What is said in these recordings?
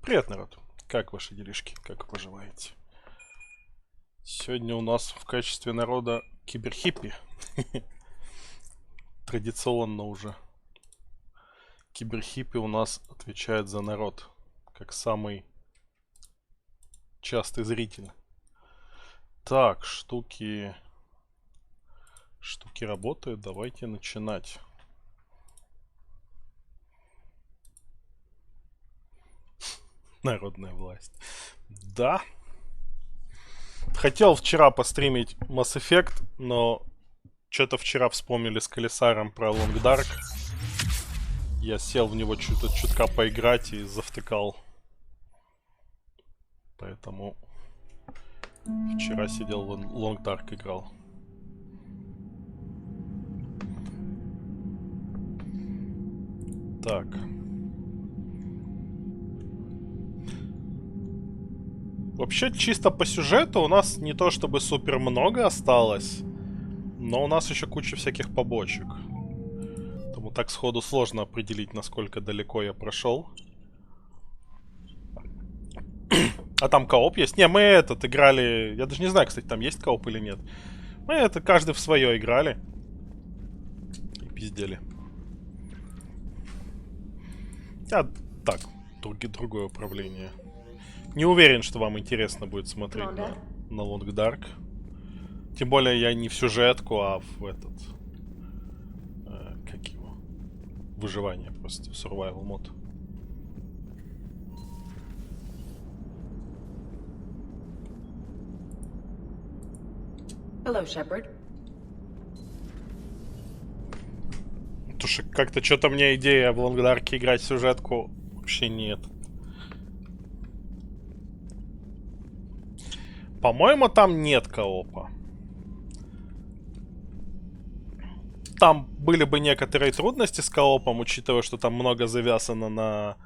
Привет, народ. Как ваши делишки? Как поживаете? Сегодня у нас в качестве народа киберхиппи. Традиционно уже. Киберхиппи у нас отвечает за народ. Как самый частый зритель. Так, штуки работают. Давайте начинать. Народная власть. Да. Хотел вчера постримить Mass Effect, но что-то вчера вспомнили с Колесаром про Long Dark. Я сел в него чутка поиграть и завтыкал. Поэтому вчера сидел в Long Dark играл. Так. Вообще, чисто по сюжету у нас не то чтобы супер много осталось, но у нас еще куча всяких побочек. Поэтому так сходу сложно определить, насколько далеко я прошел. А там кооп есть? Не, мы играли... Я даже не знаю, кстати, там есть кооп или нет. Мы каждый в свое играли. И пиздели. А так, другое управление. Не уверен, что вам интересно будет смотреть на Long Dark. Тем более я не в сюжетку, а в этот... как его? Выживание просто, survival мод. Hello, Shepard. Потому что как-то что-то мне идея в Long Dark играть в сюжетку вообще нет. По-моему, там нет коопа. Там были бы некоторые трудности с коопом, учитывая, что там много завязано на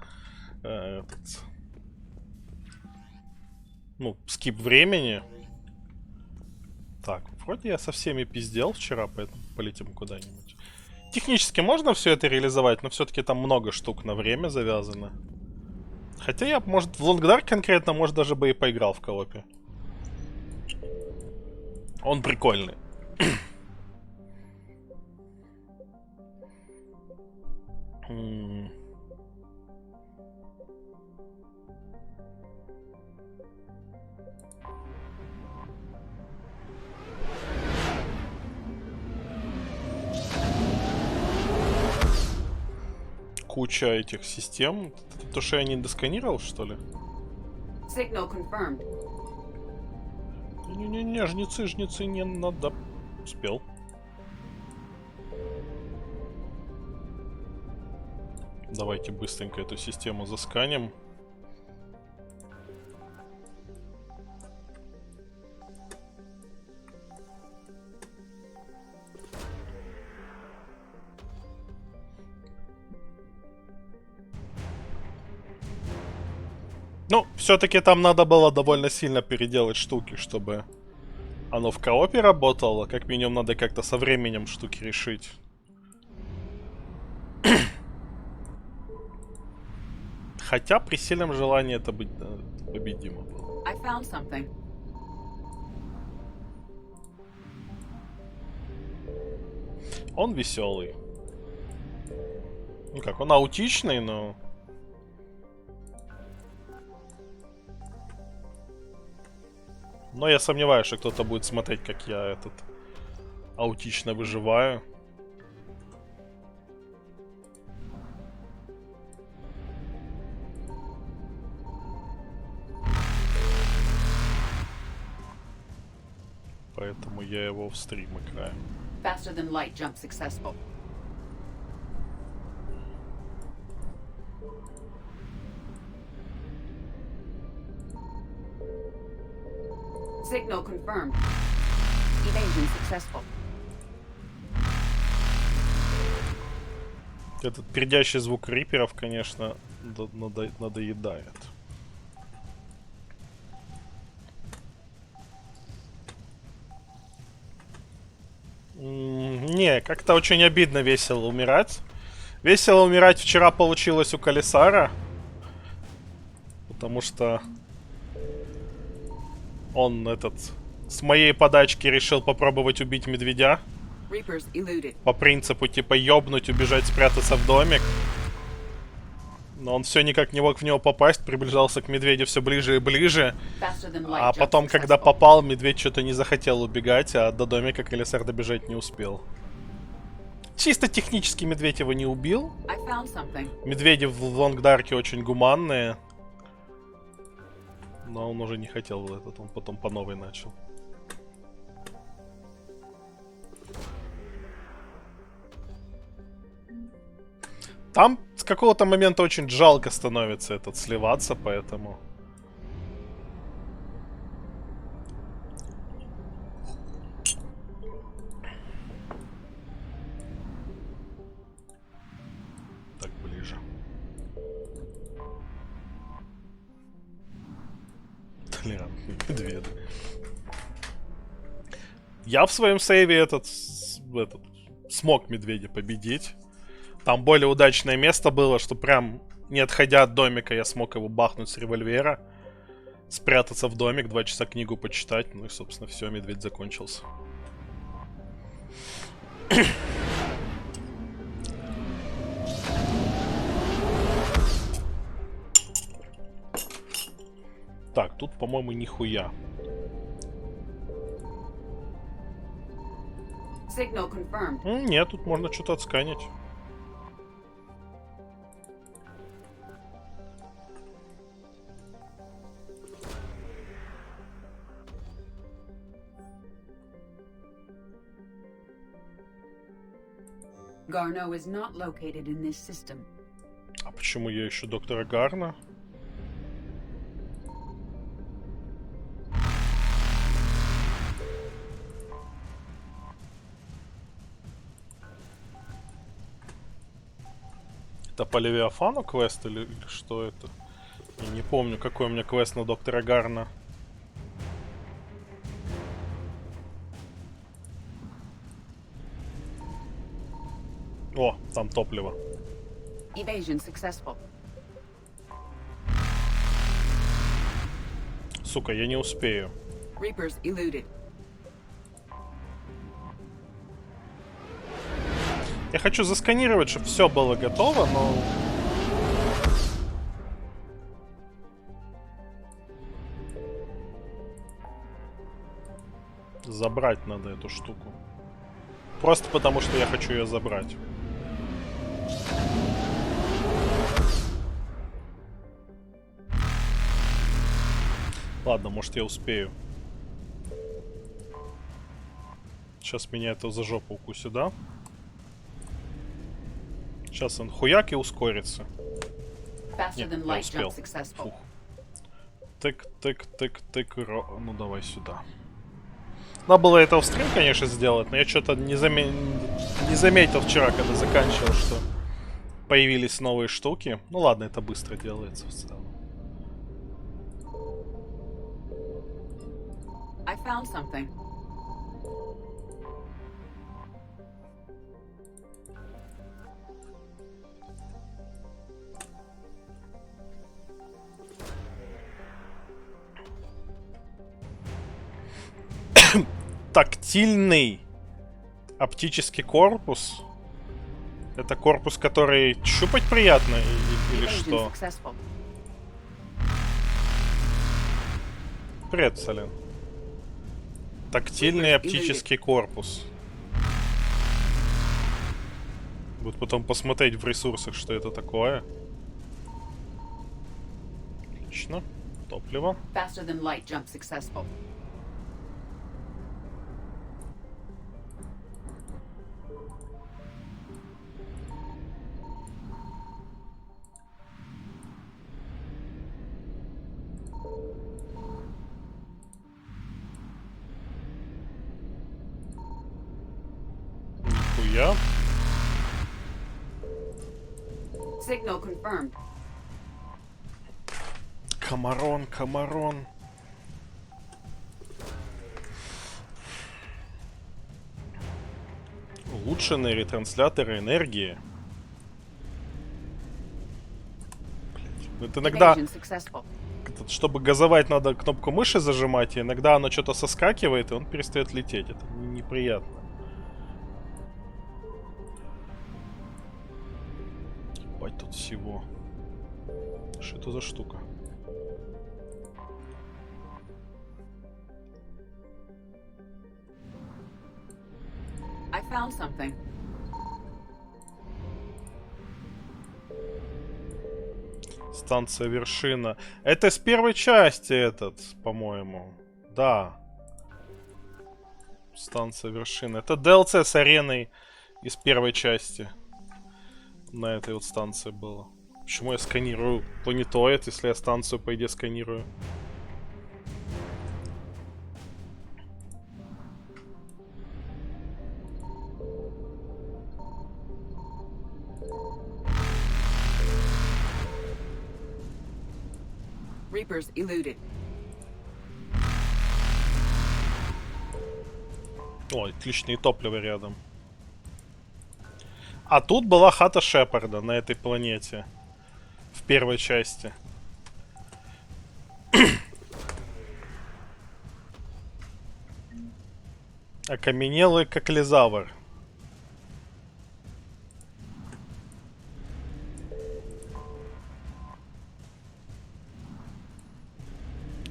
скип времени. Так, вроде я со всеми пиздел вчера, поэтому полетим куда-нибудь. Технически можно все это реализовать, но все-таки там много штук на время завязано. Хотя я, может, в Long Dark конкретно, может, даже бы и поиграл в коопе. Он прикольный. Куча этих систем. То, что я не досканировал, что ли? Signal confirmed. Не-не-не, жнецы не надо. Успел. Давайте быстренько эту систему засканим. Ну, все-таки там надо было довольно сильно переделать штуки, чтобы оно в коопе работало. Как минимум надо как-то со временем штуки решить. Хотя при сильном желании это быть победимо было. I found something. Он веселый. Ну как, он аутичный, но... Но я сомневаюсь, что кто-то будет смотреть, как я аутично выживаю. Поэтому я его в стрим играю. Faster than light jump successful. Signal confirmed. Evasion successful. Этот пердящий звук риперов, конечно, надоедает. Не, как-то очень обидно весело умирать. Весело умирать вчера получилось у Колесара. Потому что он с моей подачки решил попробовать убить медведя. Reapers eluded. По принципу типа ёбнуть, убежать, спрятаться в домик. Но он все никак не мог в него попасть, приближался к медведю все ближе и ближе. Faster than light А jump потом, когда successful. попал, медведь что-то не захотел убегать, а до домика комиссар добежать не успел. Чисто технически медведь его не убил. I found something. Медведи в Лонгдарке очень гуманные. Но он уже не хотел он потом по новой начал. Там с какого-то момента очень жалко становится сливаться, поэтому... Так, ближе. Толерантные медведы. Я в своем сейве смог медведя победить. Там более удачное место было, что прям не отходя от домика я смог его бахнуть с револьвера. Спрятаться в домик, 2 часа книгу почитать. Ну и, собственно, все, медведь закончился. Так, тут, по-моему, нихуя. Signal confirmed. Нет, тут можно что-то отсканить. Garno is not located in this system. А почему я ищу доктора Гарна? Это по Левиафану квест или что это? Я не помню, какой у меня квест на доктора Гарна. О, там топливо. Evasion successful. Сука, я не успею. Reapers eluded. Я хочу засканировать, чтобы все было готово, но... Забрать надо эту штуку. Просто потому, что я хочу ее забрать. Ладно, может я успею. Сейчас меня это за жопу укусит, да? Сейчас он хуяк и ускорится. Нет, я успел. Фух. Тык. Ну давай сюда. Надо было это в стрим, конечно, сделать, но я что-то не заметил вчера, когда заканчивал, что появились новые штуки. Ну ладно, это быстро делается в целом. I found something. Тактильный оптический корпус. Это корпус, который щупать приятно или что? Successful. Привет, Сален. Тактильный оптический корпус. Вот потом посмотреть в ресурсах, что это такое. Отлично. Топливо. Faster than light jump successful. Нихуя. Signal confirmed. Комарон. Улучшенные ретрансляторы энергии. Блять. Это иногда... Evasion successful. этот, чтобы газовать, надо кнопку мыши зажимать, и иногда оно что-то соскакивает, и он перестает лететь. Это неприятно. Ебать тут всего. Что это за штука? I found something. Станция вершина. Это с первой части этот, по-моему. Да. Станция вершина. Это DLC с ареной из первой части. На этой вот станции было. Почему я сканирую планетоид, если я станцию, по идее, сканирую? Reapers eluded. Ой, отличное топливо рядом. А тут была хата Шепарда на этой планете. В первой части. Окаменелый коклезавр.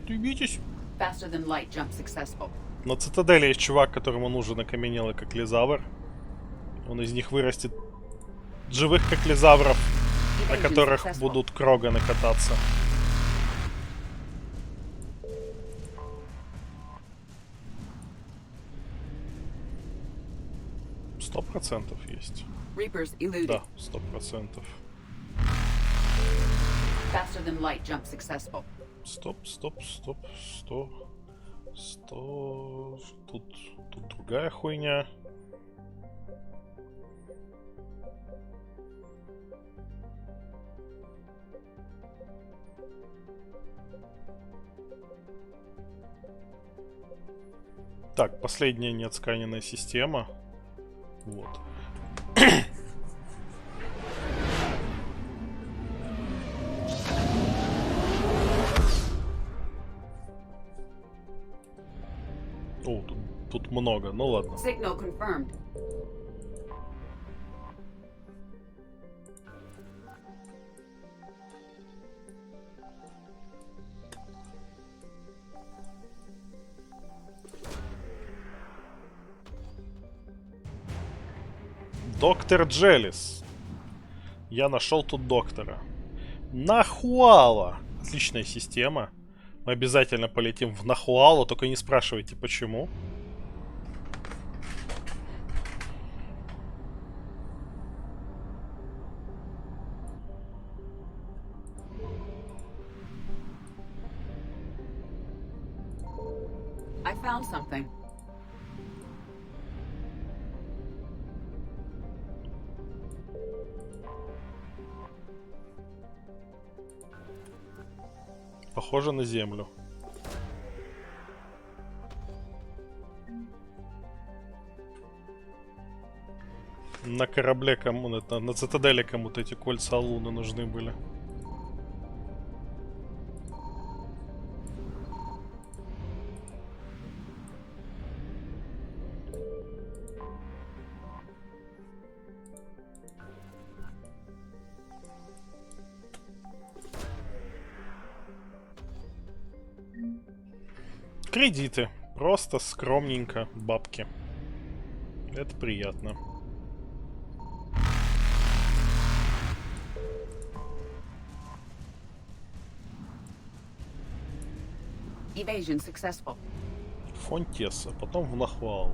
Любитесь. Faster than light jump successful. На цитадели есть чувак, которому нужен окаменелый коклезавр. Он из них вырастет живых коклезавров, на которых будут кроганы кататься. Сто процентов есть. Reapers eluded. Да, 100%. Faster than light jump successful. Стоп. 100. Тут другая хуйня. Так, последняя неотсканенная система. Вот. О, тут много, ну ладно. Signal confirmed. Доктор Джелис. Я нашел тут доктора. Нахуала. Отличная система. Мы обязательно полетим в Нахуалу, только не спрашивайте, почему. I found something. Похоже на Землю. На корабле кому на цитадели кому-то эти кольца Алуны нужны были. Кредиты. Просто скромненько бабки. Это приятно. Evasion successful. Фонтеса, потом в Нахуалу.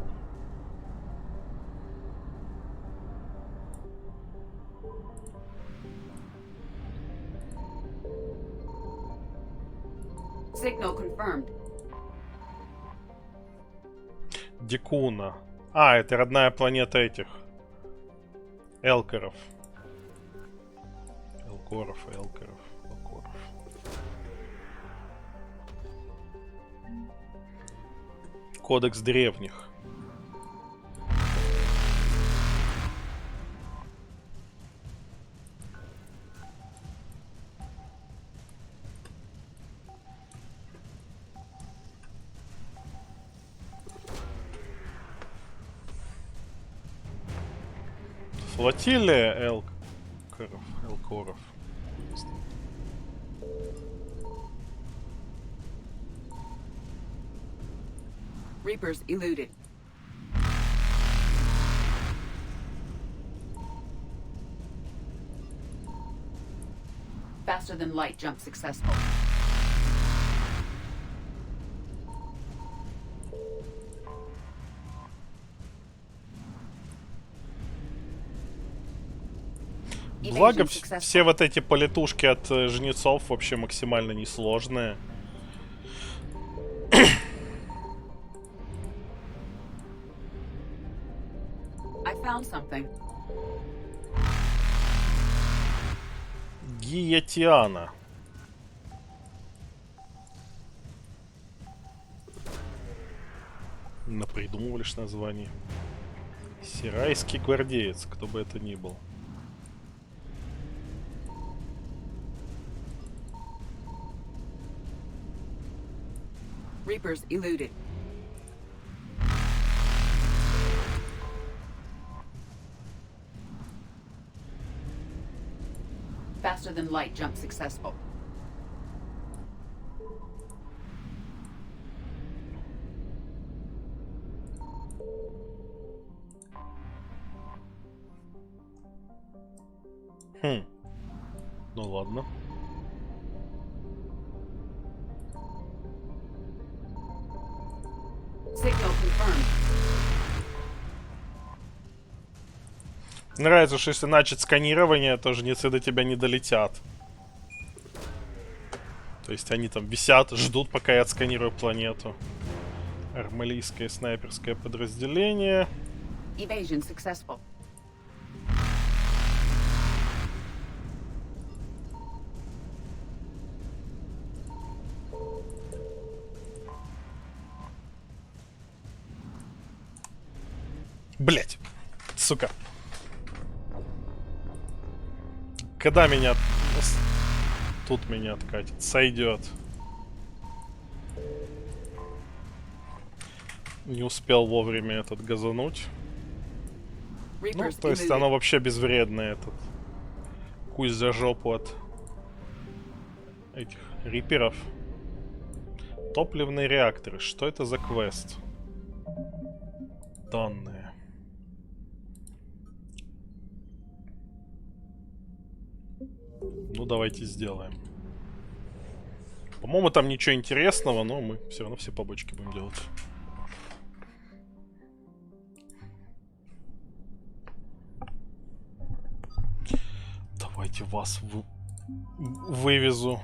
Signal confirmed. Дикуна. А, это родная планета этих. Элкоров. Элкоров. Кодекс древних. Флотилия Элкоров. Reapers eluded. Faster than light jump successful. Благо, все вот эти полетушки от жнецов вообще максимально несложные. I found something. Гиетиана. Напридумывали ж название. Сирайский гвардеец, кто бы это ни был. Reapers eluded. Faster than light jump successful. Ну ладно. Signal confirmed. Нравится, что если начать сканирование, то жнецы до тебя не долетят. То есть они там висят, ждут, пока я отсканирую планету. Армалийское снайперское подразделение. Evasion successful. Блять, сука. Когда меня... Тут меня откатит. Сойдет. Не успел вовремя этот газануть. Ну, то есть оно вообще безвредное, этот. Кусь за жопу от этих риперов. Топливные реакторы. Что это за квест? Данные. Ну, давайте сделаем. По-моему, там ничего интересного, но мы все равно все побочки будем делать. Давайте вас вывезу.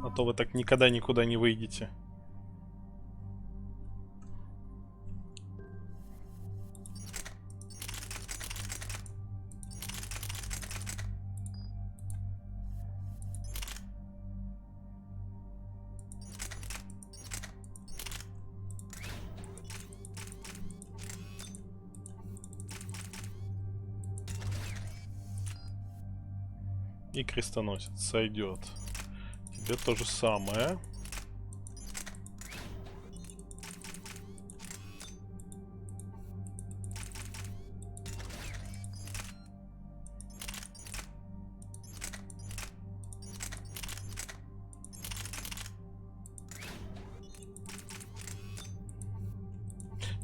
А то вы так никогда никуда не выйдете. И крестоносец сойдет. Тебе то же самое.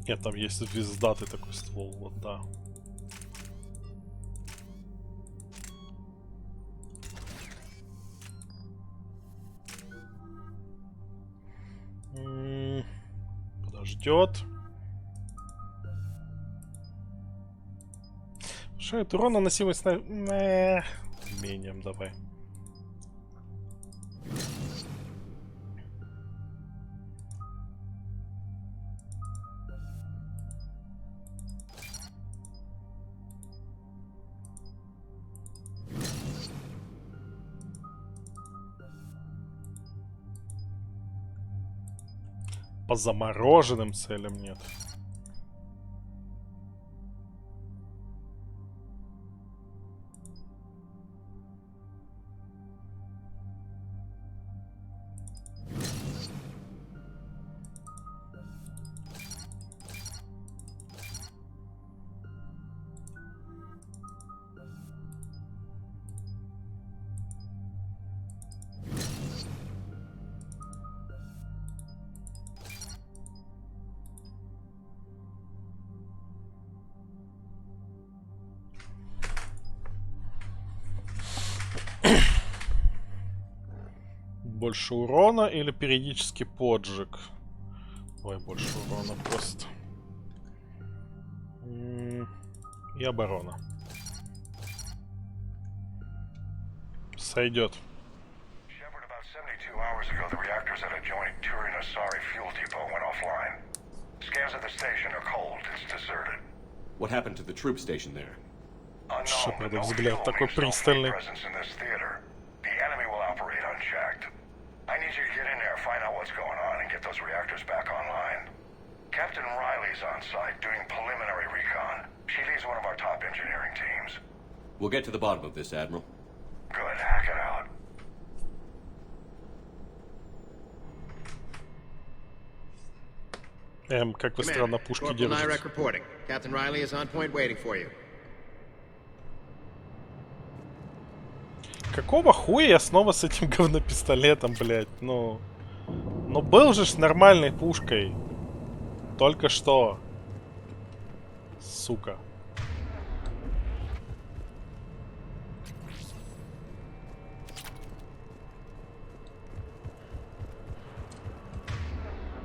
Нет, там есть звездатый такой ствол, вот да. Подождет. Что это? Урон наносимость на... Умением давай. По замороженным целям нет. больше урона или периодический поджиг? Ой, больше урона просто. И оборона. Сойдет. About 72 hours ago, the reactors at adjoining Turin-Asari fuel depot went offline. Scans of the station are cold. It's deserted. What happened to the troop station there? Unknown, but no взгляд fuel такой means no пристальный. presence in this theater. The enemy will operate unchecked. I need you to get in there, find out what's going on, and get those reactors back online. Captain Riley's on site doing preliminary recon. She leads one of our top engineering teams. We'll get to the bottom of this, Admiral. Good, hack it out. Как вы странно пушки Corporal держите. Nyrek reporting. Captain Riley is on point waiting for you. Какого хуя я снова с этим говнопистолетом, блядь? Ну был же с нормальной пушкой. Только что. Сука.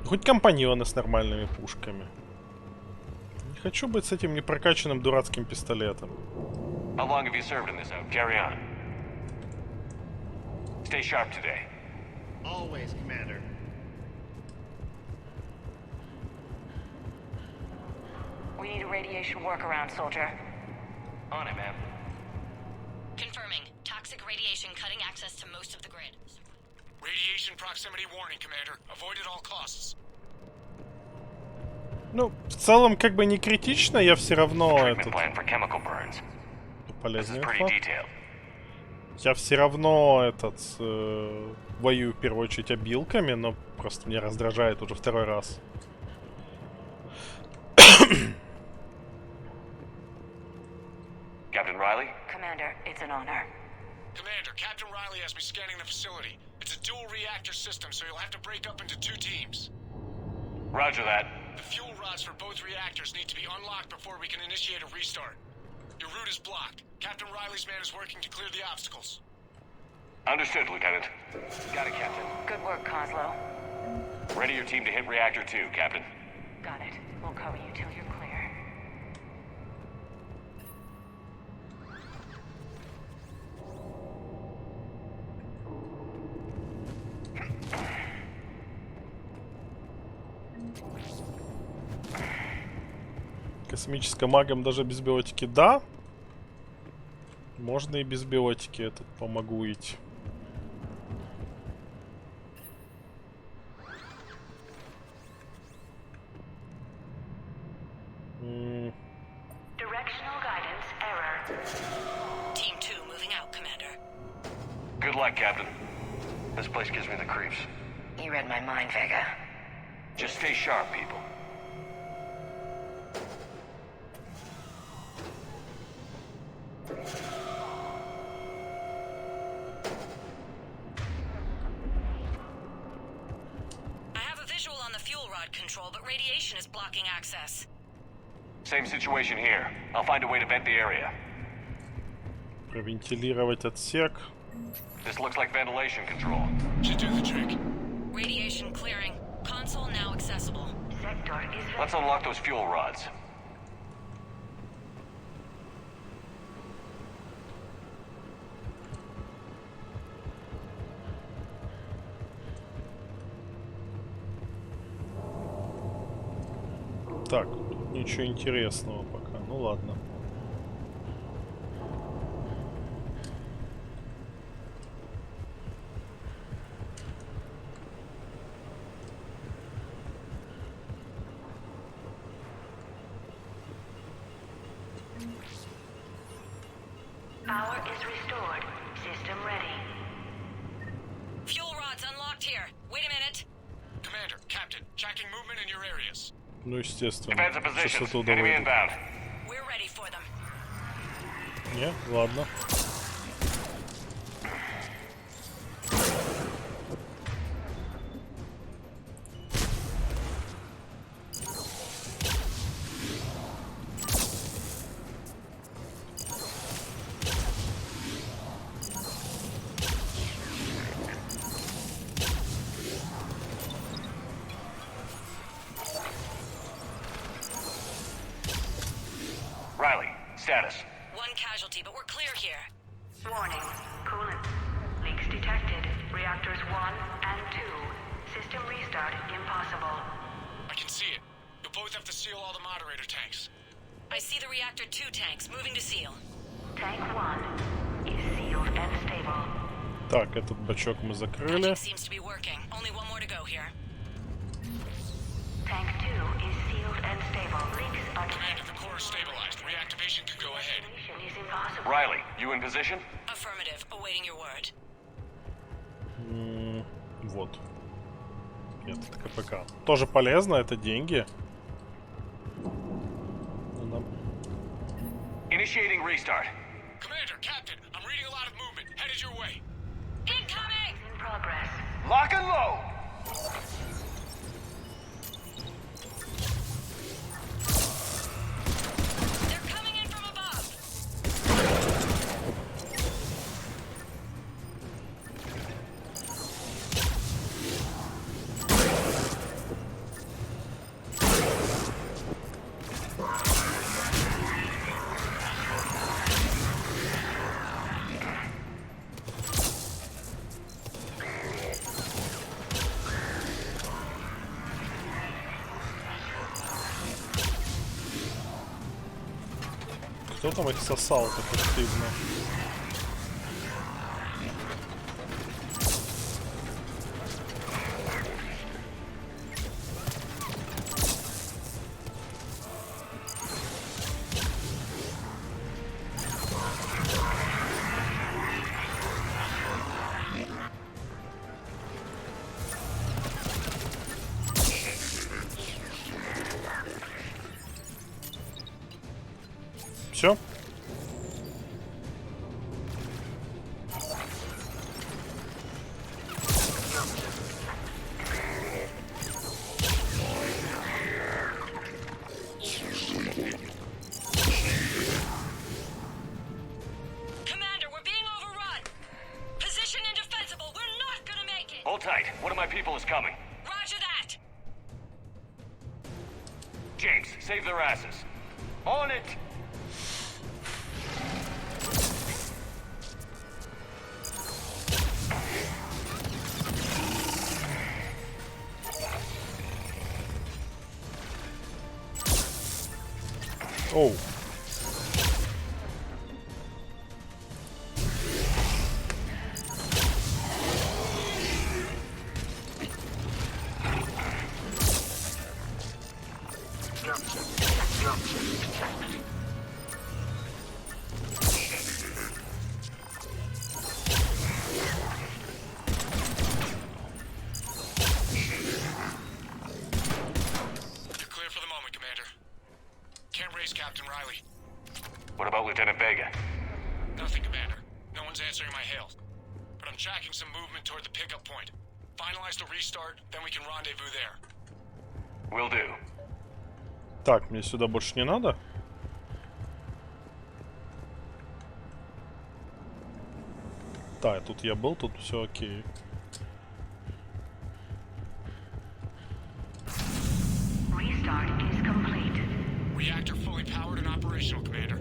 Хоть компаньоны с нормальными пушками. Не хочу быть с этим непрокачанным дурацким пистолетом. How long have you served in this out? Carry on. Stay sharp today. Always, Commander. We need a radiation workaround, soldier. On it, ma'am. Confirming. Toxic radiation cutting access to most of the grid. Radiation proximity warning, Commander. Avoid at all costs. Ну, в целом, как бы не критично, я все равно Treatment этот... plan for chemical burns. This is Полезный pretty инфа. detailed. Я все равно этот... воюю в первую очередь обилками, но просто меня раздражает уже второй раз. Captain Riley? Commander, it's an honor. Commander, Captain Riley has me scanning the facility. It's a dual reactor system, so you'll have to break up into 2 teams. Roger that. The fuel rods for both reactors need to be unlocked before we can initiate a restart. Your route is blocked. Captain Riley's man is working to clear the obstacles. Understood, Lieutenant. Got it, Captain. Good work, Coslow. Ready your team to hit Reactor 2, Captain. Got it. We'll cover you till you're clear. Космическим магом даже без биотики, да? Можно и без биотики, этот помогу идти. Directional guidance error. Team 2 moving out, Commander. Good luck, Captain. This place gives me the creeps. You read my mind, Vega. Just stay sharp, people. I have a visual on the fuel rod control, but radiation is blocking access. Same situation here. I'll find a way to vent the area. Провентилировать отсек. This looks like ventilation control. Should do the trick. Radiation clearing. Console now accessible. Sector is Let's unlock those fuel rods. Так, тут ничего интересного пока. Ну ладно. Power is restored. System ready. Fuel rods unlocked here. Wait a minute. Commander, Captain, tracking movement in your areas. Ну, естественно. Defensive Сейчас positions. оттуда Enemy выйду. inbound. We're ready for them. Не, ладно. Status. One casualty, but we're clear here. Warning. Coolant. Leaks detected. Reactors 1 and 2. System restart impossible. I can see it. You'll both have to seal all the moderator tanks. I see the reactor 2 tanks moving to seal. Tank 1 is sealed and stable. Так, этот бачок мы закрыли. Magic seems to be working. Only one more to go here. Tank 2 is sealed and stable. Leaks are Commander, the core is stabilized. Reactivation can go ahead. Mission is impossible. Riley, you in position? Affirmative. Awaiting your word. Вот. Нет, это КПК. Тоже полезно, это деньги. Initiating restart. Commander, Captain, I'm reading a lot of movement. Headed your way. Incoming! In progress. Lock and load! They're coming in from above! Кто там их сосал так активно? Все? Commander, we're being overrun! Position indefensible. We're not gonna make it! Hold tight. One of my people is coming. Roger that! James, save their asses. On it! Оу. You're clear for the moment, Commander. Can't raise Captain Riley. What about Lieutenant Vega? Nothing, Commander. No one's answering my hails. But I'm tracking some movement toward the pickup point. Finalize the restart, then we can rendezvous there. Will do. Так, мне сюда больше не надо? Да, тут я был, тут все окей. Restart is complete. Reactor fully powered and operational, Commander.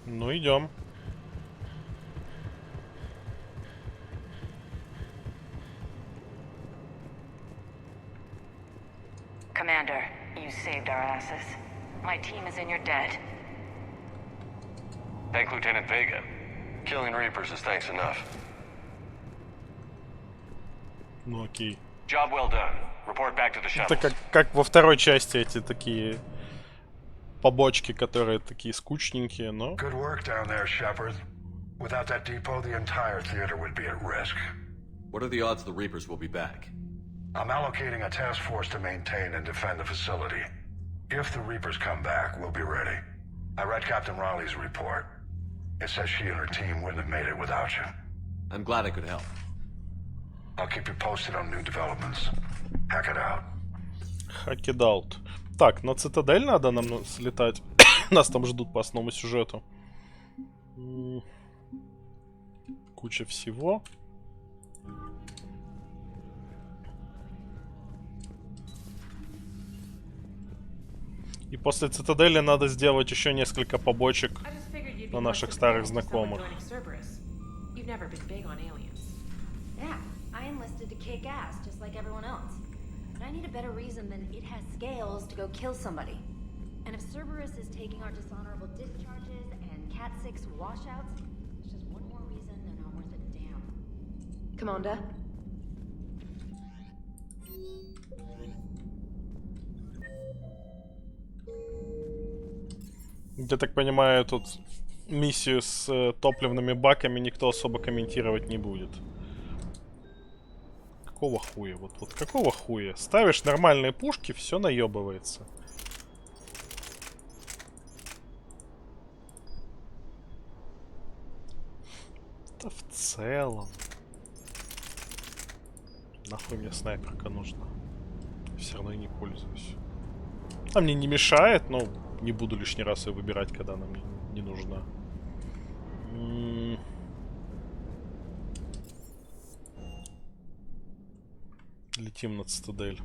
Ну, идем. Commander, you saved our asses. My team is in your debt. Thank Lieutenant Vega. Killing Reapers is thanks enough. Ну, окей. Job well done. Report back to the shuttle. Это как во второй части эти такие побочки, которые такие скучненькие, но... Good work down there, Shepard. Without that depot, the entire theater would be at risk. What are the odds the Reapers will be back? I'm allocating a task force to maintain and defend the facility. If the Reapers come back, we'll be ready. I read Captain Riley's report. It says she and her team wouldn't have made it without you. I'm glad I could help. I'll keep you posted on new developments. Hack it out. Hack it out. Так, на Цитадель надо нам слетать. Нас там ждут по основному сюжету. Куча всего. И после цитадели надо сделать еще несколько побочек на наших старых знакомых. Yeah, I enlisted to kick ass just like everyone else. But I need a better reason than it has scales to go kill somebody. And if Cerberus is taking our dishonorable discharges and Cat 6 washouts, it's just one more reason they're not worth a damn. Commander? Я так понимаю, тут миссию с топливными баками никто особо комментировать не будет. Какого хуя? Вот какого хуя? Ставишь нормальные пушки, все наебывается. Да в целом. Нахуй мне снайперка нужна? Все равно и не пользуюсь. Она мне не мешает, но не буду лишний раз ее выбирать, когда она мне не нужна. Летим на цитадель.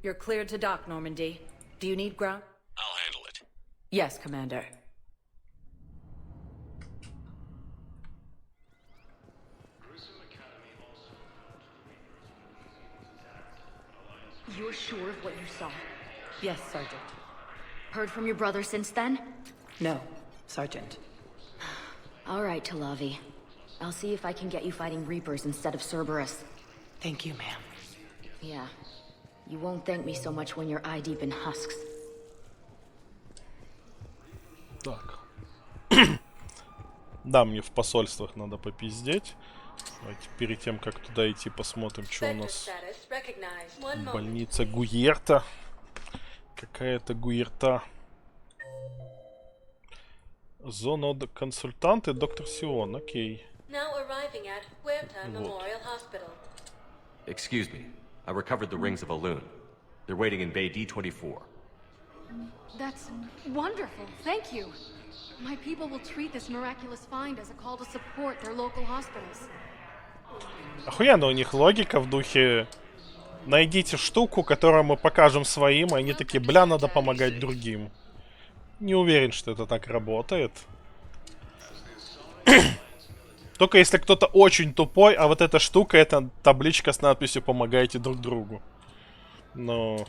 You're cleared to dock, Normandy. Do you need ground? I'll handle it. Yes, Commander. You're sure of what you saw? Yes, Sergeant. Heard from your brother since then? No, Sergeant. All right, Talavi. I'll see if I can get you fighting Reapers instead of Cerberus. Thank you, ma'am. Yeah. You won't thank me so much when you're eye-deep in husks. Так. Да, мне в посольствах надо попиздеть. Давайте перед тем, как туда идти, посмотрим, что у нас. Больница Гуерта. Какая-то Гуерта. Зона консультанты, доктор Сион, окей. Вот. Excuse me. I recovered the rings of a loon. They're waiting in Bay D24. That's wonderful. Thank you. My people will treat this miraculous find as a call to support their local hospitals. Охуенно у них логика в духе: найдите штуку, которую мы покажем своим, и они такие: бля, надо помогать другим. Не уверен, что это так работает. Только если кто-то очень тупой, а вот эта штука — это табличка с надписью «Помогайте друг другу». Но...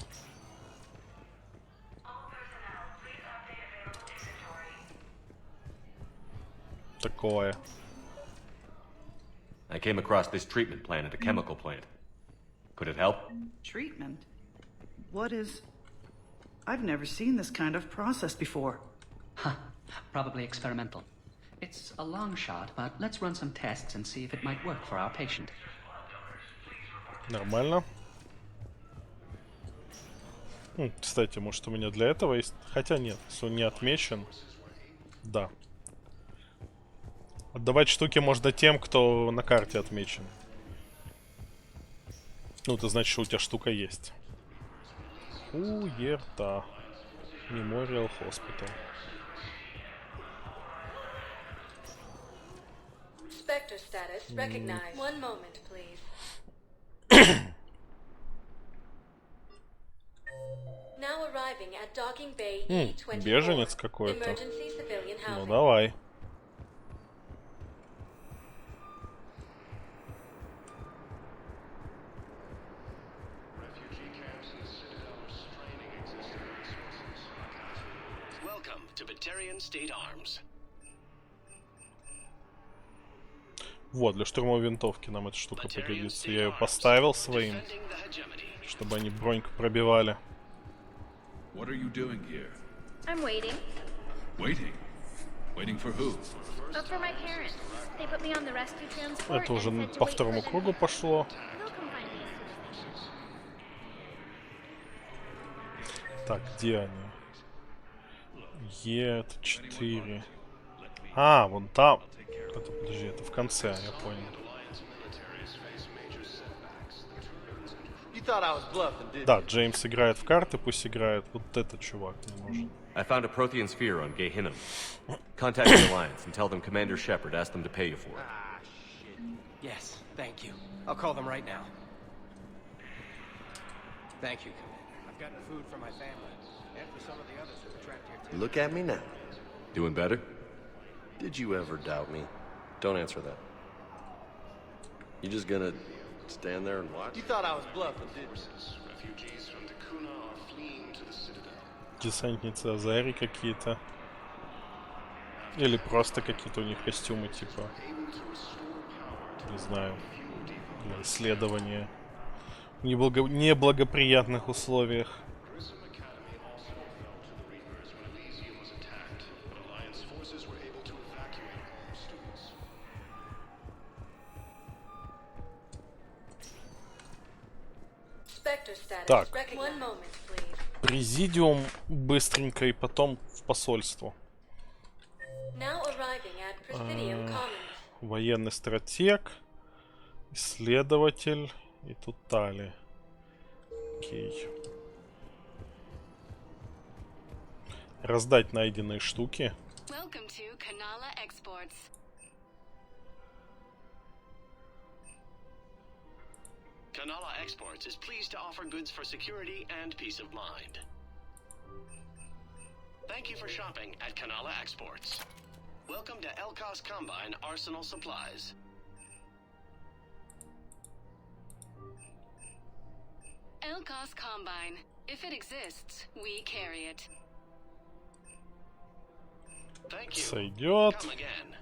Такое. I came across this treatment plant at a chemical plant. Could it help? Treatment? What is... I've never seen this kind of process before. Huh. Probably experimental. It's a long shot, but let's run some tests and see if it might work for our patient. Нормально. Кстати, может, у меня для этого есть... Хотя нет, если он не отмечен. Да. Отдавать штуки можно тем, кто на карте отмечен. Ну, это значит, что у тебя штука есть. Хуерта. Memorial Hospital. Spectre status recognized. One moment, please. Now arriving at docking bay E24. Беженец какой-то. Emergency civilian housing. Ну, давай. Welcome to Batarian State Arms. Вот, для штурмовой винтовки нам эта штука пригодится. Я ее поставил своим, чтобы они броньку пробивали. What are you doing here? I'm waiting. Waiting? Waiting for who? For my parents. They put me on the rescue transport. Это уже по второму кругу пошло. Так, где они? Е4. А, вон там. Это, подожди, это в конце, я понял. Да, Джеймс играет в карты, пусть играет. Вот этот чувак не нужен. I found a Prothean sphere on Gehinnom. Contact the Alliance and tell them Commander Shepard asked them to pay you for it. Ah, shit. Yes, thank you. I'll call them right now. Thank you, Commander. I've gotten food for my family and for some of the others who were trapped here too. Look at me now. Doing better? Did you ever doubt me? Don't answer that. You just gonna stand there and watch? You thought I was bluffing, didn't you? Refugees from the Kuna are fleeing to the Citadel. Десантницы Азари какие-то. Или просто какие-то у них костюмы, типа, не знаю, для исследования в неблагоприятных условиях. Так. Президиум быстренько и потом в посольство. Военный стратег, исследователь и тут Тали. Окей. Раздать найденные штуки. Kanala Exports is pleased to offer goods for security and peace of mind. Thank you for shopping at Kanala Exports. Welcome to Elkos Combine Arsenal Supplies. Elkos Combine. If it exists, we carry it. Thank you. Сойдет. Come again.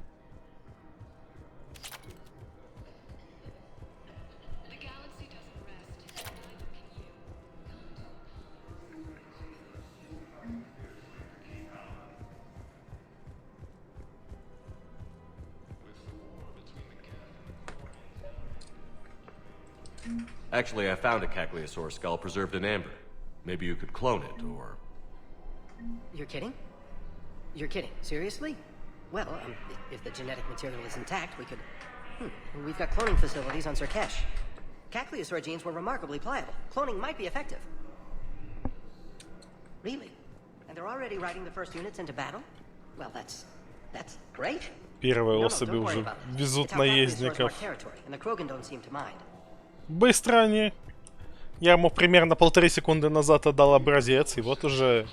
Actually, I found a Cagliasaur skull preserved in amber. Maybe you could clone it, or... You're kidding? You're kidding. Seriously? Well, if the genetic material is intact, we could... We've got cloning facilities on Surkesh. Cagliasaur genes were remarkably pliable. Cloning might be effective. Really? And they're already riding the first units into battle? Well, that's great. Первые особи уже везут наездников. Быстро они. Я ему примерно 1,5 секунды назад отдал образец, и вот уже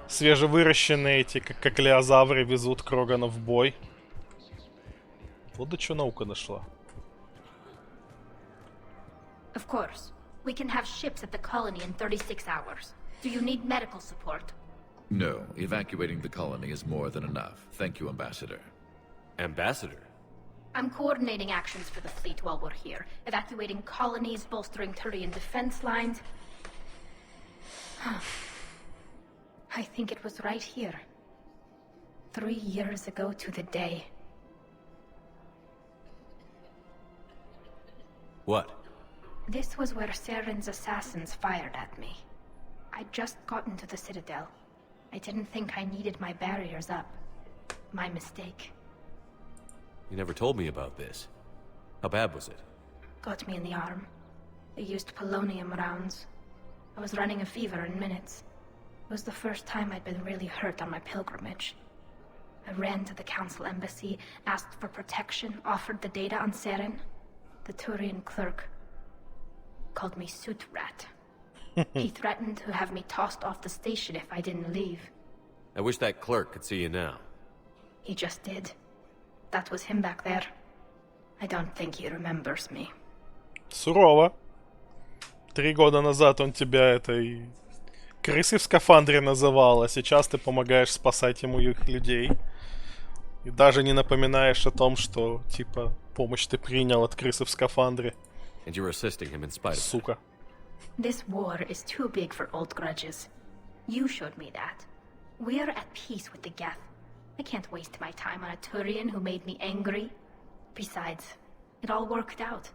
свежевыращенные эти коклеозавры везут Крогана в бой. Вот до чего наука дошла. Of course. We can have ships at the colony in 36 hours. Do you need medical support? No, evacuating the colony is more than enough. Thank you, Ambassador. Ambassador? I'm coordinating actions for the fleet while we're here. Evacuating colonies, bolstering Turian defense lines. I think it was right here. 3 years ago to the day. What? This was where Saren's assassins fired at me. I'd just gotten to the Citadel. I didn't think I needed my barriers up. My mistake. You never told me about this. How bad was it? Got me in the arm. They used polonium rounds. I was running a fever in minutes. It was the first time I'd been really hurt on my pilgrimage. I ran to the Council Embassy, asked for protection, offered the data on Seren. The Turian clerk called me Soot Rat. He threatened to have me tossed off the station if I didn't leave. I wish that clerk could see you now. He just did. That was him back there. I don't think he remembers me. Сурово. 3 года назад он тебя этой крысой в скафандре называл, а сейчас ты помогаешь спасать ему их людей. И даже не напоминаешь о том, что, типа, помощь ты принял от крысы в скафандре. And you're assisting him in spite of Сука. This war is too big for old grudges. You showed me that. We're at peace with the Geth. I can't waste my time on a Turian who made me angry. Besides, it all worked out.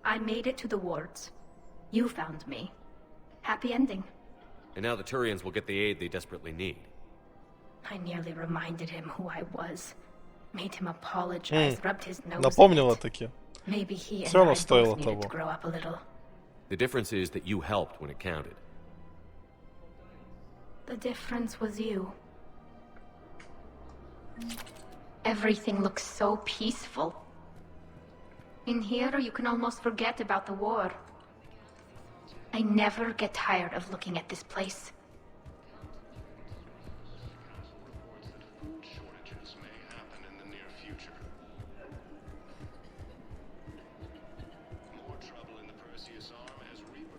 I made it to the wards. You found me. Happy ending. And now the Turians will get the aid they desperately need. I nearly reminded him who I was. Made him apologize, rubbed his nose in Напомнила it. таки. Maybe he and Всё равно I стоило both needed того. to grow up a little. The difference is that you helped when it counted. The difference was you. Everything looks so peaceful. In here, you can almost forget about the war. I never get tired of looking at this place.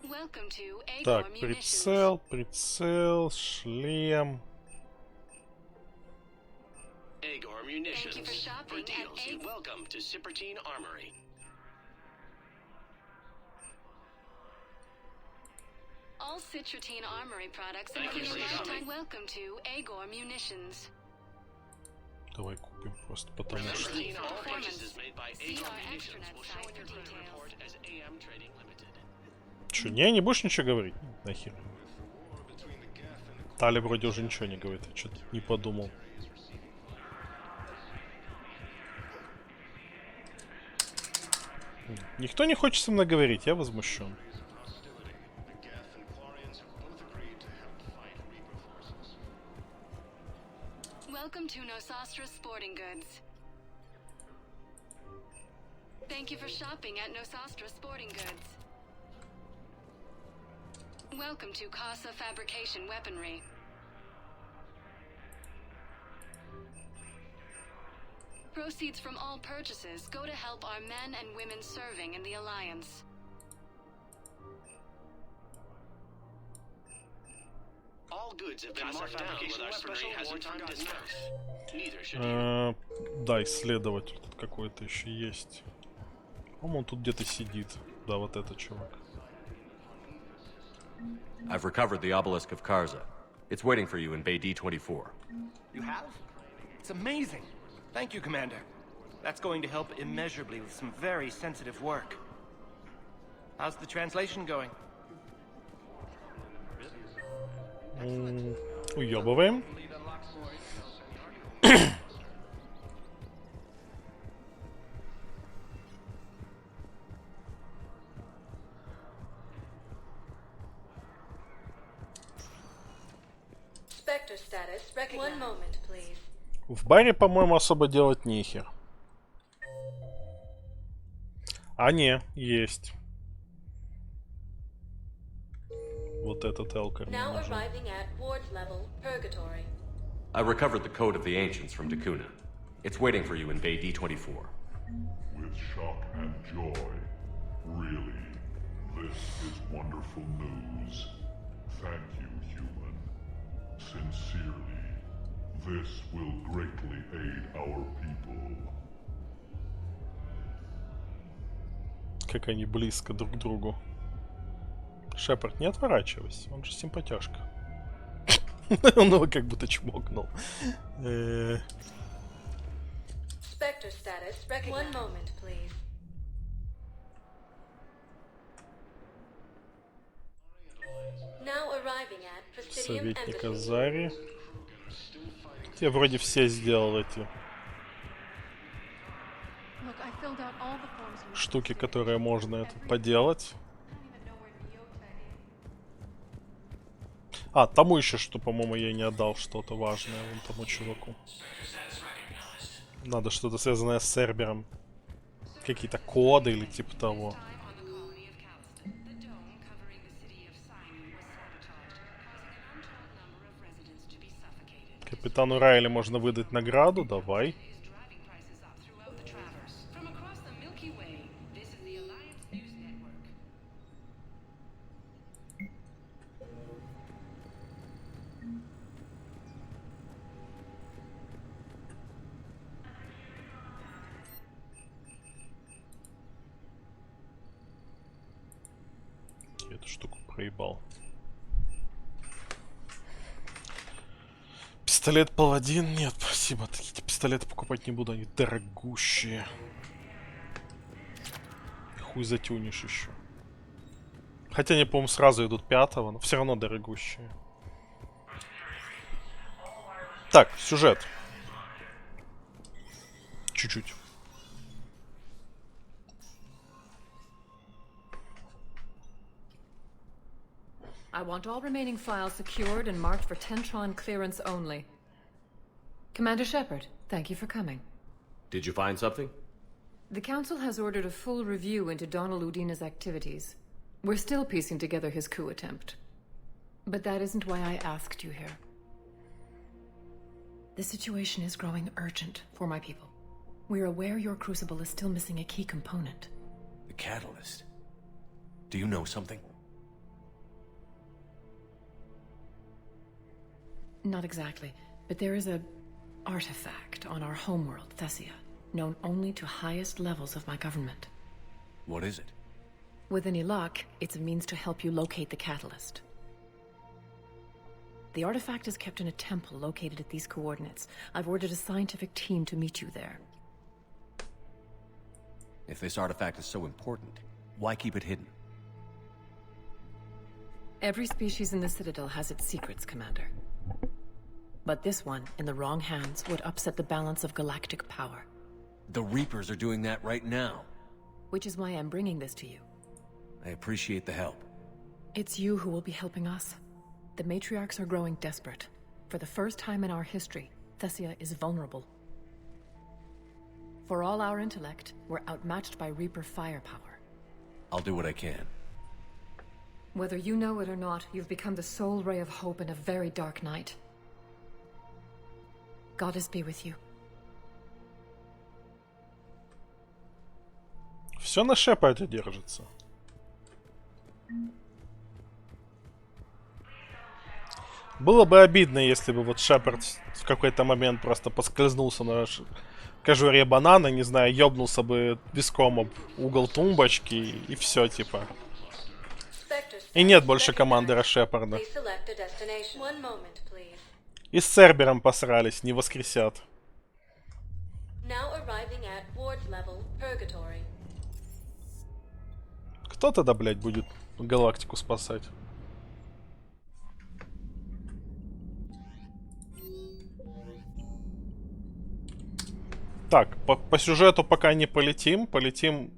Welcome to Так, Igor прицел, прицел, шлем. Igor Munitions. For deals, and welcome to Cipertine Armory. All Citrotine Armory products include a lifetime welcome to Igor Munitions. Давай купим просто потому что. All purchases made by Igor Munitions will show in your credit report as AM Trading Limited. Чё, не будешь ничего говорить? Нахер. Таля вроде уже ничего не говорит, я что-то не подумал. Никто не хочет со мной говорить, я возмущен. Welcome to Nosastra Sporting Goods. Thank you for shopping at Nosastra Sporting Goods. Welcome to Casa Fabrication Weaponry. Proceeds from all purchases go to help our men and women serving in the Alliance. All goods have been marked down with our special wartime discounts. Neither should you. Да, исследователь тут какой-то еще есть. По-моему, он тут где-то сидит. Да, вот этот чувак. I've recovered the obelisk of Karza. It's waiting for you in Bay D-24. You have? It's amazing. Thank you, Commander. That's going to help immeasurably with some very sensitive work. How's the translation going? Уёбываем. Spectre status recognized. One moment, please. В баре, по-моему, особо делать нехер. А не, есть. Вот этот Элкер. Now arriving at ward level purgatory. I recovered the code of the ancients from Dakuna. It's waiting for you in Bay D-24. With shock and joy. Really, this is wonderful news. Thank you, human. Sincerely, this will greatly aid our people. Как они близко друг к другу. Шепард, не отворачивайся, он же симпатяшка. Он его как будто чмокнул. Spectre status recognized. One moment, please. Now arriving at Presidium Советник Embassy. Азари. Я вроде все сделал эти штуки, которые можно это поделать. А, тому еще что, по-моему, я не отдал что-то важное вон тому чуваку. Надо что-то связанное с сервером. Какие-то коды или типа того. Капитану Райли можно выдать награду, давай. Я эту штуку проебал. Пистолет паладин? Нет, спасибо. Такие пистолеты покупать не буду, они дорогущие. Хуй затюнишь еще. Хотя они, по-моему, сразу идут пятого, но все равно дорогущие. Так, сюжет. Чуть-чуть. I want all remaining files secured and marked for Tentron clearance only. Commander Shepard, thank you for coming. Did you find something? The Council has ordered a full review into Donald Udina's activities. We're still piecing together his coup attempt. But that isn't why I asked you here. The situation is growing urgent for my people. We're aware your crucible is still missing a key component. The catalyst. Do you know something? Not exactly, but there is a artifact on our homeworld, Thessia, known only to highest levels of my government. What is it? With any luck, it's a means to help you locate the catalyst. The artifact is kept in a temple located at these coordinates. I've ordered a scientific team to meet you there. If this artifact is so important, why keep it hidden? Every species in the Citadel has its secrets, Commander. But this one, in the wrong hands, would upset the balance of galactic power. The Reapers are doing that right now. Which is why I'm bringing this to you. I appreciate the help. It's you who will be helping us. The matriarchs are growing desperate. For the first time in our history, Thessia is vulnerable. For all our intellect, we're outmatched by Reaper firepower. I'll do what I can. Whether you know it or not, you've become the sole ray of hope in a very dark night. Goddess be with you. Все на Шепарде держится. Было бы обидно, если бы вот Шепард в какой-то момент просто поскользнулся на кожуре банана, не знаю, ёбнулся бы виском об угол тумбочки и все, типа. И нет больше командира Шепарда. И с Цербером посрались, не воскресят. Кто тогда, блядь, будет галактику спасать? Так, по сюжету пока не полетим. Полетим,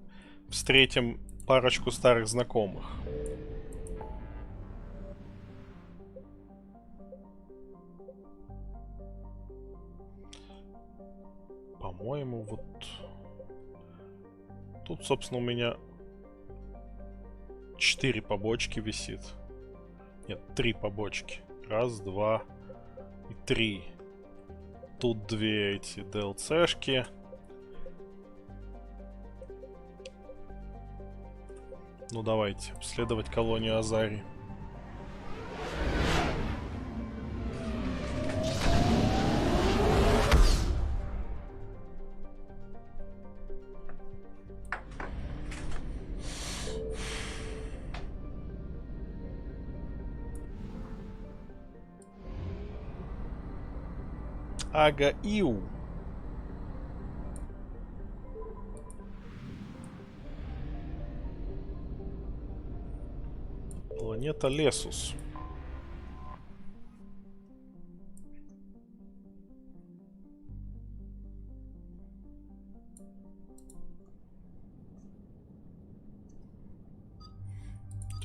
встретим парочку старых знакомых. По-моему, вот... Тут, собственно, у меня 4 побочки висит. Нет, 3 побочки. Раз, два и 3. Тут 2 эти DLC-шки. Ну давайте, обследовать колонию Азари. Ага-иу. Планета Лесус.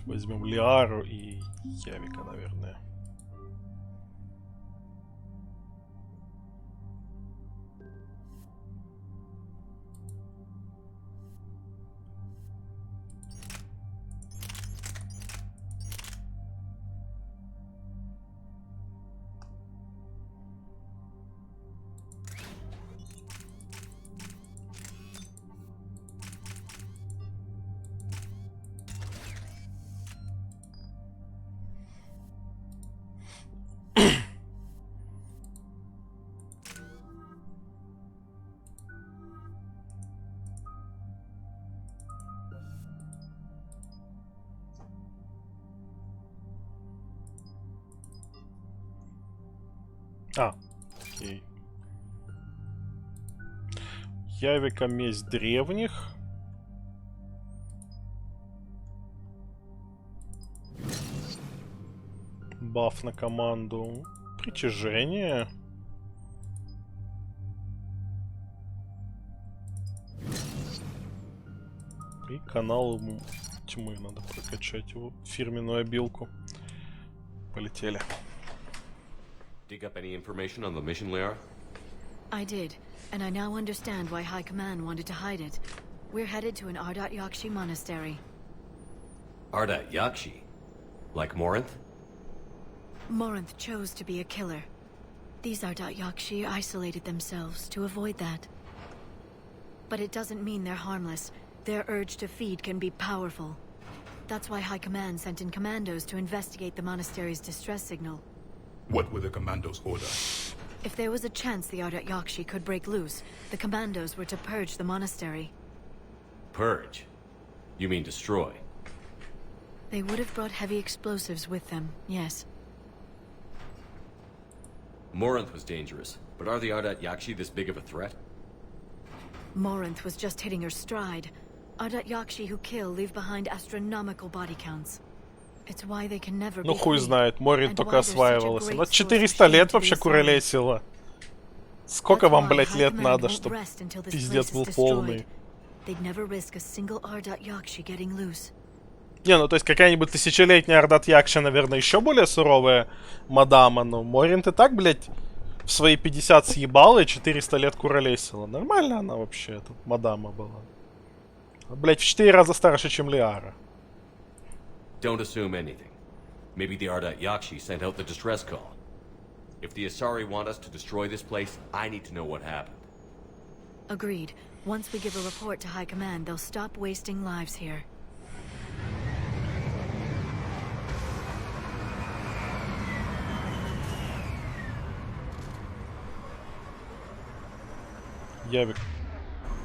Возьмем Лиару и Явика, наверное. Окей. Явика месть древних. Баф на команду. Притяжение. И канал тьмы надо прокачать, его фирменную обилку. Полетели. Dig up any information on the mission, Liara? I did, and I now understand why High Command wanted to hide it. We're headed to an Ardat Yakshi monastery. Ardat Yakshi? Like Morinth? Morinth chose to be a killer. These Ardat Yakshi isolated themselves to avoid that. But it doesn't mean they're harmless. Their urge to feed can be powerful. That's why High Command sent in commandos to investigate the monastery's distress signal. What were the commandos' order? If there was a chance the Ardat Yakshi could break loose, the commandos were to purge the monastery. Purge? You mean destroy? They would have brought heavy explosives with them, yes. Morinth was dangerous, but are the Ardat Yakshi this big of a threat? Morinth was just hitting her stride. Ardat Yakshi who kill leave behind astronomical body counts. It's why they can never Ну be хуй free. знает, Морин And только why they're such a осваивалась. great Она source of 400 shame лет to the вообще Asari. куролесила. Сколько That's вам, why блять, High лет Command надо, won't чтобы rest until this пиздец place был is полный? destroyed. They'd never risk a single Ardat Yakshi getting loose. Не, ну то есть какая-нибудь тысячелетняя Ардат Якша, наверное, еще более суровая мадама, но Морин ты так, блядь, в свои 50 съебала и 400 лет куролесила. Нормально она вообще, эта мадама была. А, блядь, в 4 раза старше, чем Лиара. Don't assume anything. Maybe the Ardat Yakshi sent out the distress call. If the Asari want us to destroy this place, I need to know what happened. Agreed. Once we give a report to High Command, they'll stop wasting lives here. Явик,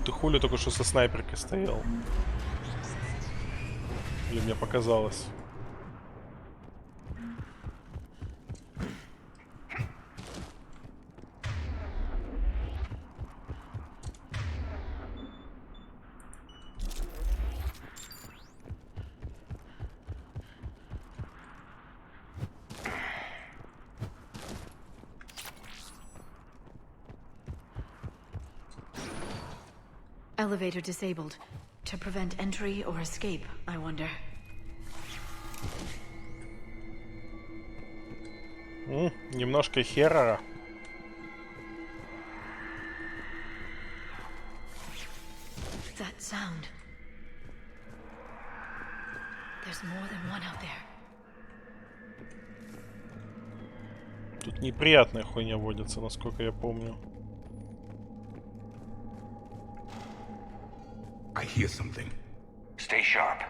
ты хули только что со снайперкой стоял? Или мне показалось? Elevator disabled. To prevent entry or escape, I wonder. Немножко херора. That sound. There's more than one out there. Тут неприятная хуйня водится, насколько я помню. I hear something. Stay sharp.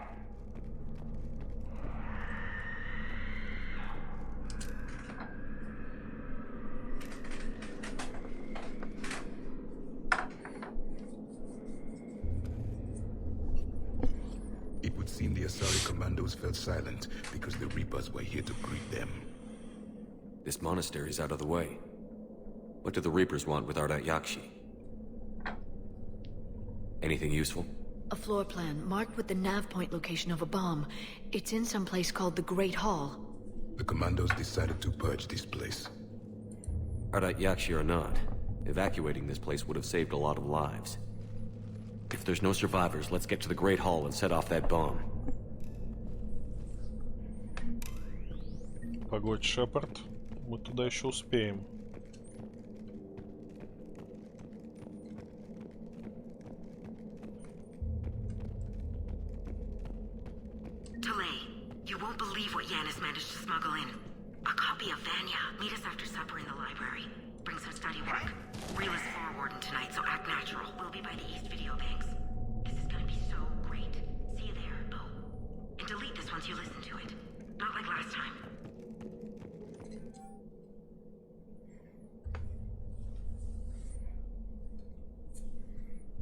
It would seem the Asari commandos fell silent because the Reapers were here to greet them. This monastery's out of the way. What do the Reapers want with Ardat Yakshi? Anything useful? A floor plan marked with the nav point location of a bomb. It's in some place called the Great Hall. The commandos decided to purge this place. Ardat Yakshi or not, evacuating this place would have saved a lot of lives. If there's no survivors, let's get to the Great Hall and set off that bomb. Погодь, Шепард. Мы туда еще успеем. You won't believe what Yanis managed to smuggle in. A copy of Vanya. Meet us after supper in the library. Bring some study work. Reel is floor warden tonight, so act natural. We'll be by the East Video Banks. This is gonna be so great. See you there. Oh, and delete this once you listen to it. Not like last time.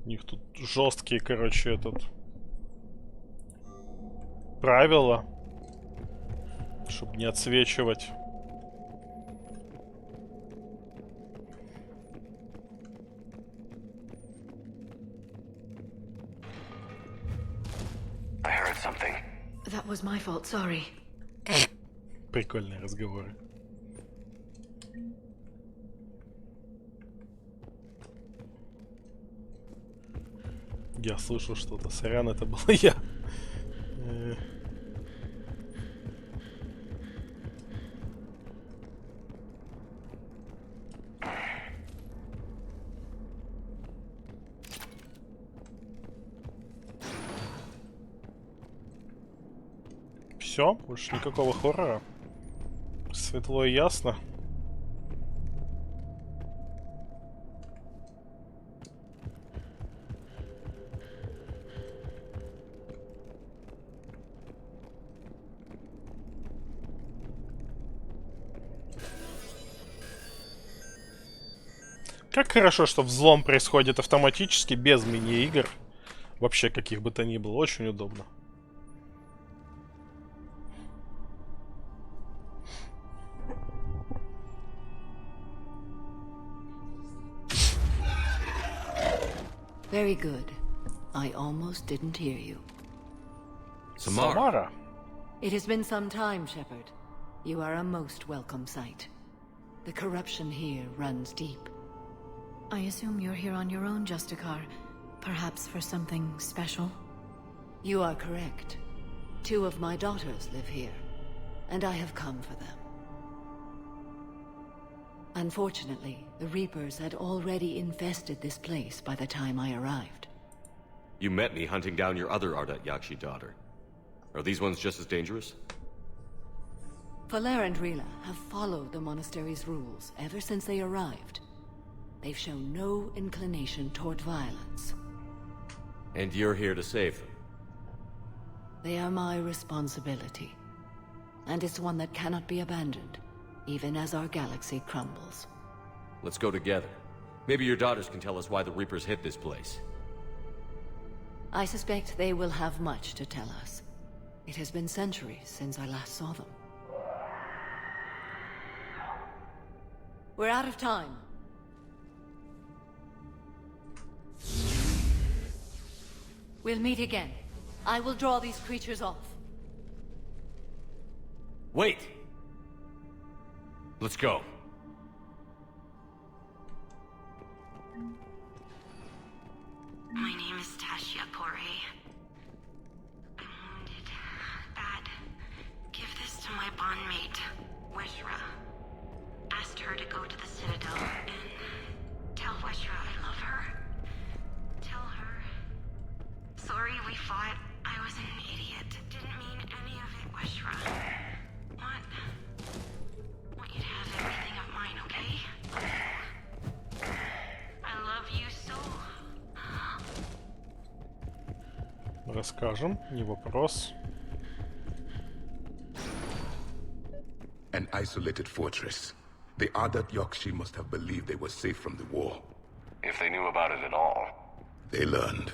У них тут жесткие, короче, правила, чтобы не отсвечивать. I heard something. That was my fault, sorry. Прикольные разговоры. Я слышал что-то. Сорян, это был я. Все, больше никакого хоррора. Светло и ясно. Как хорошо, что взлом происходит автоматически, без мини-игр. Вообще, каких бы то ни было. Очень удобно. Very good. I almost didn't hear you. Samara. It has been some time, Shepard. You are a most welcome sight. The corruption here runs deep. I assume you're here on your own, Justicar. Perhaps for something special? You are correct. 2 of my daughters live here, and I have come for them. Unfortunately, the Reapers had already infested this place by the time I arrived. You met me hunting down your other Ardat Yakshi daughter. Are these ones just as dangerous? Faler and Rila have followed the monastery's rules ever since they arrived. They've shown no inclination toward violence. And you're here to save them? They are my responsibility. And it's one that cannot be abandoned, even as our galaxy crumbles. Let's go together. Maybe your daughters can tell us why the Reapers hit this place. I suspect they will have much to tell us. It has been centuries since I last saw them. We're out of time. We'll meet again. I will draw these creatures off. Wait! Let's go. My name is Tasha Pore. I'm wounded. Bad. Give this to my bondmate, Weshra. Asked her to go to the Citadel and tell Weshra I love her. Tell her. Sorry we fought. I was an idiot. Didn't mean any of it, Weshra. Want you to have everything of mine, okay? I love you so. Расскажем, не вопрос. An isolated fortress. The Ardat Yakshi must have believed they were safe from the war. If they knew about it at all. They learned.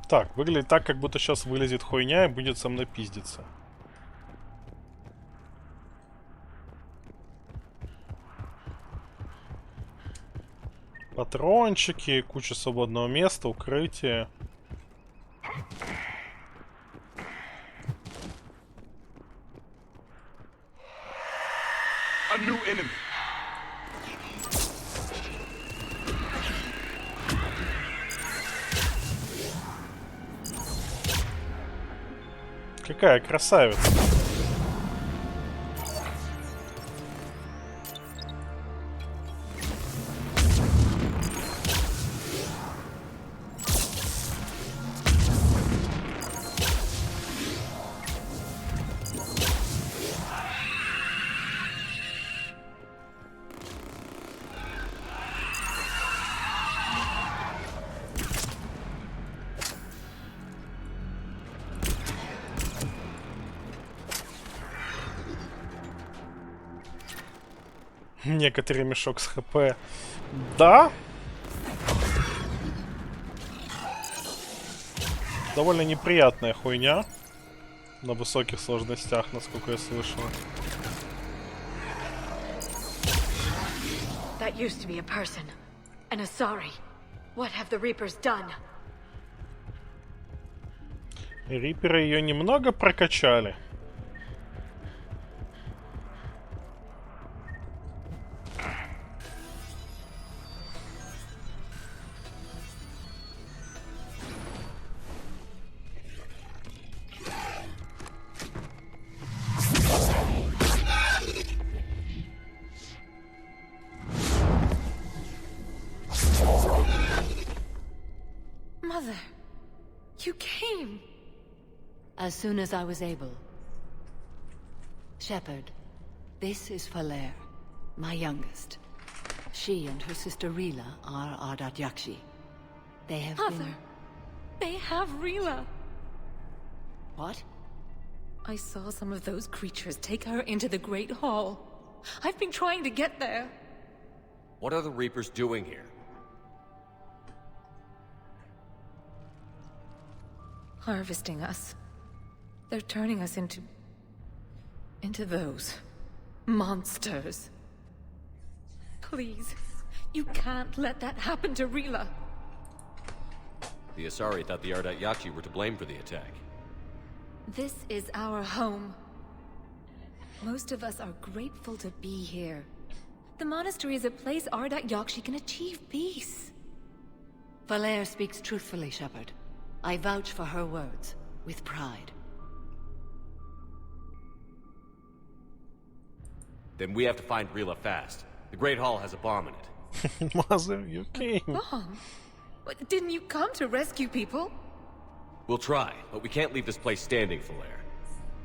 Так, выглядит так, как будто сейчас вылезет хуйня и будет со мной пиздиться. Патрончики, куча свободного места, укрытие. A new enemy. Какая красавица. Некоторый мешок с ХП. Да. Довольно неприятная хуйня. На высоких сложностях, насколько я слышал. That used to be a person. An Asari. What have the Reapers done? Риперы ее немного прокачали. Mother, you came. As soon as I was able. Shepard, this is Falere, my youngest. She and her sister Rila are Ardat Yakshi. They have Mother, been... they have Rila. What? I saw some of those creatures take her into the Great Hall. I've been trying to get there. What are the Reapers doing here? Harvesting us. They're turning us into those monsters. Please, you can't let that happen to Rila. The Asari thought the Ardat Yakshi were to blame for the attack. This is our home. Most of us are grateful to be here. The monastery is a place Ardat Yakshi can achieve peace. Falere speaks truthfully, Shepard. I vouch for her words, with pride. Then we have to find Rila fast. The Great Hall has a bomb in it. Mother, you came. Mom? Didn't you come to rescue people? We'll try, but we can't leave this place standing, Falere.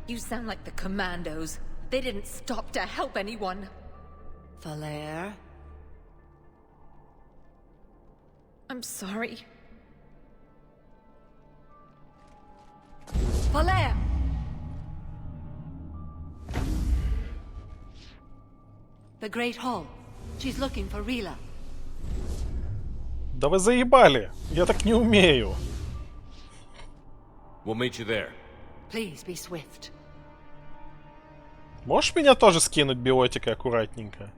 You sound like the Commandos. They didn't stop to help anyone. Falere? I'm sorry. Falere! The Great Hall. She's looking for Rila. Да вы заебали! Я так не умею. We'll meet you there. Please be swift. Можешь меня тоже скинуть биотикой аккуратненько?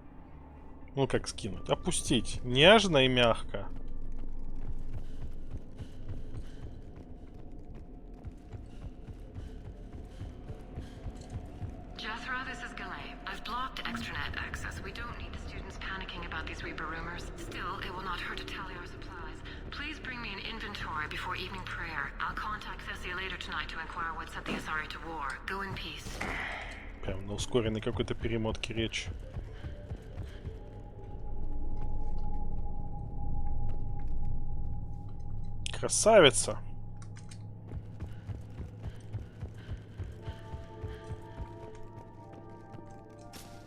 Ну как скинуть? Опустить. Нежно и мягко. Jethro, this is Galay. I've blocked extranet access. We don't need the students panicking about these Reaper rumors. Still, it will not hurt to tally our supplies. Please bring me an inventory before evening prayer. I'll contact Thessia later tonight to inquire what set the Asari to war. Go in peace. Прям на ускоренной какой-то перемотке речи. Красавица!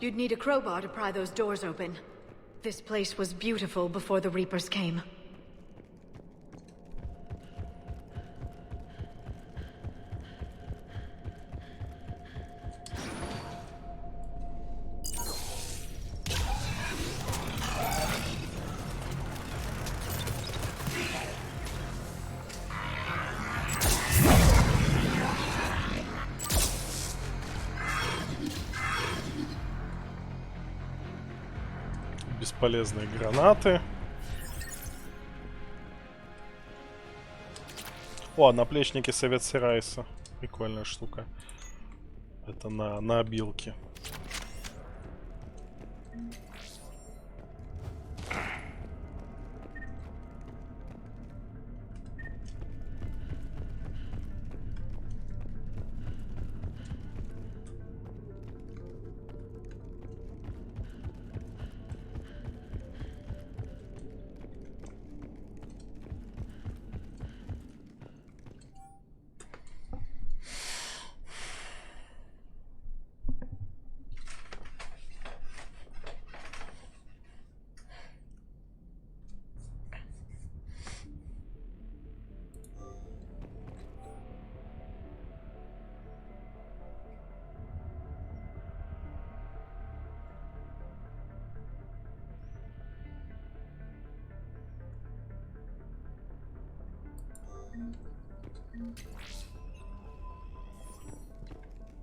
You'd need a crowbar to pry those doors open. This place was beautiful before the Reapers came. Бесполезные гранаты. О, наплечники Совет Сирайса. Прикольная штука. Это на обилке.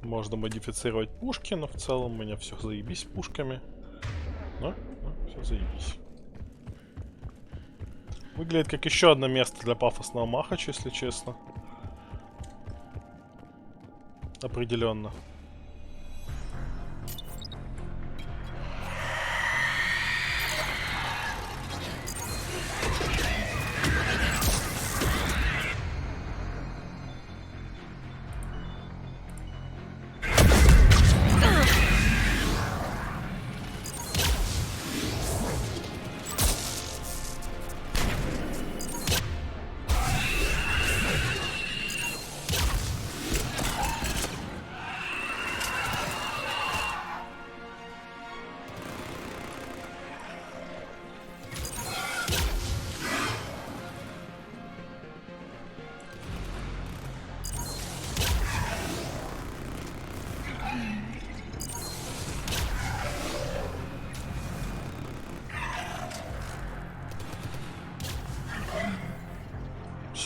Можно модифицировать пушки, но в целом у меня все заебись пушками. Все заебись. Выглядит как еще одно место для пафосного махача, если честно. Определенно.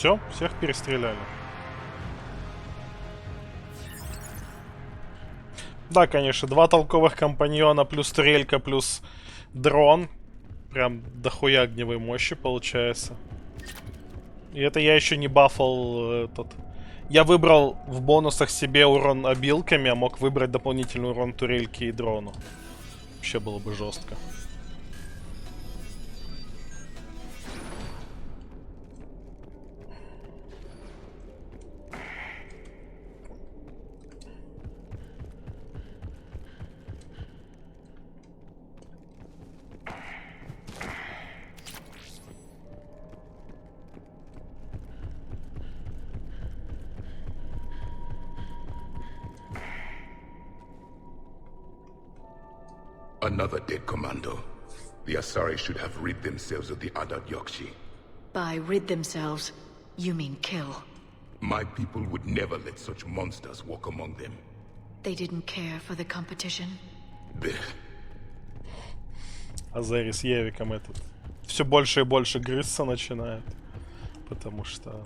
Все, всех перестреляли. Да, конечно, 2 толковых компаньона плюс турелька плюс дрон. Прям дохуя огневой мощи получается. И это я еще не бафал этот... Я выбрал в бонусах себе урон обилками, а мог выбрать дополнительный урон турельке и дрону. Вообще было бы жестко. Another dead commando. The Asari should have rid themselves of the Adat Yokshi. By rid themselves, you mean kill. My people would never let such monsters walk among them. They didn't care for the competition. Азери с Явиком этот все больше и больше грызться начинает. Потому что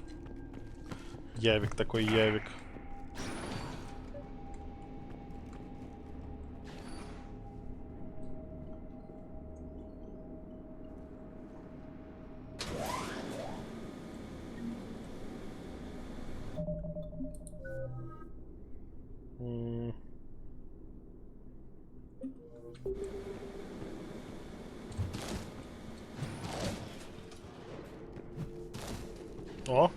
Явик такой Явик. О!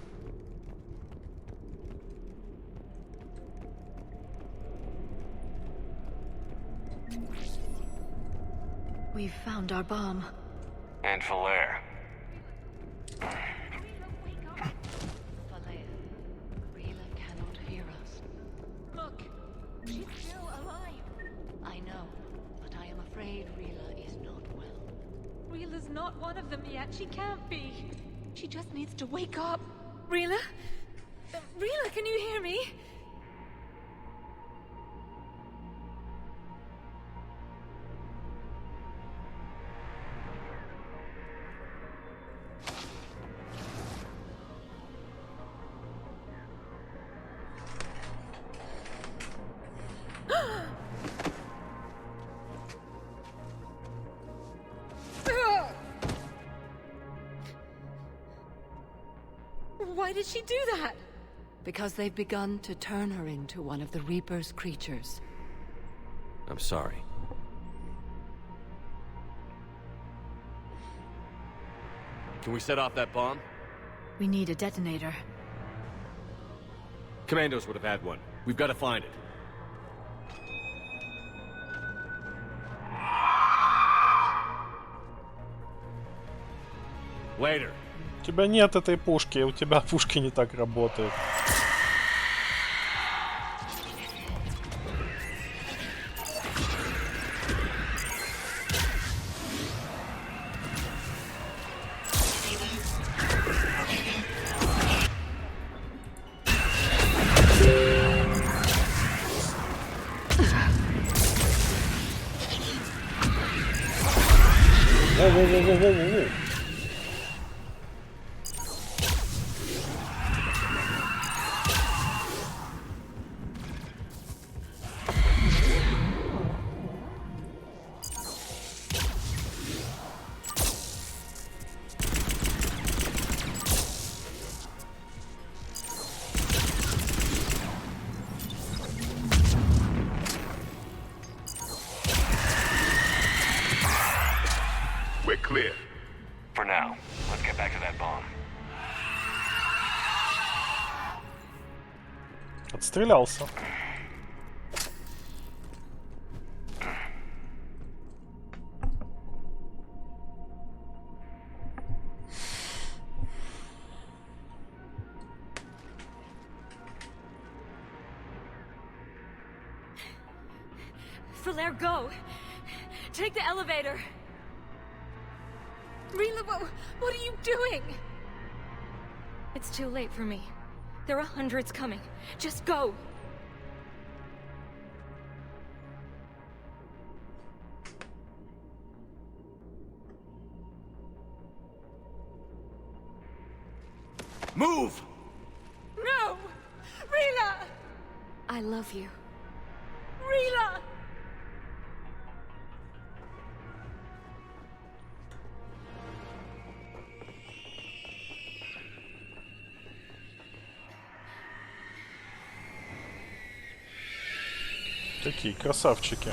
We've found our bomb. And Falair. Rila cannot hear us. Look, she's still alive. I know, but I am afraid Rila is not well. Rila's not one of them yet. She can't be. She just needs to wake up. Rila? Rila, can you hear me? Why did she do that? Because they've begun to turn her into one of the Reaper's creatures. I'm sorry. Can we set off that bomb? We need a detonator. Commandos would have had one. We've got to find it. Later. У тебя нет этой пушки, у тебя пушки не так работают. Воу-воу-воу-воу-воу-воу. We're clear. For now, let's get back to that bomb. Отстрелялся. Falair, go! Take the elevator! Rila, what are you doing? It's too late for me. There are hundreds coming. Just go! Move! No! Rila! I love you. Rila! Такие красавчики.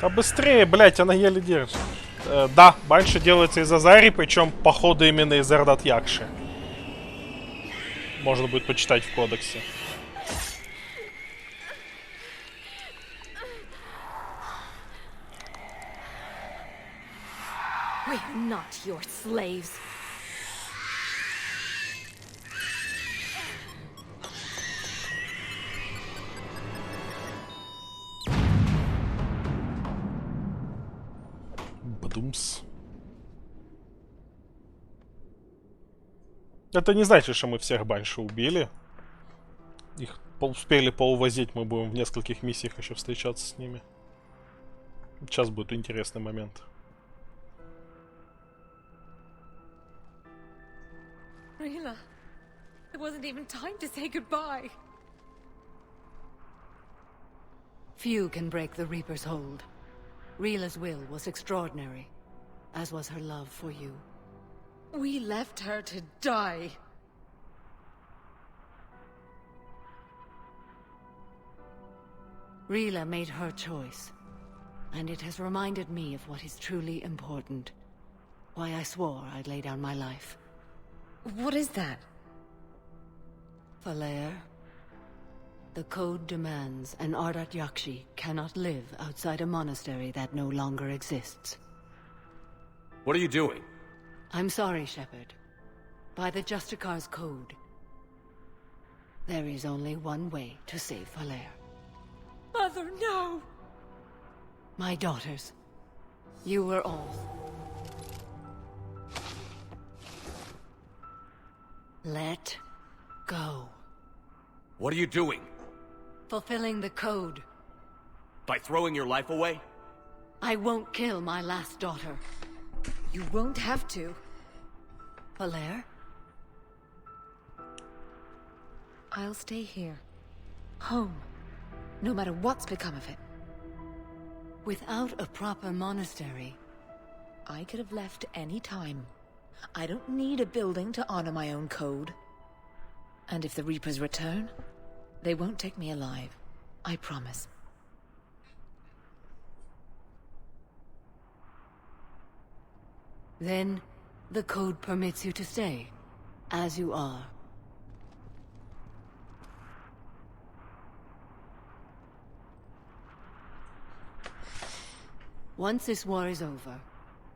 А быстрее, блять, она еле держит. Да, банши делается из Азари, причем походу именно из Эрдат Якши. Можно будет почитать в кодексе. We're not your slaves. Бадумс. Это не значит, что мы всех банши убили. Их успели поувозить, мы будем в нескольких миссиях еще встречаться с ними. Сейчас будет интересный момент. Rila, there wasn't even time to say goodbye. Few can break the Reaper's hold. Rila's will was extraordinary, as was her love for you. We left her to die. Rila made her choice, and it has reminded me of what is truly important. Why I swore I'd lay down my life. What is that? Falair, the code demands an Ardat Yakshi cannot live outside a monastery that no longer exists. What are you doing? I'm sorry, Shepard. By the Justicar's code, there is only one way to save Falair. Mother, no! My daughters, you were all. Let go. What are you doing? Fulfilling the code. By throwing your life away? I won't kill my last daughter. You won't have to. Falair? I'll stay here. Home. No matter what's become of it. Without a proper monastery... I could have left any time. I don't need a building to honor my own code. And if the Reapers return, they won't take me alive. I promise. Then, the code permits you to stay, as you are. Once this war is over,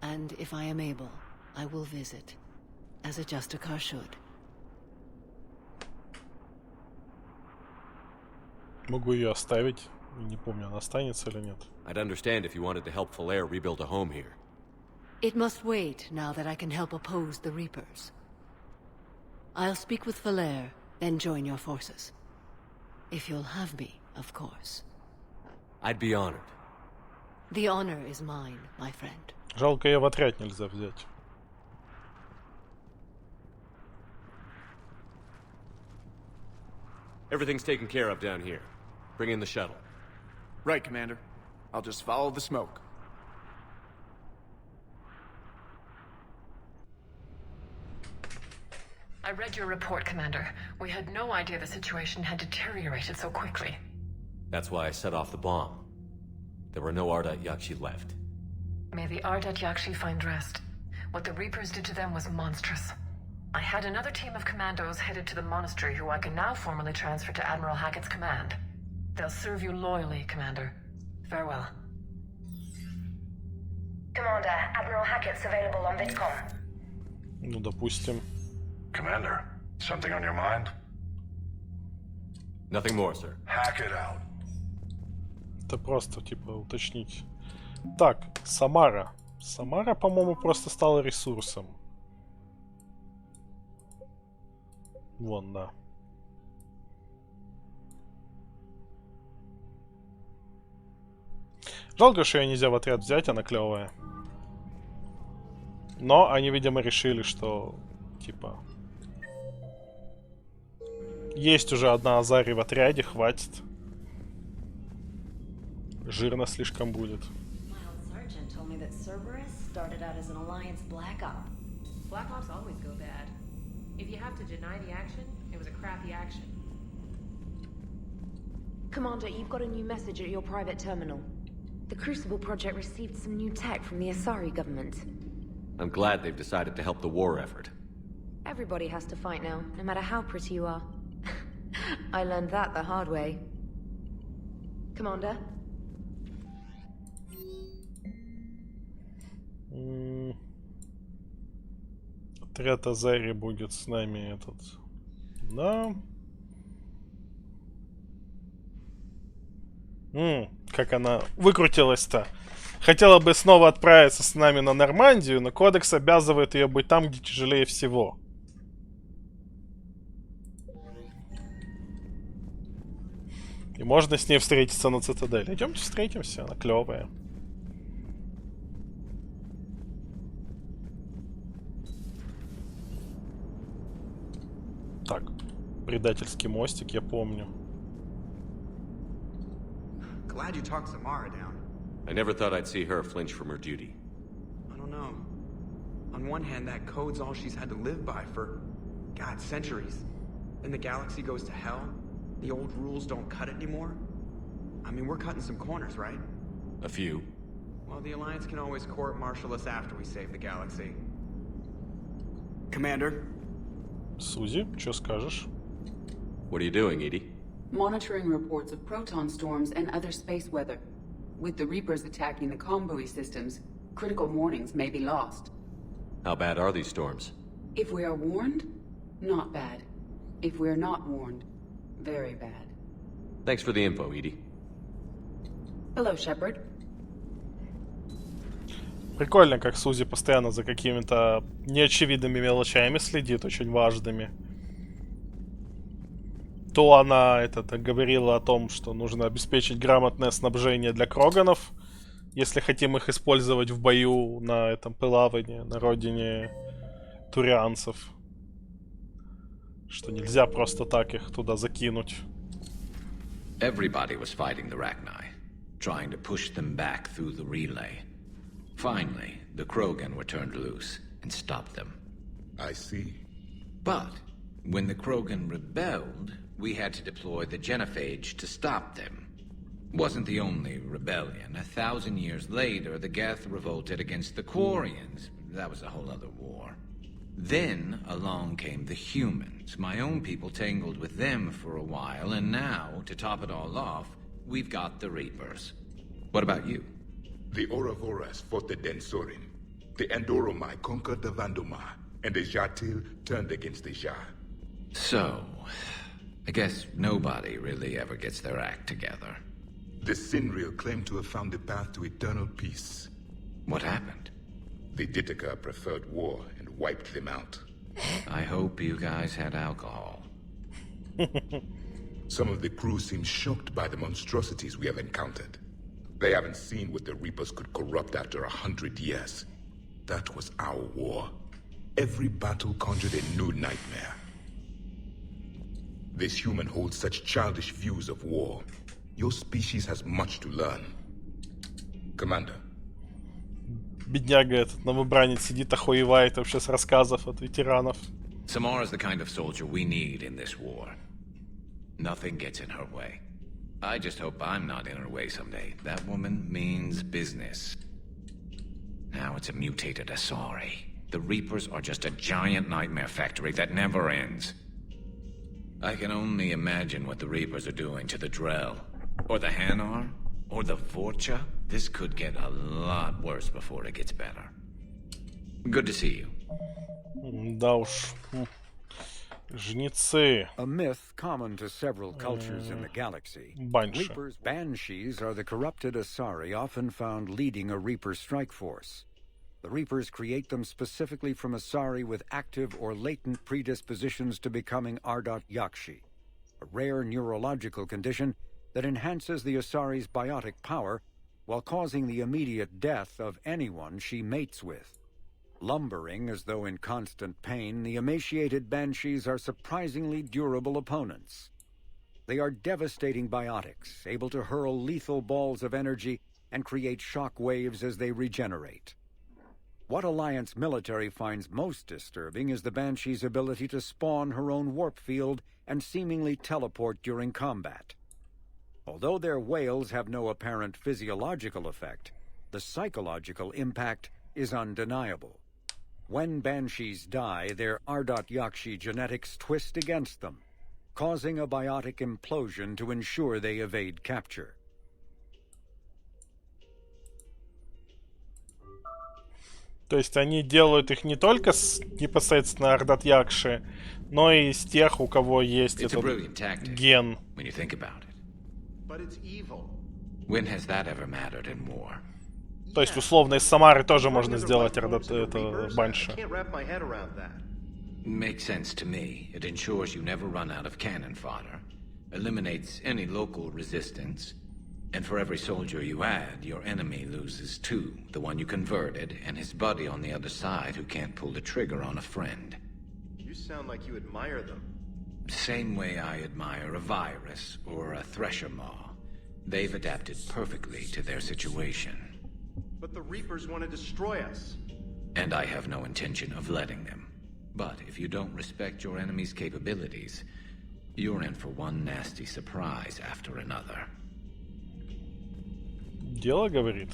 and if I am able, I will visit, as a Justicar should. Могу ее оставить. Не помню, она останется или нет. I'd understand if you wanted to help Falair rebuild a home here. It must wait now that I can help oppose the Reapers. I'll speak with Falair, then join your forces. If you'll have me, of course. I'd be honored. The honor is mine, my friend. Жалко, ее в отряд нельзя взять. Everything's taken care of down here. Bring in the shuttle. Right, Commander. I'll just follow the smoke. I read your report, Commander. We had no idea the situation had deteriorated so quickly. That's why I set off the bomb. There were no Ardat Yakshi left. May the Ardat Yakshi find rest. What the Reapers did to them was monstrous. I had another team of commandos headed to the monastery who I can now formally transfer to Admiral Hackett's command. They'll serve you loyally, Commander. Farewell. Commander, Admiral Hackett's available on Vidcom. Ну, допустим. Commander, something on your mind? Nothing more, sir. Hackett out. Это просто, типа, уточнить. Так, Самара. Самара, по-моему, просто стала ресурсом. Вон, да. Жалко, что ее нельзя в отряд взять, она клевая. Но они, видимо, решили, что, типа... Есть уже одна Азари в отряде, хватит. Жирно слишком будет. Black Ops always go bad. If you have to deny the action, it was a crappy action. Commander, you've got a new message at your private terminal. The Crucible Project received some new tech from the Asari government. I'm glad they've decided to help the war effort. Everybody has to fight now, no matter how pretty you are. I learned that the hard way. Commander? Отряд Азари будет с нами этот... Да. Как она выкрутилась-то. Хотела бы снова отправиться с нами на Нормандию, но кодекс обязывает ее быть там, где тяжелее всего. И можно с ней встретиться на цитадели. Идемте встретимся, она клевая. Так, предательский мостик, я помню. Glad you talked Samara down. I never thought I'd see her flinch from her duty. I don't know. On one hand, that code's all she's had to live by for, God, centuries. Then the galaxy goes to hell. The old rules don't cut it anymore. I mean, we're cutting some corners, right? A few. Well, the Alliance can always court-martial us after we save the galaxy. Commander? Сузи, что скажешь? What are you doing, Edie? Monitoring reports of proton storms and other space weather. With the Reapers attacking the comm buoy systems, critical warnings may be lost. How bad are these storms? If we are warned, not bad. If we are not warned, very bad. Thanks for the info, Edie. Hello, Shepard. Прикольно, как Сузи постоянно за какими-то неочевидными мелочами следит, очень важными. То она говорила о том, что нужно обеспечить грамотное снабжение для кроганов, если хотим их использовать в бою на этом Пылаване, на родине турианцев. Что нельзя просто так их туда закинуть. Everybody was fighting the Rachni, trying to push them back through the relay. Finally, the Krogan were turned loose and stopped them. I see. But when the Krogan rebelled, we had to deploy the Genophage to stop them. Wasn't the only rebellion. 1,000 years later, the Geth revolted against the Quarians. That was a whole other war. Then along came the humans. My own people tangled with them for a while, and now, to top it all off, we've got the Reapers. What about you? The Ouroboros fought the Densorin. The Andoromai conquered the Vandomar, and the Jatil turned against the Jah. So, I guess nobody really ever gets their act together. The Sinreal claimed to have found the path to eternal peace. What happened? The Ditaka preferred war and wiped them out. I hope you guys had alcohol. Some of the crew seem shocked by the monstrosities we have encountered. They haven't seen what the Reapers could corrupt after 100 years. That was our war. Every battle conjured a new nightmare. This human holds such childish views of war. Your species has much to learn. Commander. Бедняга этот новобранец сидит, охуевает вообще с рассказов от ветеранов. Samara's the kind of soldier we need in this war. Nothing gets in her way. I just hope I'm not in her way someday. That woman means business. Now it's a mutated Asari. The Reapers are just a giant nightmare factory that never ends. I can only imagine what the Reapers are doing to the Drell. Or the Hanar. Or the Vorcha. This could get a lot worse before it gets better. Good to see you. Да уж. Жнецы. A myth common to several cultures in the galaxy. Банши. Banshees are the corrupted Asari often found leading a Reaper strike force. The Reapers create them specifically from Asari with active or latent predispositions to becoming Ardat Yakshi, a rare neurological condition that enhances the Asari's biotic power while causing the immediate death of anyone she mates with. Lumbering as though in constant pain, the emaciated banshees are surprisingly durable opponents. They are devastating biotics, able to hurl lethal balls of energy and create shock waves as they regenerate. What Alliance military finds most disturbing is the Banshee's ability to spawn her own warp field and seemingly teleport during combat. Although their wails have no apparent physiological effect, the psychological impact is undeniable. When Banshees die, their Ardat Yakshi genetics twist against them, causing a biotic implosion to ensure they evade capture. То есть они делают их не только непосредственно Ардат Якши, но и из тех, у кого есть этот ген. То есть условно из Самары тоже можно сделать Ардат это Банши. Makes sense to me. It ensures you never run out of cannon fodder, eliminates any local resistance, and for every soldier you add, your enemy loses two, the one you converted, and his buddy on the other side who can't pull the trigger on a friend. You sound like you admire them. Same way I admire a virus or a thresher maw. They've adapted perfectly to their situation. But the Reapers want to destroy us. And I have no intention of letting them. But if you don't respect your enemy's capabilities, you're in for one nasty surprise after another. Дело говорит.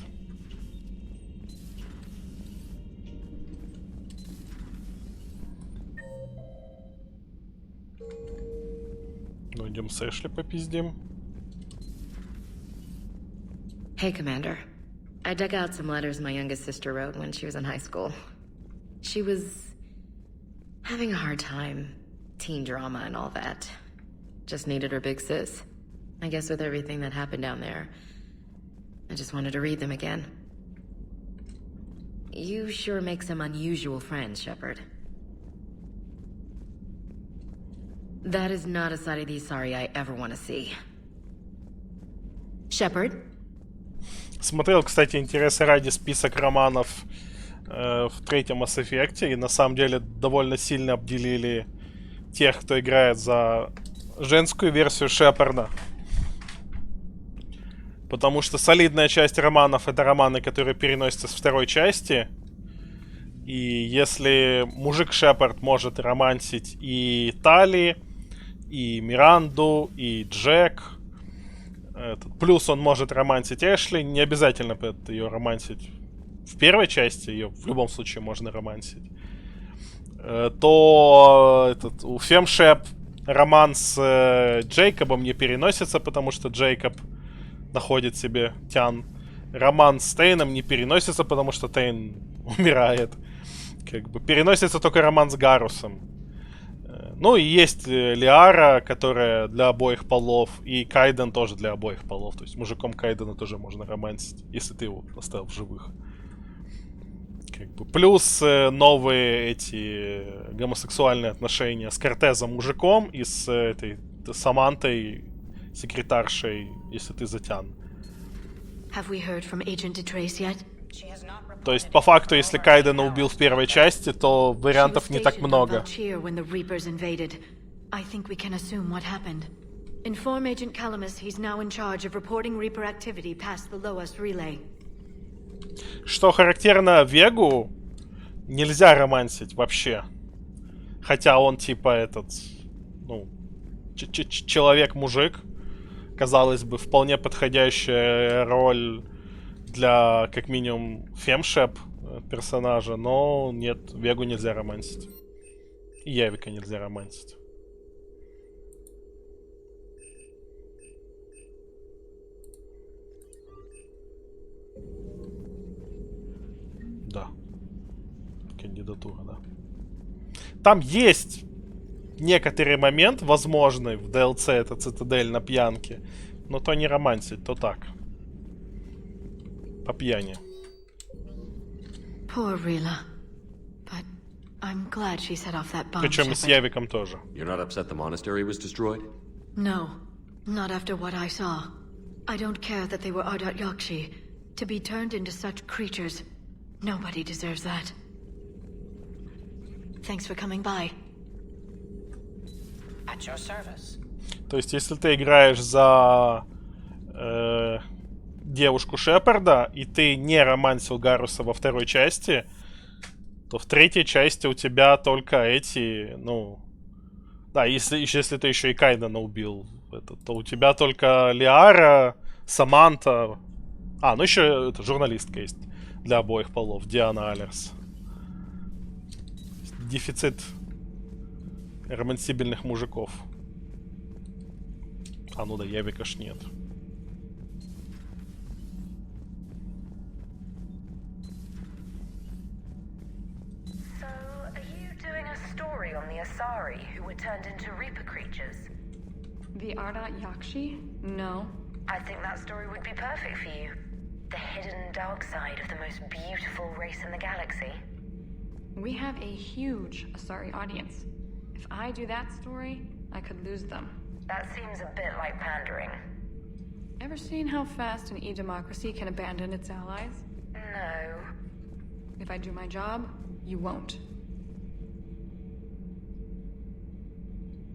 Ну, идем с Эшли попиздим. Hey, Commander. I dug out some letters my youngest sister wrote when she was in high school. She was having a hard time. Teen drama and all that. Just needed her big sis. I guess with everything that happened down there, I just wanted to read them again. You sure make some unusual friends, Shepard. That is not a side of the Asari I ever want to see. Shepard? Смотрел, кстати, интереса ради список романов в третьем Mass Effect, и на самом деле довольно сильно обделили тех, кто играет за женскую версию Шепарда. Потому что солидная часть романов — это романы, которые переносятся с второй части. И если мужик Шепард может романсить и Тали, и Миранду, и Джек, плюс он может романсить Эшли, не обязательно ее романсить в первой части, ее в любом случае можно романсить, то у Фемшеп роман с Джейкобом не переносится, потому что Джейкоб находит себе Тян. Роман с Тейном не переносится, потому что Тейн умирает. Как бы переносится только роман с Гарусом. Ну и есть Лиара, которая для обоих полов, и Кайден тоже для обоих полов. То есть мужиком Кайдена тоже можно романсить, если ты его оставил в живых. Как бы. Плюс новые эти гомосексуальные отношения с Кортезом мужиком и с этой Самантой, секретаршей, если ты затян. То есть, по факту, если Кайдена убил в первой части, то вариантов не так много. Inform Agent Calamus he's now in charge of reporting Reaper activity past the Loas relay. Что характерно, Вегу нельзя романсить вообще. Хотя он типа этот, ну, человек-мужик. Казалось бы, вполне подходящая роль для, как минимум, фемшеп персонажа. Но нет, Вегу нельзя романсить. И Явика нельзя романсить. Да. Кандидатура, да. Там есть некоторый момент, возможный в DLC, это Цитадель на пьянке. Но то не романсить, то так. По пьяни. Poor Rila. But I'm glad she set off that bomb. Причем и с Явиком тоже. You're not upset the monastery was destroyed? No, not after what I saw. I don't care that they were Ardat Yakshi. To be turned into such creatures, nobody deserves that. Thanks for coming by. At your service. То есть, если ты играешь за девушку Шепарда, и ты не романсил Гаруса во второй части, то в третьей части у тебя только эти, ну... Да, если ты еще и Кайдена убил, то у тебя только Лиара, Саманта... А, ну еще это, журналистка есть для обоих полов, Диана Алерс. Дефицит романсибельных мужиков. А ну да, Явика ж нет. So, are you doing a story on the Asari who were turned into Reaper creatures? The Ardat Yakshi? No. I think that story would be perfect for you. The hidden dark side of the most beautiful race in the galaxy. We have a huge Asari audience. If I do that story, I could lose them. That seems a bit like pandering. Ever seen how fast an e-democracy can abandon its allies? No. If I do my job, you won't.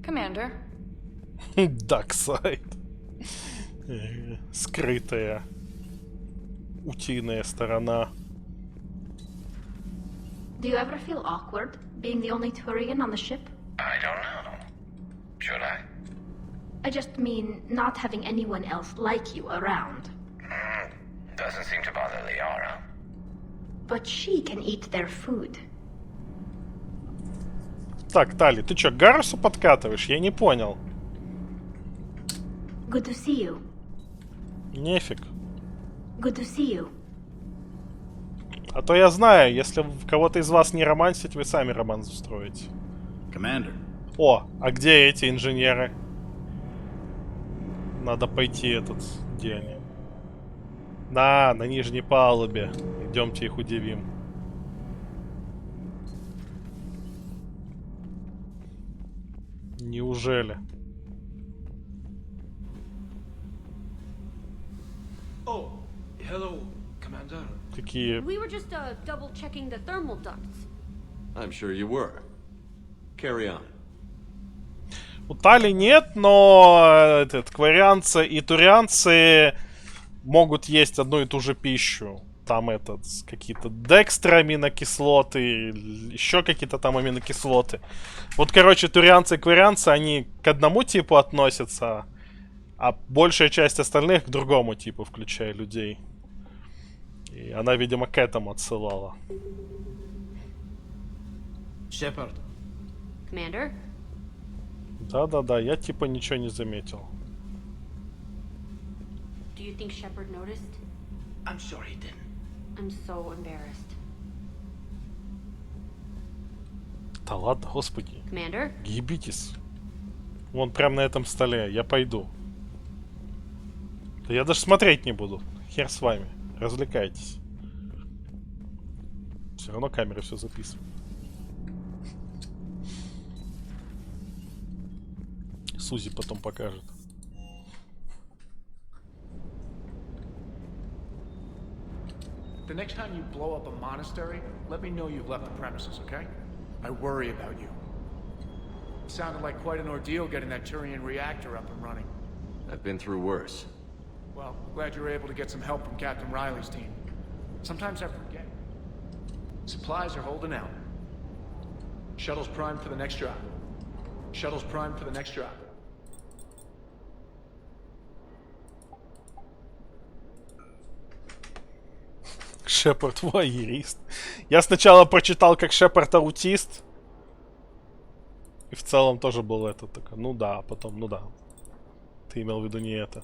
Commander. Dark side. Скрытая. Утиная сторона. Do you ever feel awkward being the only Turian on the ship? I don't know. Should I? I just mean not having anyone else like you around. Doesn't seem to bother Liara. But she can eat their food. Так, Тали, ты чё, к Гарусу подкатываешь? Я не понял. Good to see you. Нефиг. Good to see you. А то я знаю, если кого-то из вас не романсить, вы сами романс устроите. Commander. О, а где эти инженеры? Надо пойти этот... Где они? На нижней палубе. Идемте их удивим. Неужели? Oh, hello, Commander. Какие... We were just double checking the thermal ducts. I'm sure you were. Carry on. У Тали нет, но кварианцы и турианцы могут есть одну и ту же пищу. Там какие-то декстроаминокислоты, еще какие-то там аминокислоты. Вот, короче, турианцы и кварианцы, они к одному типу относятся, а большая часть остальных к другому типу, включая людей. И она, видимо, к этому отсылала. Shepard. Commander? Да-да-да, я типа ничего не заметил. Do you think Shepard noticed? I'm sure he didn't. I'm so embarrassed. Да ладно, господи. Commander? Ебитесь. Вон прям на этом столе, я пойду. Да я даже смотреть не буду. Хер с вами. Развлекайтесь. Все равно камера все записывает. Сузи потом покажет. The next time you blow up a monastery, let me know you've left the premises, okay? I worry about you. It sounded like quite an ordeal getting that Turian reactor up and running. I've been through worse. Well, glad you were able to get some help from Captain Riley's team. Sometimes I forget. Supplies are holding out. Shuttle's primed for the next drop. Shuttle's primed for the next drop. Шепард воерист. Я сначала прочитал, как Шепард аутист. И в целом тоже был это такое. Ну да, потом, ну да. Ты имел в виду не это.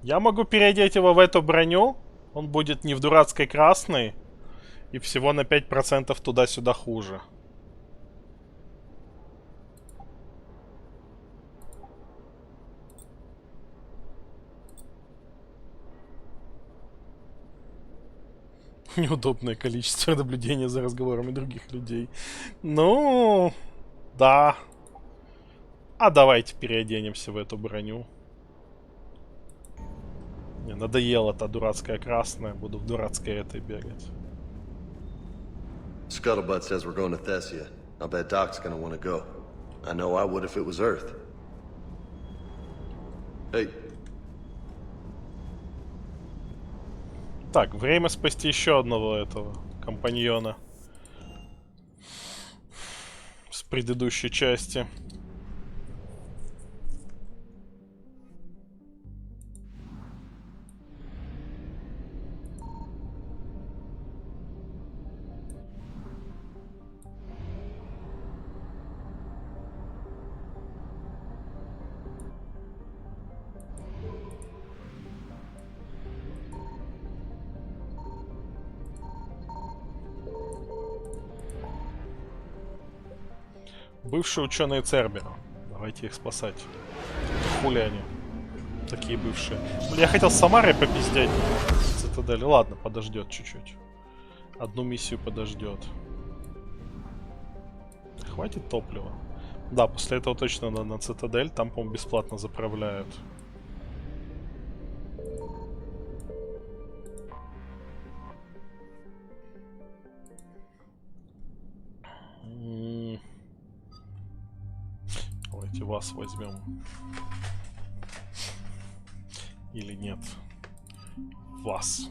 Я могу переодеть его в эту броню. Он будет не в дурацкой красной. И всего на 5% туда-сюда хуже. Неудобное количество наблюдения за разговорами других людей. Ну, да. А давайте переоденемся в эту броню. Мне надоела та дурацкая красная. Буду в дурацкой этой бегать. Scuttlebutt says we're going to Thessia. I'll bet Doc's gonna want to go. I know I would if it was Earth. Hey. Так, время спасти еще одного этого компаньона с предыдущей части. Бывшие ученые Цербера. Давайте их спасать. Хули они. Такие бывшие. Блин, я хотел с Самарой попиздеть. Цитадель. Ладно, подождет чуть-чуть. Одну миссию подождет. Хватит топлива. Да, после этого точно надо на Цитадель. Там, по-моему, бесплатно заправляют. Давайте вас возьмем. Или нет? Вас.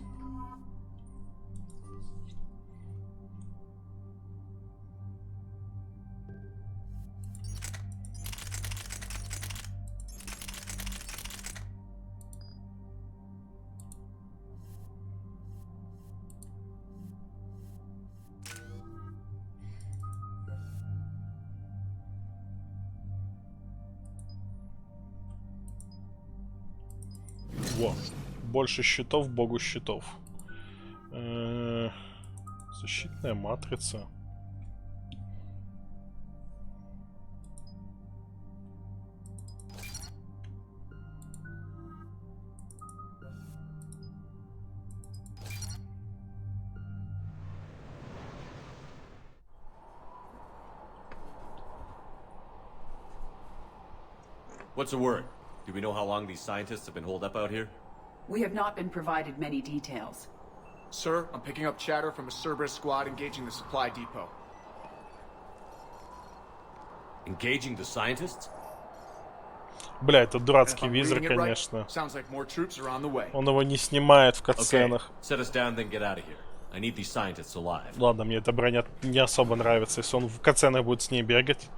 Во. Больше щитов, богу щитов. Защитная матрица. What's the word? Do we know how long these scientists have been holed up out here? We have not been provided many details. Sir, I'm picking up chatter from a Cerberus squad engaging the supply depot. Engaging the scientists? Бля, это дурацкий визор, конечно. Он его не снимает в катсценах. Ладно, мне эта броня не особо нравится, если он в катсценах будет с ней бегать.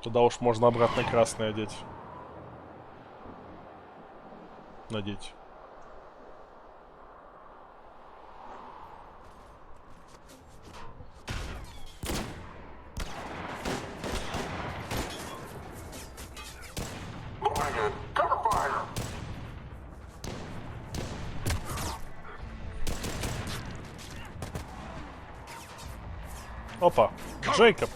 Туда уж можно обратно красный одеть. Надеть. Опа, Джейкоб.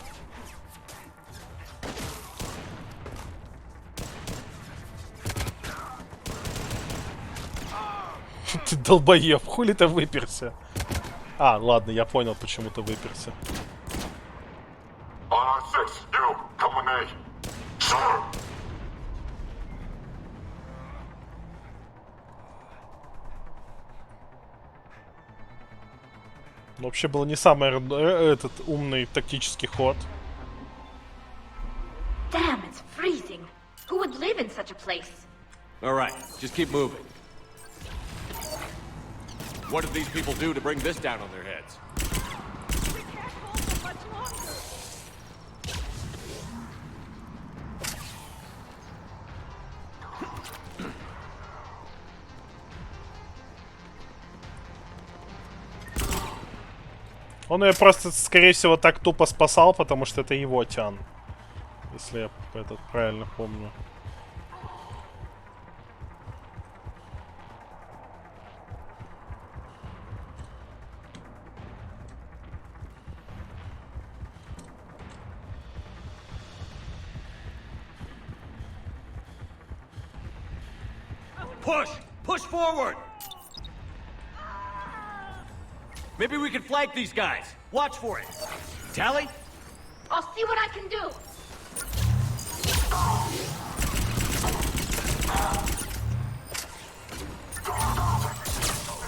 Ты долбоеб, хули ты выперся? А, ладно, я понял, почему ты выперся. Вообще был не самый этот умный тактический ход. Damn, it's freezing. Who would live in such a place? All right, just keep moving. What did these people do to bring this down on their heads? Он ее просто, скорее всего, так тупо спасал, потому что это его тян. Если я этот правильно помню. Push! Push forward! Maybe we can flank these guys. Watch for it. Tally? I'll see what I can do.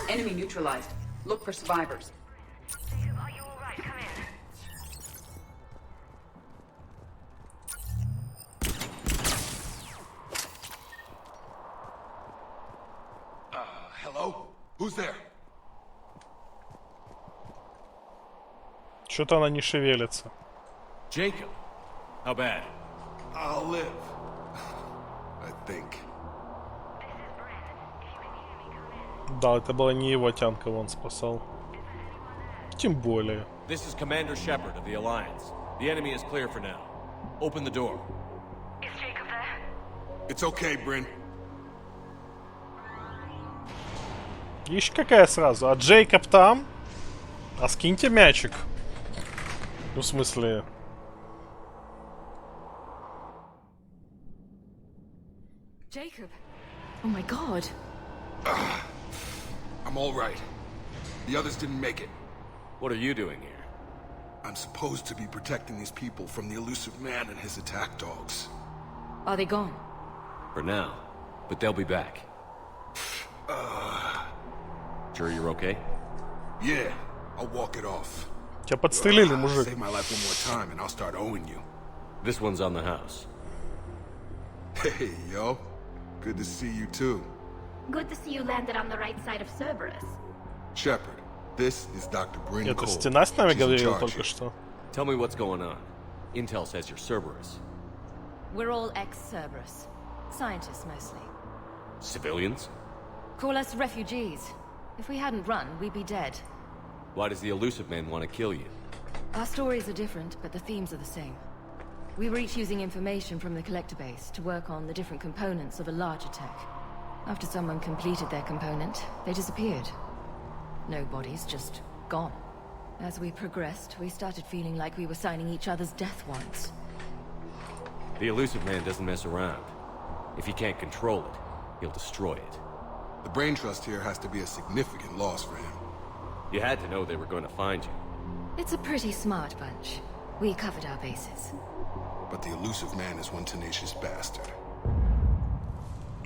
Enemy neutralized. Look for survivors. Are you all right? Come in. Hello? Who's there? Что-то она не шевелится. Jacob. How bad? I'll live. I think. Да, это была не его тянка, он спасал. Тем более. This is Commander Shepard of the Alliance. The enemy is clear for now. Open the door. Is Jacob there? It's okay, Bryn. Ишь какая сразу. А Джейкоб там? А скиньте мячик. Ну, в смысле... Jacob. Oh my god. I'm all right. The others didn't make it. What are you doing here? I'm supposed to be protecting these people from the elusive man and his attack dogs. Are they gone? For now. But they'll be back. Sure you're okay? Yeah, I'll walk it off. Тебя подстрелили, мужик. Save my life one more time and I'll start owing you. This one's on the house. Hey, yo. Good to see you too. Good to see you landed on the right side of Cerberus. Shepard, this is Dr. Bryn Это Cole. стена с нами She's in говорила charge только here. что. Tell me what's going on. Intel says you're Cerberus. We're all ex-Cerberus. Scientists mostly. Civilians? Call us refugees. If we hadn't run, we'd be dead. Why does the elusive man want to kill you? Our stories are different, but the themes are the same. We were each using information from the collector base to work on the different components of a larger tech. After someone completed their component, they disappeared. No bodies, just gone. As we progressed, we started feeling like we were signing each other's death warrants. The elusive man doesn't mess around. If he can't control it, he'll destroy it. The brain trust here has to be a significant loss for him. You had to know they were going to find you. It's a pretty smart bunch. We covered our bases. But the elusive man is one tenacious bastard.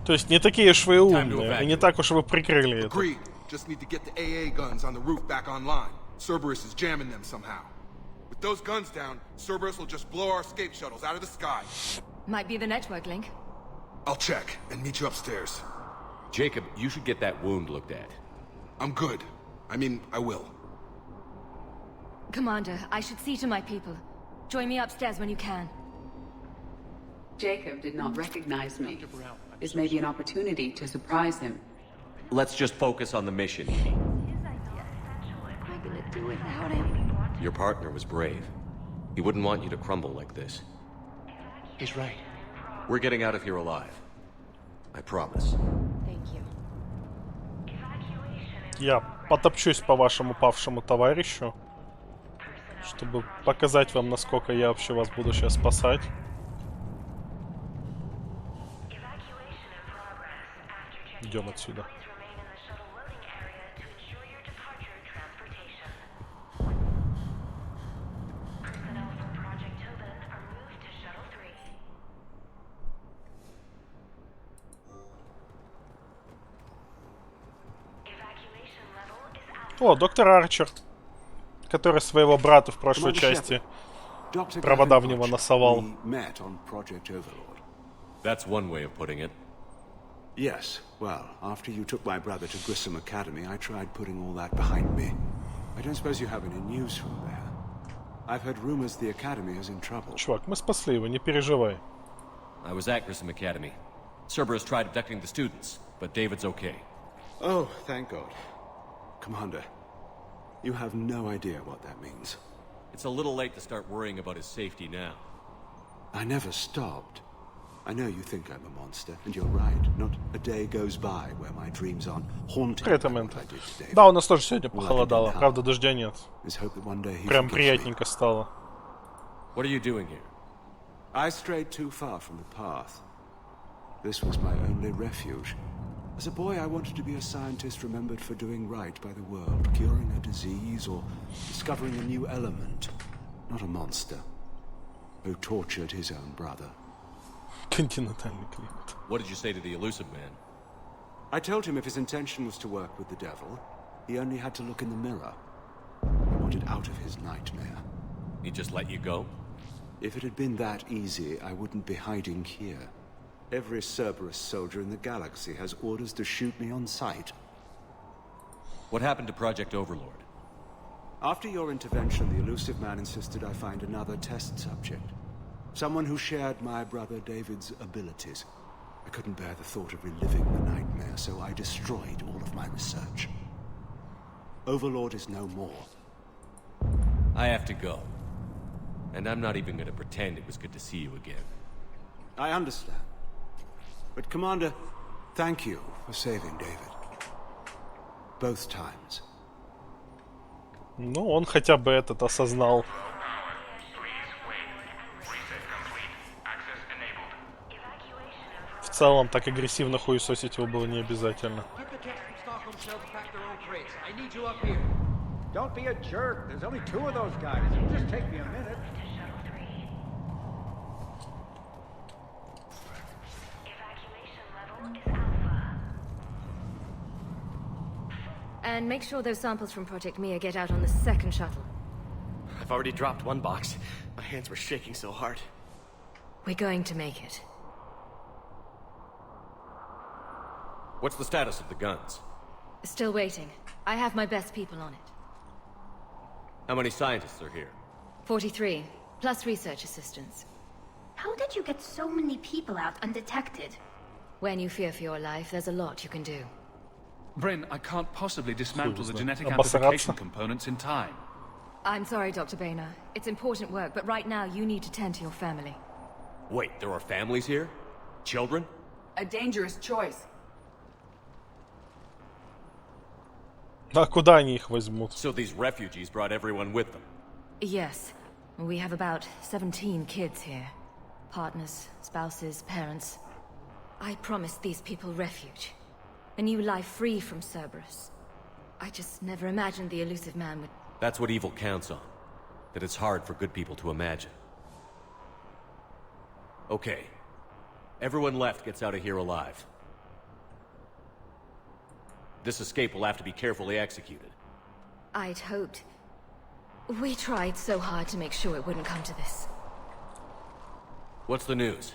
То есть не такие уж вы умные, и не так уж вы прикрыли это. Agreed. Just need to get the AA guns on the roof back online. Cerberus is jamming them somehow. With those guns down, Cerberus will just blow our escape shuttles out of the sky. Might be the network link. I'll check and meet you upstairs. Jacob, you should get that wound looked at. I'm good. I mean, I will. Commander, I should see to my people. Join me upstairs when you can. Jacob did not recognize me. This may be an opportunity to surprise him. Let's just focus on the mission, Edie. What am I gonna do without him? Your partner was brave. He wouldn't want you to crumble like this. He's right. We're getting out of here alive. I promise. Thank you. Я потопчусь по вашему павшему товарищу, чтобы показать вам, насколько я вообще вас буду сейчас спасать. Идем отсюда. О, доктор Арчер, который своего брата в прошлой части провода в него носовал. That's one way of putting it. Yes, well, after you took my brother to Grissom Academy, I tried putting all that behind me. I don't suppose you have any news from there. I've heard rumors the Academy is in trouble. Чувак, мы спасли его, не переживай. I was at Grissom Academy. Cerberus tried abducting the students, but David's okay. Oh, thank God. Commander, you have no idea what that means. It's a little late to start worrying about his safety now. I never stopped. I know you think I'm a monster, and you're right. Not a day goes by where my dreams aren't haunted by what I did to David. Да, у нас тоже сегодня похолодало. Правда, дождя нет. Прям приятненько стало. What are you doing here? I strayed too far from the path. This was my only refuge. As a boy, I wanted to be a scientist remembered for doing right by the world, curing a disease or discovering a new element. Not a monster who tortured his own brother. Континентальный климат. What did you say to the elusive man? I told him if his intention was to work with the devil, he only had to look in the mirror. I wanted out of his nightmare. He just let you go? If it had been that easy, I wouldn't be hiding here. Every Cerberus soldier in the galaxy has orders to shoot me on sight. What happened to Project Overlord? After your intervention, the elusive man insisted I find another test subject. Someone who shared my brother David's abilities. I couldn't bear the thought of reliving the nightmare, so I destroyed all of my research. Overlord is no more. I have to go. And I'm not even gonna pretend it was good to see you again. I understand. But Commander, thank you for saving David. Both times. Ну, он хотя бы этот осознал. В целом, так агрессивно хуесосить его было не обязательно. Don't be a jerk. There's only 2 of those guys. It'll just take me a minute. And make sure those samples from Project Mia get out on the second shuttle. I've already dropped one box. My hands were shaking so hard. We're going to make it. What's the status of the guns? Still waiting. I have my best people on it. How many scientists are here? 43, plus research assistants. How did you get so many people out undetected? When you fear for your life, there's a lot you can do. Bryn, I can't possibly dismantle the genetic amplification components in time. I'm sorry, Dr. Boehner. It's important work, but right now you need to tend to your family. Wait, there are families here? Children? A dangerous choice. А куда они их возьмут? So these refugees brought everyone with them? Yes. We have about 17 kids here. Partners, spouses, parents. I promised these people refuge. A new life free from Cerberus. I just never imagined the elusive man would... That's what evil counts on. That it's hard for good people to imagine. Okay. Everyone left gets out of here alive. This escape will have to be carefully executed. I'd hoped. We tried so hard to make sure it wouldn't come to this. What's the news?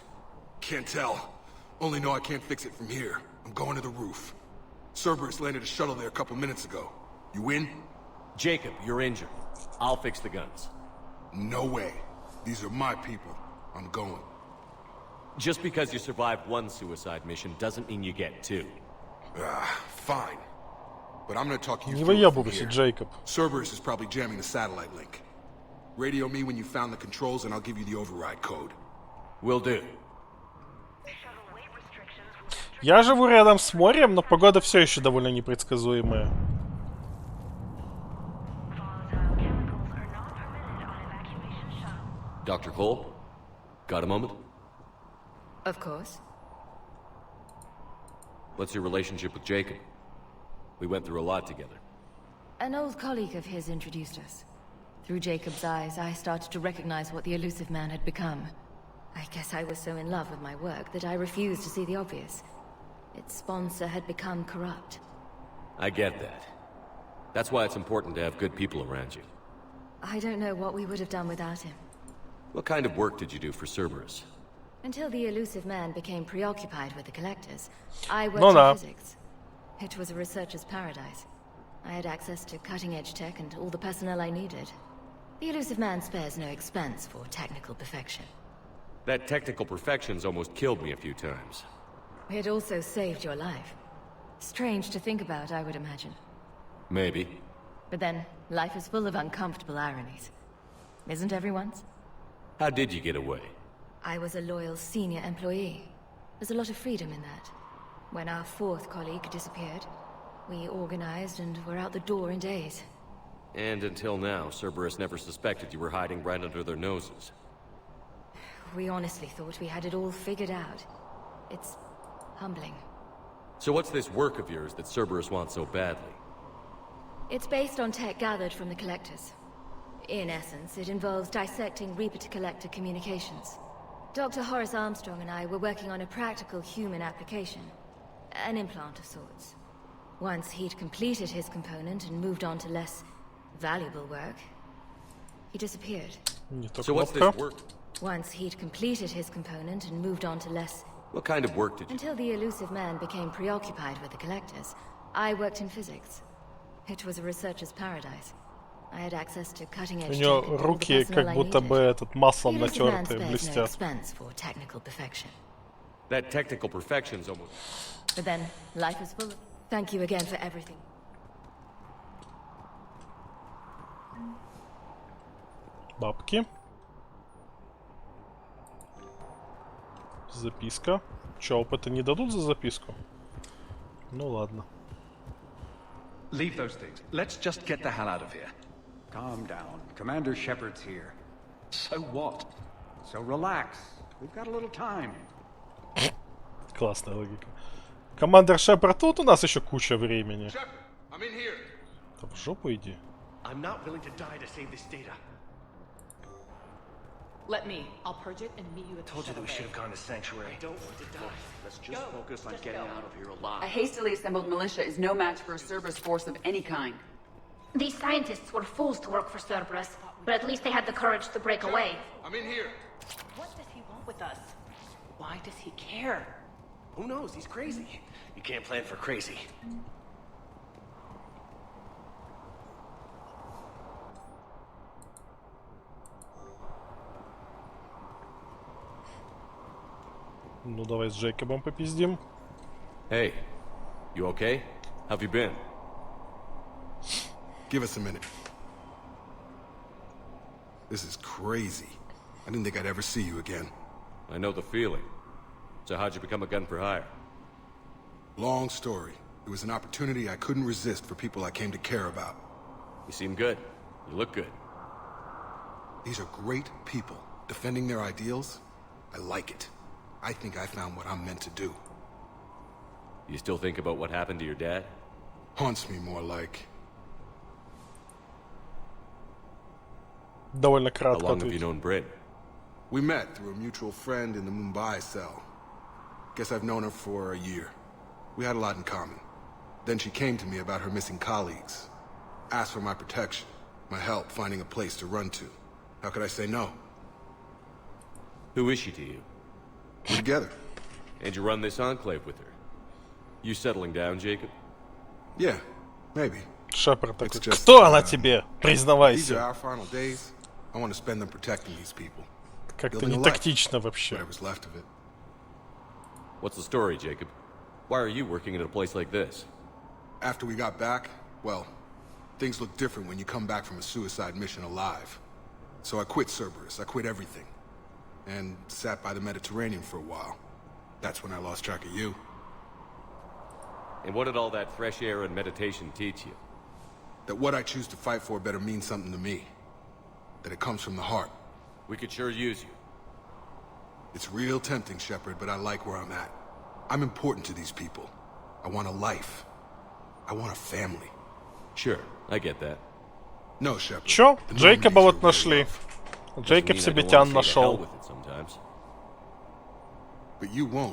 Can't tell. Only know I can't fix it from here. I'm going to the roof. Cerberus landed a shuttle there a couple minutes ago. You in? Jacob, you're injured. I'll fix the guns. No way. These are my people. I'm going. Just because you survived one suicide mission doesn't mean you get 2. Fine. But I'm gonna talk you Не through it from выебывайся, here. Джейкоб. Cerberus is probably jamming the satellite link. Radio me when you found the controls and I'll give you the override code. Will do. Я живу рядом с морем, но погода все еще довольно непредсказуемая. Dr. Cole? Got a moment? Of course. What's your relationship with Jacob? We went through a lot together. An old colleague of his introduced us. Through Jacob's eyes, I started to recognize what the elusive man had become. I guess I was so in love with my work that I refused to see the obvious. Its sponsor had become corrupt. I get that. That's why it's important to have good people around you. I don't know what we would have done without him. What kind of work did you do for Cerberus? Until the elusive man became preoccupied with the collectors, I worked in physics. It was a researcher's paradise. I had access to cutting-edge tech and all the personnel I needed. The elusive man spares no expense for technical perfection. That technical perfection's almost killed me a few times. It also saved your life. Strange to think about, I would imagine. Maybe. But then, life is full of uncomfortable ironies. Isn't everyone's? How did you get away? I was a loyal senior employee. There's a lot of freedom in that. When our 4th colleague disappeared, we organized and were out the door in days. And until now, Cerberus never suspected you were hiding right under their noses. We honestly thought we had it all figured out. It's humbling. So what's this work of yours that Cerberus wants so badly? It's based on tech gathered from the Collectors. In essence, it involves dissecting Reaper-to-Collector communications. Dr. Horace Armstrong and I were working on a practical human application. An implant of sorts. Once he'd completed his component and moved on to less valuable work, he disappeared. So what's this work? Once he'd completed his component and moved on to less... What kind of work did you... Until the elusive man became preoccupied with the Collectors, I worked in physics. It was a researcher's paradise. I had access to cutting edge. У него руки как будто бы этот маслом натертые, блестят. That technical perfection's almost... But then, life is full of... Thank you again for everything. Бабки. Записка. Чё, опыта не дадут за записку? Ну ладно. Leave those things. Let's just get the hell out of here. Calm down. Commander Shepard's here. So what? So relax. We've got a little time. Классная логика. Командер Шепард, тут у нас еще куча времени. Да в жопу иди. I'm not willing to die to save this data. Let me. I'll purge it and meet you at the Told you that we should have gone to Sanctuary. I don't want to die. Let's just focus on getting out of here alive. A hastily assembled militia is no match for a Cerberus force of any kind. These scientists were fools to work for Cerberus, but at least they had the courage to break away. I'm in here. What does he want with us? Why does he care? Who knows? He's crazy. You can't plan for crazy. Ну давай с Джейкобом попиздим. Hey, you okay? How have you been? Give us a minute. This is crazy. I didn't think I'd ever see you again. I know the feeling. So how'd you become a gun for hire? Long story. It was an opportunity I couldn't resist for people I came to care about. You seem good. You look good. These are great people. Defending their ideals, I like it. I think I found what I'm meant to do. You still think about what happened to your dad? Haunts me more like... Довольно How кратко long have you known Bryn? We met through a mutual friend in the Mumbai cell. Guess I've known her for a year. We had a lot in common. Then she came to me about her missing colleagues. Asked for my protection, my help finding a place to run to. How could I say no? Who is she to you? We're together. And you run this enclave with her? You settling down, Jacob? Yeah, maybe. Шепард такой, кто она тебе? These are Признавайся. our final days. I want to spend them protecting these people. Как-то не тактично вообще. Whatever's left of it. What's the story, Jacob? Why are you working at a place like this? After we got back, well, things look different when you come back from a suicide mission alive. So I quit Cerberus. I quit everything. And sat by the Mediterranean for a while. That's when I lost track of you. And what did all that fresh air and meditation teach you? That what I choose to fight for better mean something to me. That it comes from the heart. We could sure use you. It's real tempting, Shepard, but I like where I'm at. I'm important to these people. I want a life. I want a family. Sure, I get that. No, Shepard. Чё? Джейкоба вот нашли. Джейкоб себе тян нашел.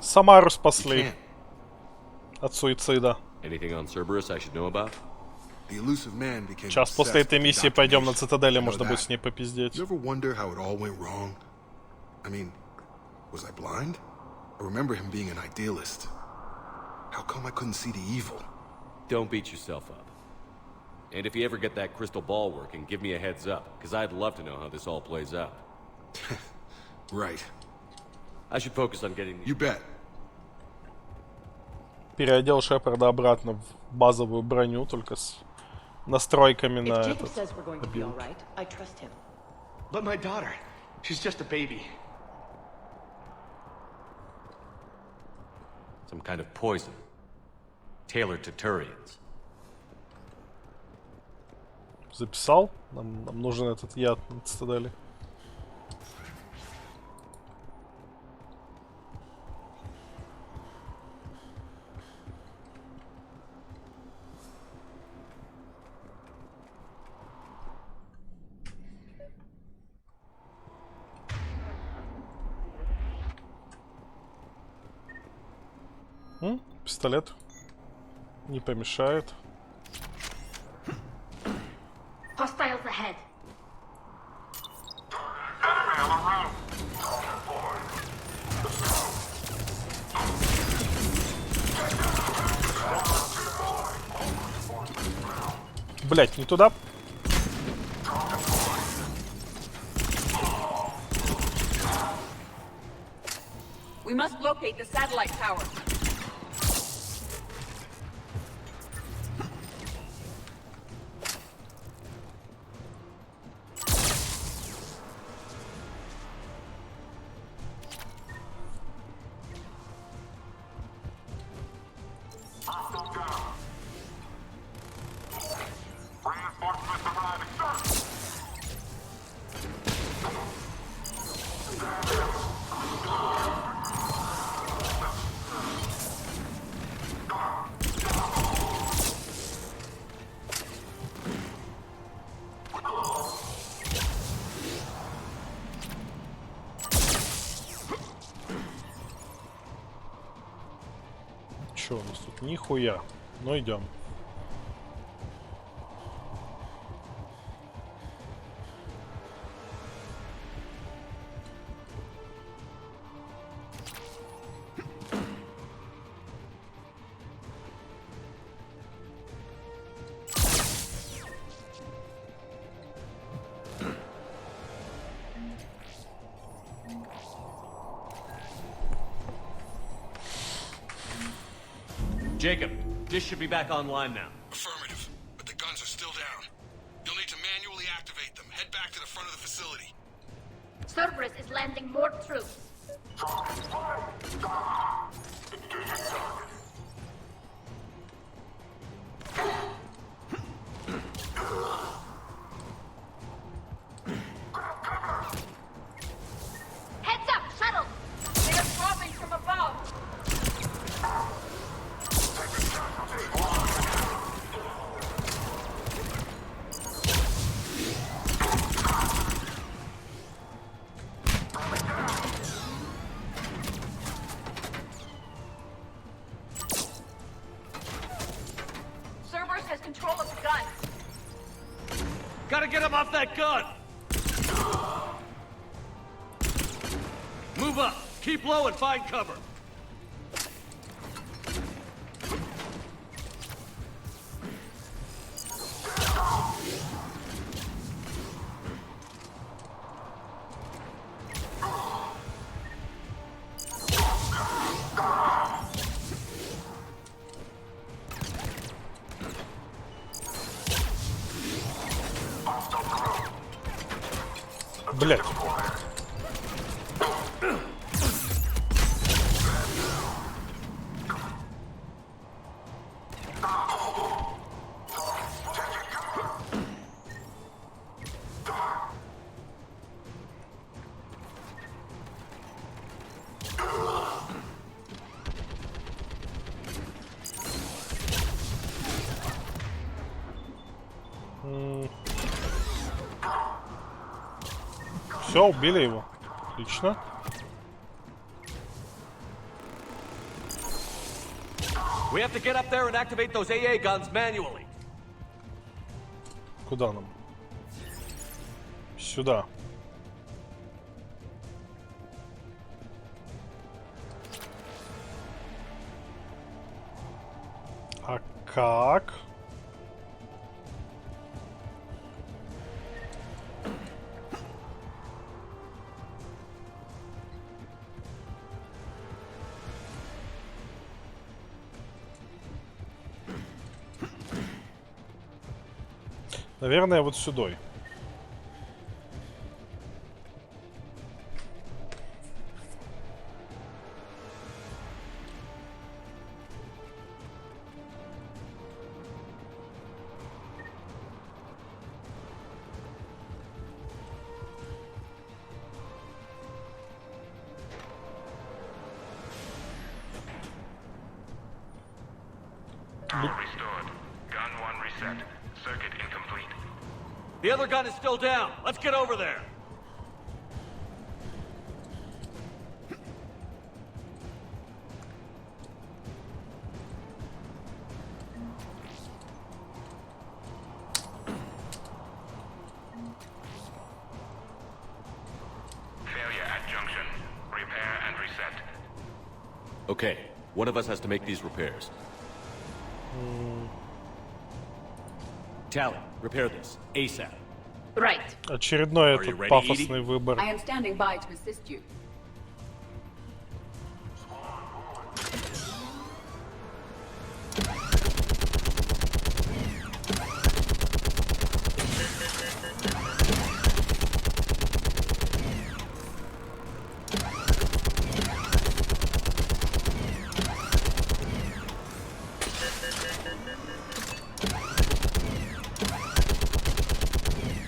Самару спасли. От суицида. Сейчас после этой миссии пойдем на Цитадели, можно будет с ней попиздеть. Was I blind? I remember him being an idealist. How come I couldn't see the evil? Don't beat yourself up. And if you ever get that crystal ball working, give me a heads up, because I'd love to know how this all plays out. Right. I should focus on getting... You bet. Переодел Шепарда обратно в базовую броню, только с настройками на этот. But my daughter, she's just a baby. Some kind of poison. Tailored to Turians. Записал? Нам нужен этот яд на Цитадели. Пистолет не помешает. Hostiles ahead. Блять, не туда. We must locate the satellite tower. Что у нас тут? Нихуя. Ну идем. Jacob, this should be back online now. Affirmative, but the guns are still down. You'll need to manually activate them. Head back to the front of the facility. Cerberus is landing more troops. Heads up, shuttle! They are dropping from above! Cerberus has control of the gun. Gotta get him off that gun! Move up, keep low and find cover. Блять. Все, убили его. Отлично. We have to get up there and activate those AA guns manually. Куда нам? Сюда. А как? Наверное, вот сюда. Tower restored. Gun 1 reset. Circuit incomplete. The other gun is still down. Let's get over there. Okay, one of us has to make these repairs. Tally, repair this ASAP. Right. Очередной этот пафосный выбор. I am standing by to assist you.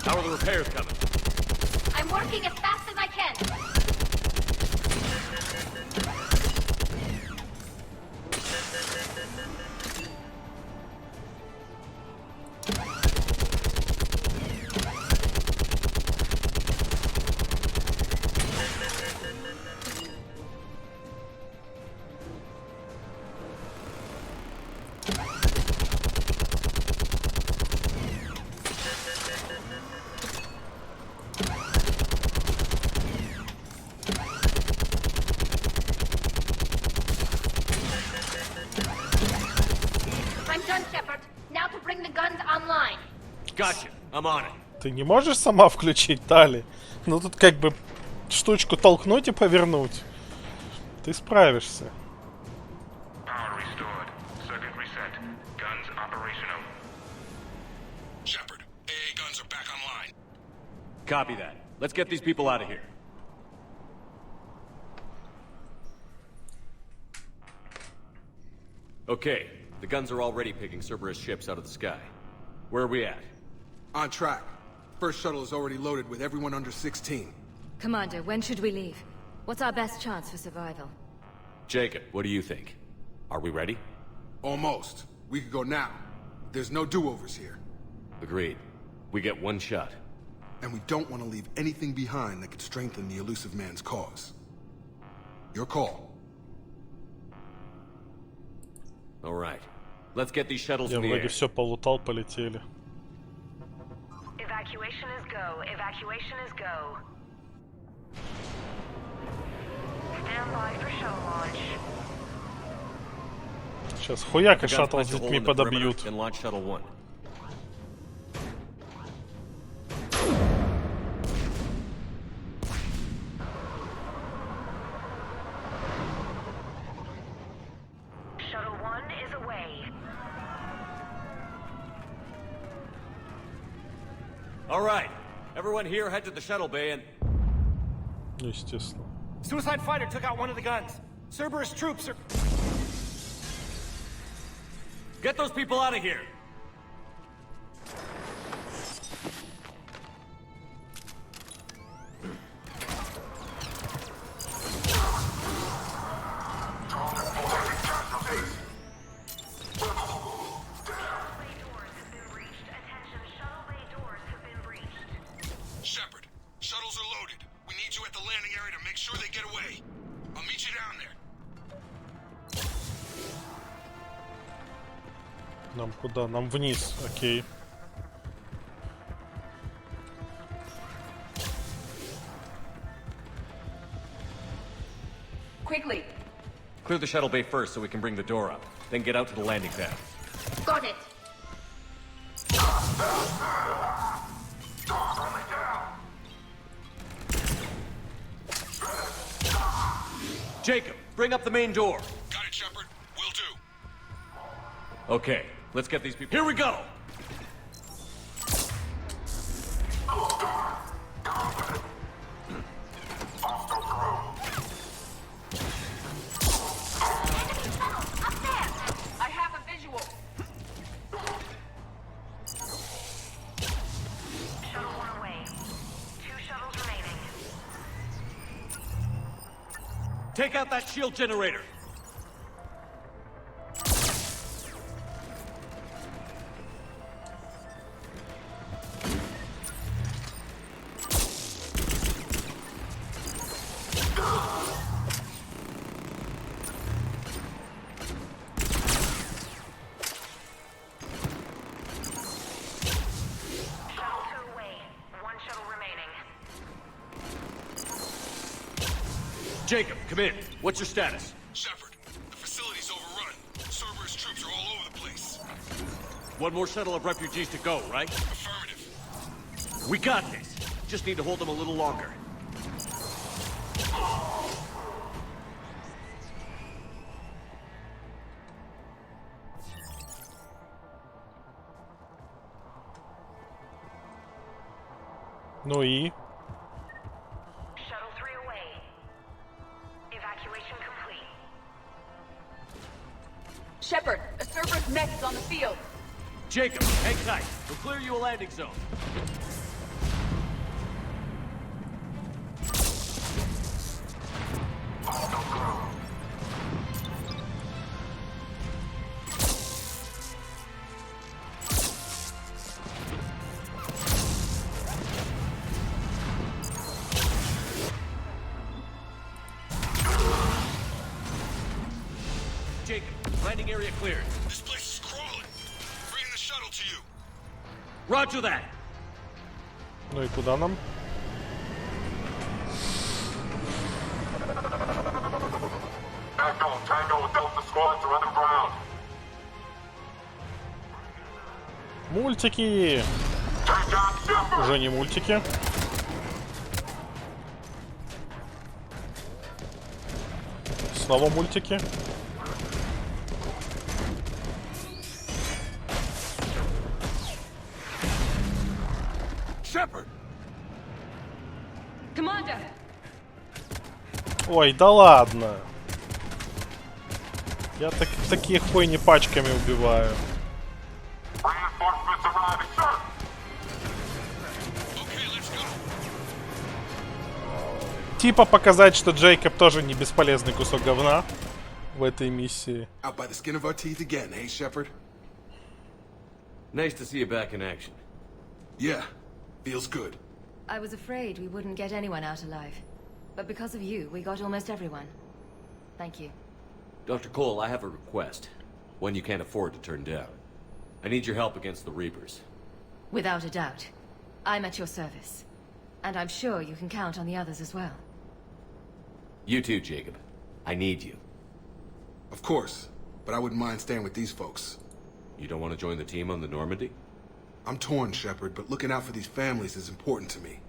How are the repairs coming? I'm working as fast as I can. Gotcha. I'm on it. Ты не можешь сама включить, Тали? Ну тут как бы штучку толкнуть и повернуть. Ты справишься. Shepard, AA guns are back online. Copy that. Let's get these people out of here. Okay, the guns are already picking Cerberus ships out of the sky. Where are we at? On track. First shuttle is already loaded with everyone under 16. Commander, when should we leave? What's our best chance for survival? Jacob, what do you think? Are we ready? Almost. We could go now. There's no do-overs here. Agreed. We get one shot. And we don't want to leave anything behind that could strengthen the elusive man's cause. Your call. All right. Let's get these shuttles Я in the вроде air. все полутал, полетели. Evacuation is go. Evacuation is go. Stand by for shuttle launch. Сейчас хуяк и The guns шаттл punch с a hole детьми in the perimeter подобьют. and launch shuttle 1. Shuttle 1 is away. All right. Everyone here head to the shuttle bay and... Естественно. Suicide fighter took out one of the guns. Cerberus troops are... Get those people out of here! Shepard, shuttles are loaded. We need you at the landing area to make sure they get away. I'll meet you down there. Нам куда? Нам вниз. Окей. Quickly. Clear the shuttle bay first so we can bring the door up. Then get out to the landing pad. Got it. Jacob, bring up the main door. Got it, Shepard. Will do. Okay, let's get these people... Here we go! I have a visual. Shuttle 1 away. 2 shuttles remaining. Take out that shield generator! Shuttle 2 away. 1 shuttle remaining. Jacob, come in. What's your status? Shepard, One more shuttle of refugees to go, right? Affirmative. We got this. Just need to hold them a little longer. Ну и? Shuttle 3 away. Evacuation complete. Shepard, a Cerberus mech is on the field. Jacob, hang tight. We'll clear you a landing zone. Jacob, landing area cleared. This place is crawling. Bring the shuttle to you. Roger that. Ну и куда нам? Tango with Delta squads are underground. Мультики! Уже не мультики. Снова мультики. Shepard! Commander! Ой, да ладно. Я такие хуйни пачками убиваю. Reinforcements arriving, sir. Okay, let's go. Типа показать, что Джейкоб тоже не бесполезный кусок говна в этой миссии. Out by the skin of our teeth again, hey, Shepard? Nice to see you back in action. Yeah, feels good. I was afraid we wouldn't get anyone out alive. But because of you, we got almost everyone. Thank you. Dr. Cole, I have a request. One you can't afford to turn down. I need your help against the Reapers. Without a doubt. I'm at your service. And I'm sure you can count on the others as well. You too, Jacob. I need you. Of course, but I wouldn't mind staying with these folks. You don't want to join the team on the Normandy? I'm torn, Shepard, but looking out for these families is important to me.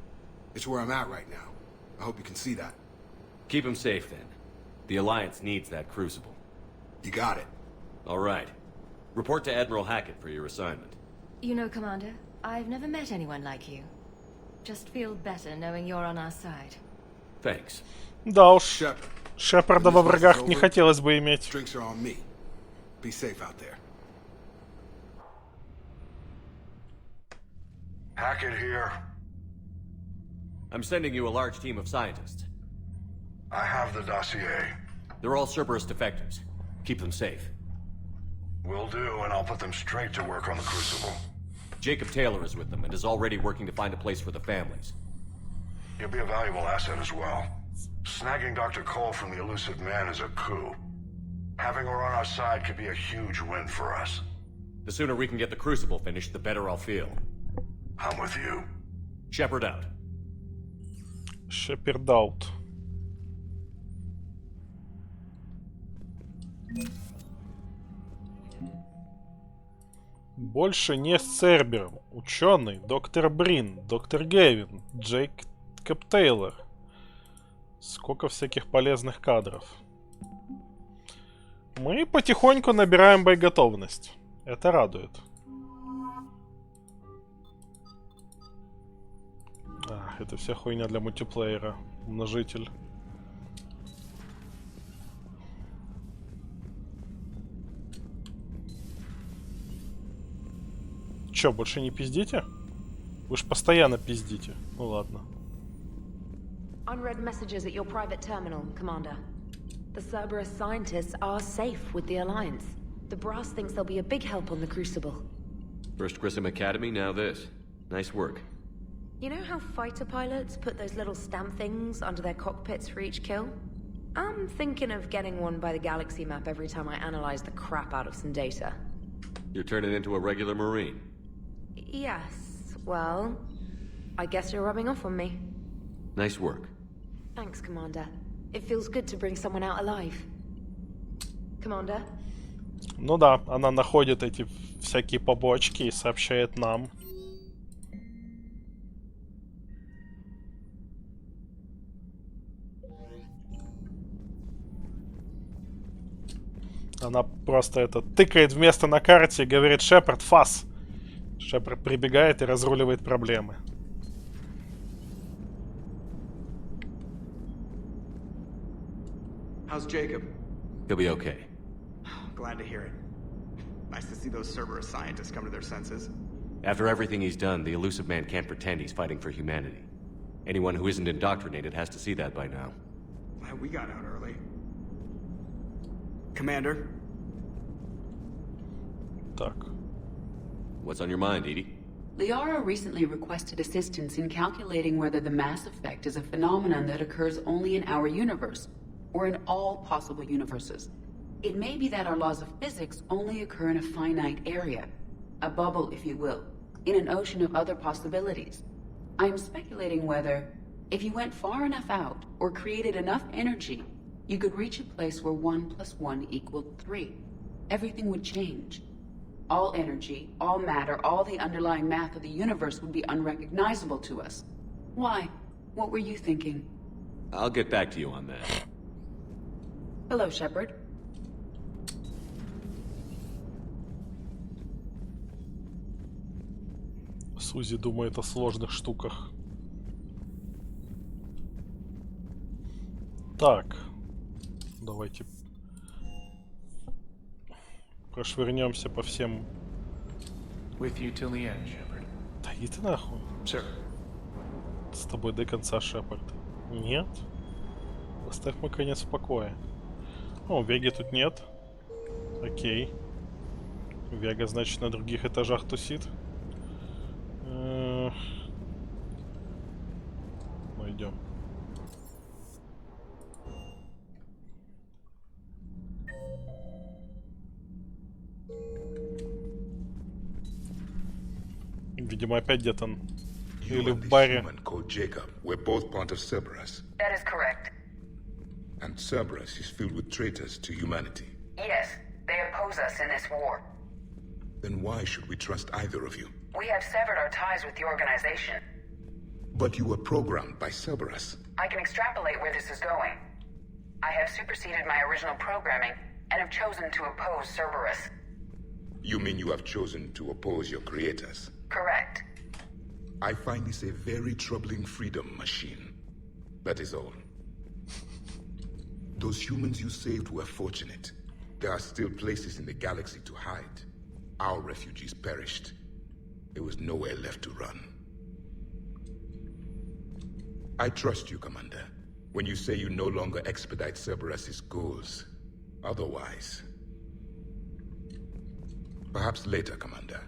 It's where I'm at right now. I hope you can see that. Keep them safe, then. The Alliance needs that crucible. You got it. All right. Report to Admiral Hackett for your assignment. You know, Commander, I've never met anyone like you. Just feel better knowing you're on our side. Thanks. Да уж. Шепарда во врагах не хотелось бы иметь. Drinks are on me. Be safe out there. Hackett here. I'm sending you a large team of scientists. I have the dossier. They're all Cerberus defectors. Keep them safe. Will do, and I'll put them straight to work on the Crucible. Jacob Taylor is with them and is already working to find a place for the families. He'll be a valuable asset as well. Snagging Dr. Cole from the Elusive Man is a coup. Having her on our side could be a huge win for us. The sooner we can get the Crucible finished, the better I'll feel. I'm with you. Shepard out. Shepard out. Больше не с Цербером. Ученый, доктор Брин, доктор Гевин, Джейкоб Тейлор. Сколько всяких полезных кадров. Мы потихоньку набираем боеготовность. Это радует. Это вся хуйня для мультиплеера. Умножитель. Чё, больше не пиздите? Вы ж постоянно пиздите. Ну ладно. Unread messages at your private terminal, Commander. The Cerberus scientists are safe with the Alliance. The brass thinks they'll be a big help on the Crucible. First Grissom Academy, now this. Nice work. You know how fighter pilots put those little stamp things under their cockpits for each kill? I'm thinking of getting one by the galaxy map every time I analyze the crap out of some data. You're turning into a regular Marine. Yes, well, I guess you're rubbing off on me. Nice work. Thanks, Commander. It feels good to bring someone out alive. Commander? Ну да, она находит эти всякие побочки и сообщает нам. Она просто это тыкает вместо на карте и говорит: Шепард, фас. Шепард прибегает и разруливает проблемы. How's Jacob? He'll be okay. Glad to hear it. Nice to see those Cerberus scientists come to their senses. After everything he's done, the elusive man can't pretend he's fighting for humanity. Anyone who isn't indoctrinated has to see that by now. We got out early. Commander? Так. What's on your mind, Edie? Liara recently requested assistance in calculating whether the mass effect is a phenomenon that occurs only in our universe, or in all possible universes. It may be that our laws of physics only occur in a finite area, a bubble, if you will, in an ocean of other possibilities. I'm speculating whether, if you went far enough out, or created enough energy, you could reach a place where 1 + 1 = 3. Everything would change. All energy, all matter, all the underlying math of the universe would be unrecognizable to us. Why? What were you thinking? I'll get back to you on that. Hello, Shepard. Сузи думает о сложных штуках. Так. Давайте прошвырнемся по всем. With you till the end, Shepard. Да иди ты нахуй. Sir. С тобой до конца, Шепард. Нет? Оставь мой конец в покое. О, Веги тут нет. Окей. Вега, значит, на других этажах тусит. Ну, идем. Видимо, опять где-то или в баре. Jacob, we're both part of Cerberus. That is correct. And Cerberus is filled with traitors to humanity. Yes, they oppose us in this war. Then why should we trust either of you? We have severed our ties with the organization. But you were programmed by Cerberus. I can extrapolate where this is going. I have superseded my original programming and have chosen to oppose Cerberus. You mean you have chosen to oppose your creators? Correct. I find this a very troubling freedom machine. That is all. Those humans you saved were fortunate. There are still places in the galaxy to hide. Our refugees perished. There was nowhere left to run. I trust you, Commander, when you say you no longer expedite Cerberus's goals. Otherwise... Perhaps later, Commander.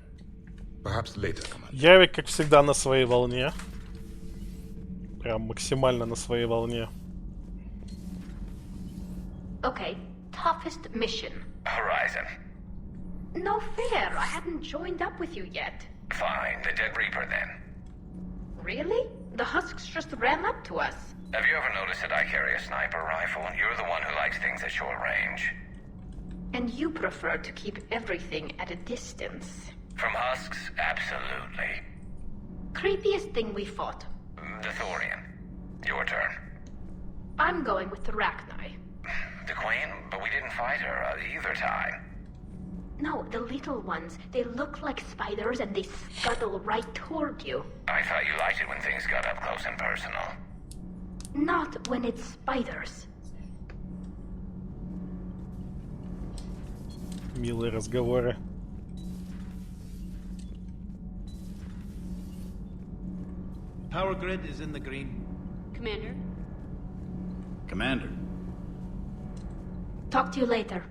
Perhaps later, Commander. Явик, как всегда, на своей волне. Прям максимально на своей волне. Okay, toughest mission. Horizon. No fair, I hadn't joined up with you yet. Fine, the Dead Reaper then. Really? The husks just ran up to us. Have you ever noticed that I carry a sniper rifle? You're the one who likes things at short range. And you prefer to keep everything at a distance. From husks, absolutely. Creepiest thing we fought. The Thorian. Your turn. I'm going with the Rachni. The Queen? But we didn't fight her either time. No, the little ones. They look like spiders and they scuttle right toward you. I thought you liked it when things got up close and personal. Not when it's spiders. Милые разговоры. Power grid is in the green. Commander? Commander. Talk to you later.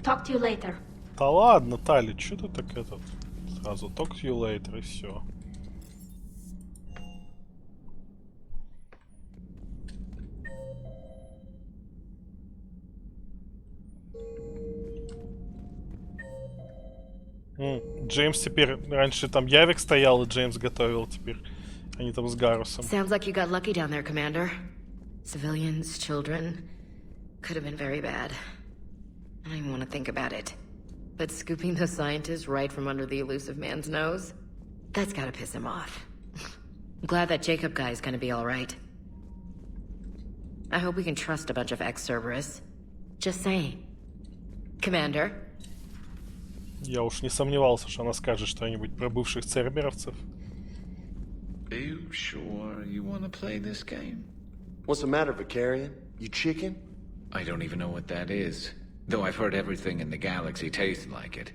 Talk to you later. Да ладно, Тали, чё ты так этот... Сразу talk to you later и все. Джеймс теперь... Раньше там Явик стоял, и Джеймс готовил теперь. Они там с Гарусом. Sounds like you got lucky down there, Commander. Civilians, children. Could have been very bad. I don't even want to think about it. But scooping the scientist right from under the elusive man's nose? That's gotta piss him off. I'm glad that Jacob guy is gonna be alright. I hope we can trust a bunch of ex-Cerberus. Just saying. Commander? Я уж не сомневался, что она скажет что-нибудь про бывших церберовцев. Are you sure you want to play this game? What's the matter, Vicarian? You chicken? I don't even know what that is. Though I've heard everything in the galaxy tastes like it.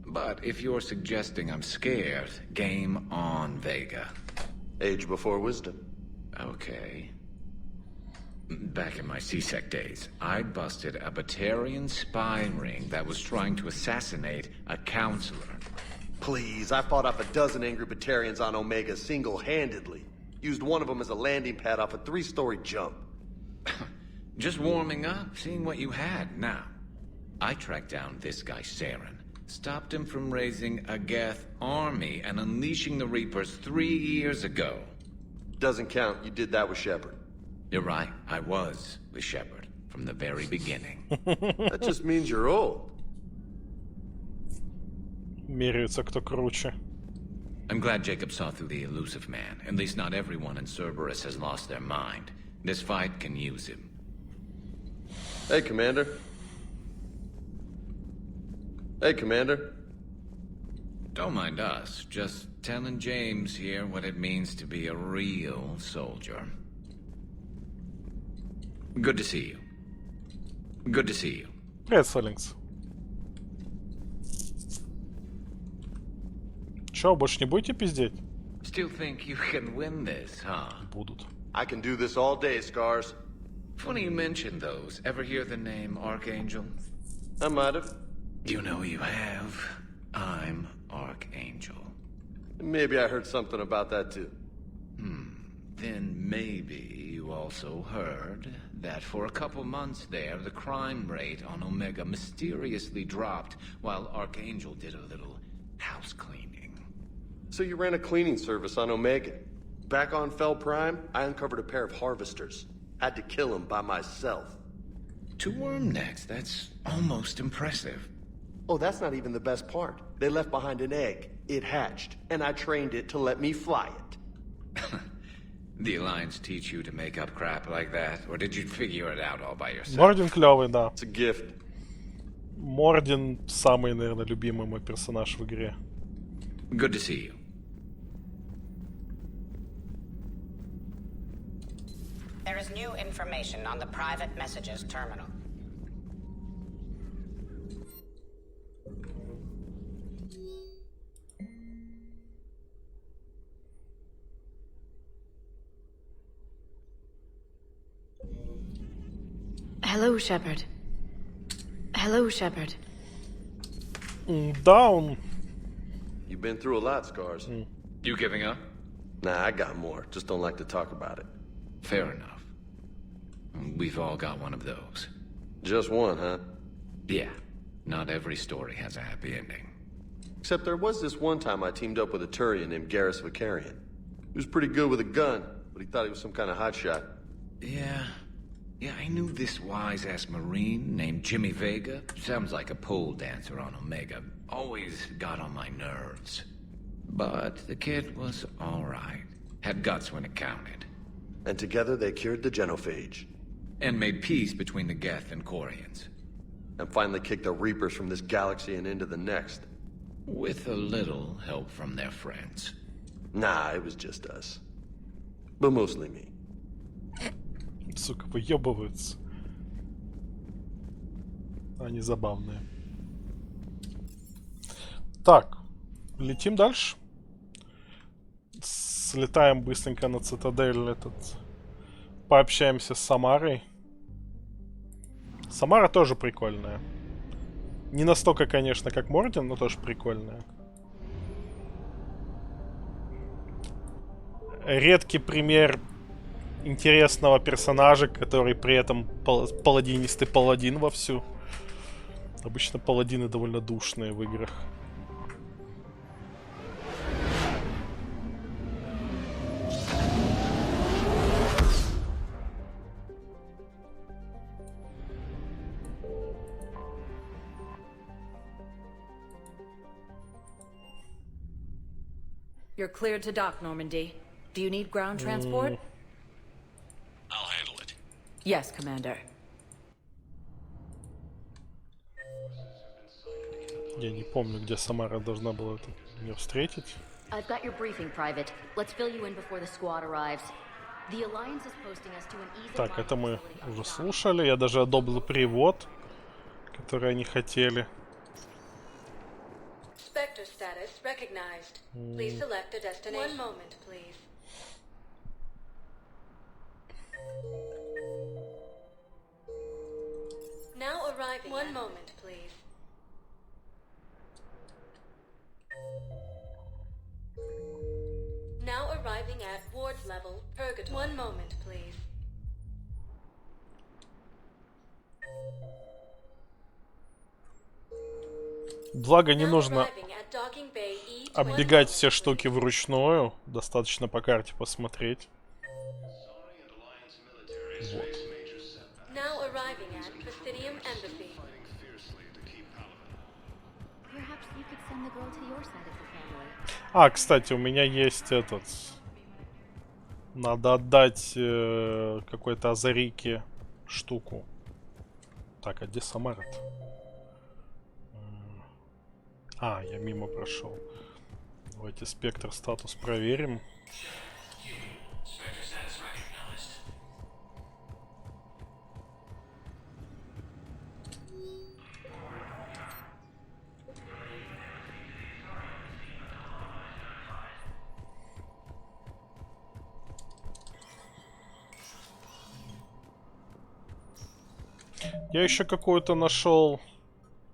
But if you're suggesting I'm scared, game on, Vega. Age before wisdom. Okay. Back in my C-Sec days, I busted a Batarian spy ring that was trying to assassinate a counselor. Please, I fought off a dozen angry Batarians on Omega single-handedly. Used one of them as a landing pad off a 3-story jump. Just warming up, seeing what you had. Now, I tracked down this guy, Saren. Stopped him from raising a Geth army and unleashing the Reapers 3 years ago. Doesn't count. You did that with Shepard. You're right. I was with Shepard from the very beginning. That just means you're old. Меряются, кто круче. I'm glad Jacob saw through the elusive man. At least not everyone in Cerberus has lost their mind. This fight can use him. Hey, Commander. Hey, Commander. Don't mind us. Just telling James here what it means to be a real soldier. Good to see you. Good to see you. Привет, Солинкс. Чё, больше не будете пиздеть? Still think you can win this, huh? Будут. I can do this all day, Scars. Funny you mention those. Ever hear the name Archangel? I might have. You know you have. I'm Archangel. Maybe I heard something about that too. Then maybe you also heard that for a couple months there, the crime rate on Omega mysteriously dropped while Archangel did a little house cleaning. So you ran a cleaning service on Omega. Back on Fel Prime, I uncovered a pair of harvesters. Had to kill them by myself. 2 worm necks, that's almost impressive. Oh, that's not even the best part. They left behind an egg. It hatched, and I trained it to let me fly it. The Alliance teach you to make up crap like that, or did you figure it out all by yourself? Мордин клёвый, да. It's a gift. Мордин самый, наверное, любимый мой персонаж в игре. Good to see you. There is new information on the private messages terminal. Hello, Shepard. Hello, Shepard. Да, он... You've been through a lot, Scars. You giving up? Nah, I got more. Just don't like to talk about it. Fair enough. We've all got one of those. Just one, huh? Yeah. Not every story has a happy ending. Except there was this one time I teamed up with a Turian named Garrus Vicarian. He was pretty good with a gun, but he thought he was some kind of hotshot. Yeah, I knew this wise-ass Marine named Jimmy Vega. Sounds like a pole dancer on Omega. Always got on my nerves. But the kid was alright. Had guts when it counted. And together they cured the genophage. And made peace between the Geth and Quarians. And finally kicked the Reapers from this galaxy and into the next. With a little help from their friends. Nah, it was just us. But mostly me. Сука, выебываются. Они забавные. Так, летим дальше. Слетаем быстренько на цитадель этот. Пообщаемся с Самарой. Самара тоже прикольная. Не настолько, конечно, как Мордин, но тоже прикольная. Редкий пример интересного персонажа, который при этом паладинистый паладин вовсю. Обычно паладины довольно душные в играх. You're cleared to dock, Normandy. Do you need ground transport? I'll handle it. Yes, Commander. Я не помню, где Самара должна была меня встретить. I've got your briefing, Private. Let's fill you in before the squad arrives. The Alliance is posting us to an easy. Так, это мы уже слушали. Я даже одобрил перевод, который они хотели. Spectre status recognized. Please select a destination. One moment, please. Now arriving. One moment, please. Now arriving at ward level, Purgatory. One moment, please. Благо не нужно оббегать все штуки вручную. Достаточно по карте посмотреть. Вот. А, кстати, у меня есть этот... Надо отдать какой-то Азарике штуку. Так, а где Самара-то? А, я мимо прошел. Давайте спектр статус проверим. Я еще какую-то нашел.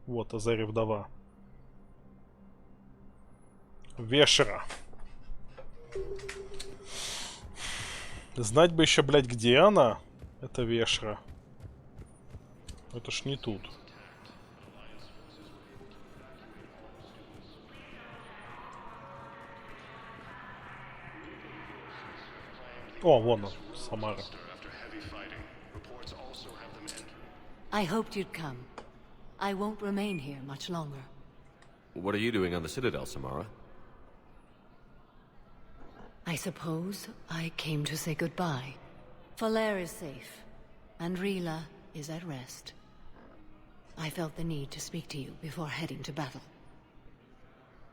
Вот, Азари вдова. Вешера. Знать бы еще, блядь, где она. Это Вешера. Это ж не тут. О, вон он, Самара. I hoped you'd come. I won't remain here much longer. What are you doing on the Citadel, Samara? I suppose I came to say goodbye. Falair is safe, and Rila is at rest. I felt the need to speak to you before heading to battle.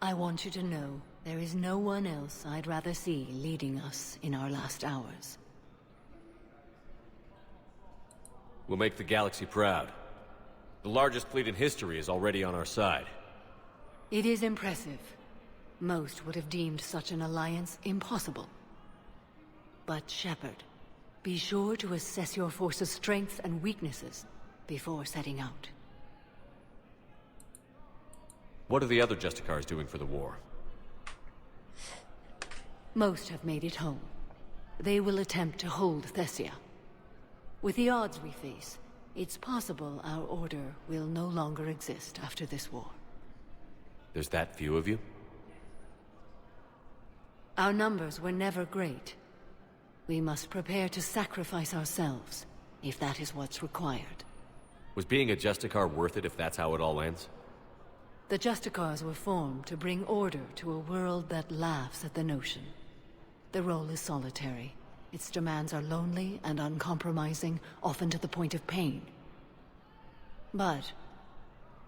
I want you to know there is no one else I'd rather see leading us in our last hours. We'll make the galaxy proud. The largest fleet in history is already on our side. It is impressive. Most would have deemed such an alliance impossible. But Shepard, be sure to assess your force's strengths and weaknesses before setting out. What are the other Justicars doing for the war? Most have made it home. They will attempt to hold Thessia. With the odds we face, it's possible our order will no longer exist after this war. There's that few of you? Our numbers were never great. We must prepare to sacrifice ourselves, if that is what's required. Was being a Justicar worth it if that's how it all ends? The Justicars were formed to bring order to a world that laughs at the notion. The role is solitary. Its demands are lonely and uncompromising, often to the point of pain. But